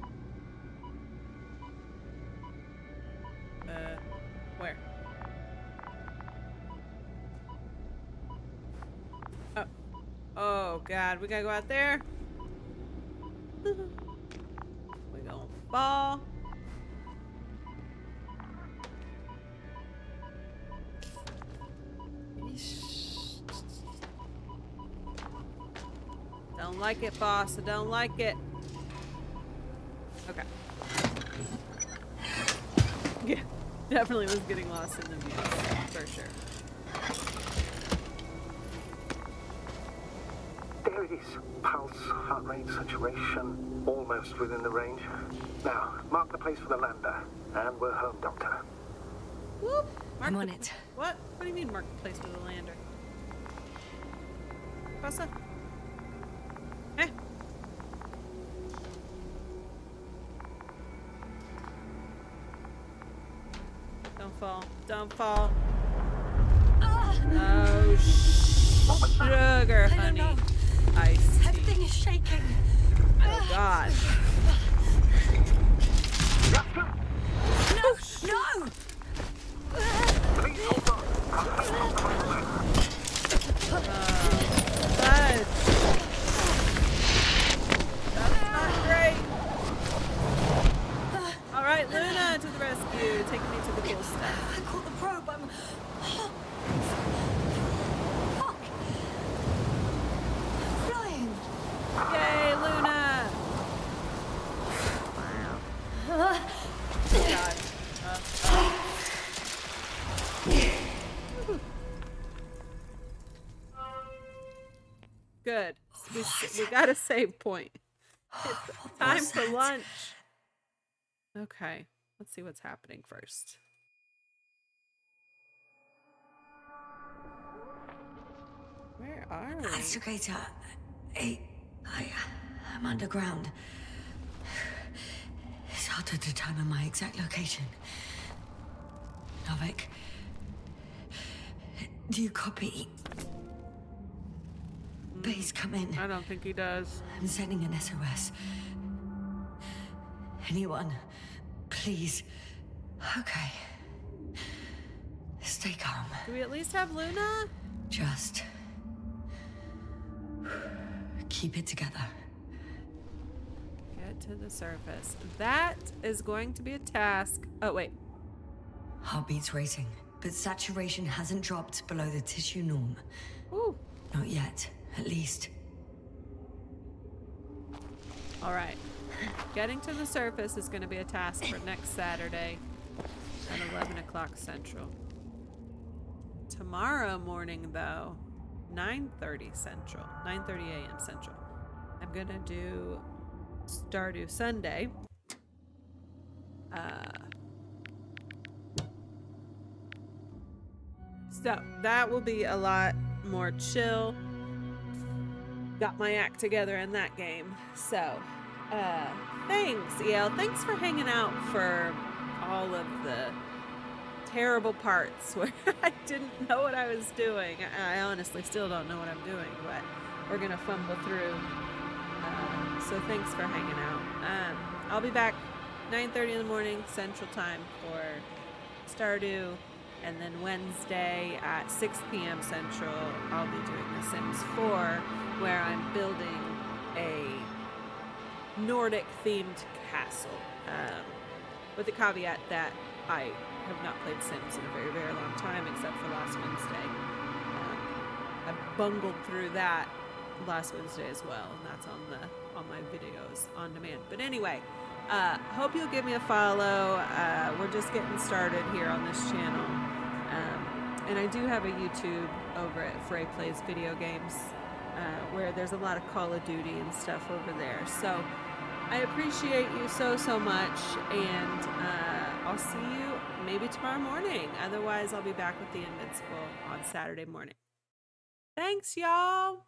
Where? Oh. Oh god, we gotta go out there. We gonna fall. Don't like it, boss. I don't like it. Okay. Yeah, definitely was getting lost in the views, for sure. There it is. Pulse, heart rate, saturation, almost within the range. Now, mark the place for the lander, and we're home, Doctor. Whoop. I'm on it. What? What do you mean mark the place for the lander? Pasa? Eh? Don't fall. Don't fall. Oh, sugar, I don't honey. know. Iced tea. Everything is shaking. Oh, God. No! No! Please hold on. Fudge. That's not great. All right, Luna to the rescue. Take me to the cool stuff. I caught the probe. I'm... Fuck! Flying! Yay, Luna! Oh, God. Good. We got a save point. It's time for lunch. Okay. Let's see what's happening first. Where are we? Astrogator, I'm underground. It's hard to determine my exact location. Novik, do you copy? Base, come in. I don't think he does. I'm sending an SOS. Anyone, please. Okay. Stay calm. Do we at least have Luna? Just keep it together. Get to the surface. That is going to be a task. Oh, wait. Heartbeat's racing, but saturation hasn't dropped below the tissue norm. Ooh. Not yet, at least. All right. Getting to the surface is going to be a task for next Saturday at 11 o'clock Central. Tomorrow morning, though, 9:30 Central, 9:30 a.m. Central, I'm going to do Stardew Sunday. So that will be a lot more chill. Got my act together in that game. So, thanks, EL. Thanks for hanging out for all of the terrible parts where I didn't know what I was doing. I honestly still don't know what I'm doing, but we're gonna fumble through. So thanks for hanging out. I'll be back 9:30 in the morning Central Time for Stardew, and then Wednesday at 6 p.m. Central, I'll be doing The Sims 4, where I'm building a Nordic-themed castle, with the caveat that I have not played Sims in a very, very long time, except for last Wednesday. I bungled through that last Wednesday as well, and that's on my videos on demand. But anyway, hope you'll give me a follow. We're just getting started here on this channel, and I do have a YouTube over at Frey Plays Video Games, where there's a lot of Call of Duty and stuff over there. So I appreciate you so much, and I'll see you maybe tomorrow morning. Otherwise, I'll be back with the Invincible on Saturday morning. Thanks, y'all.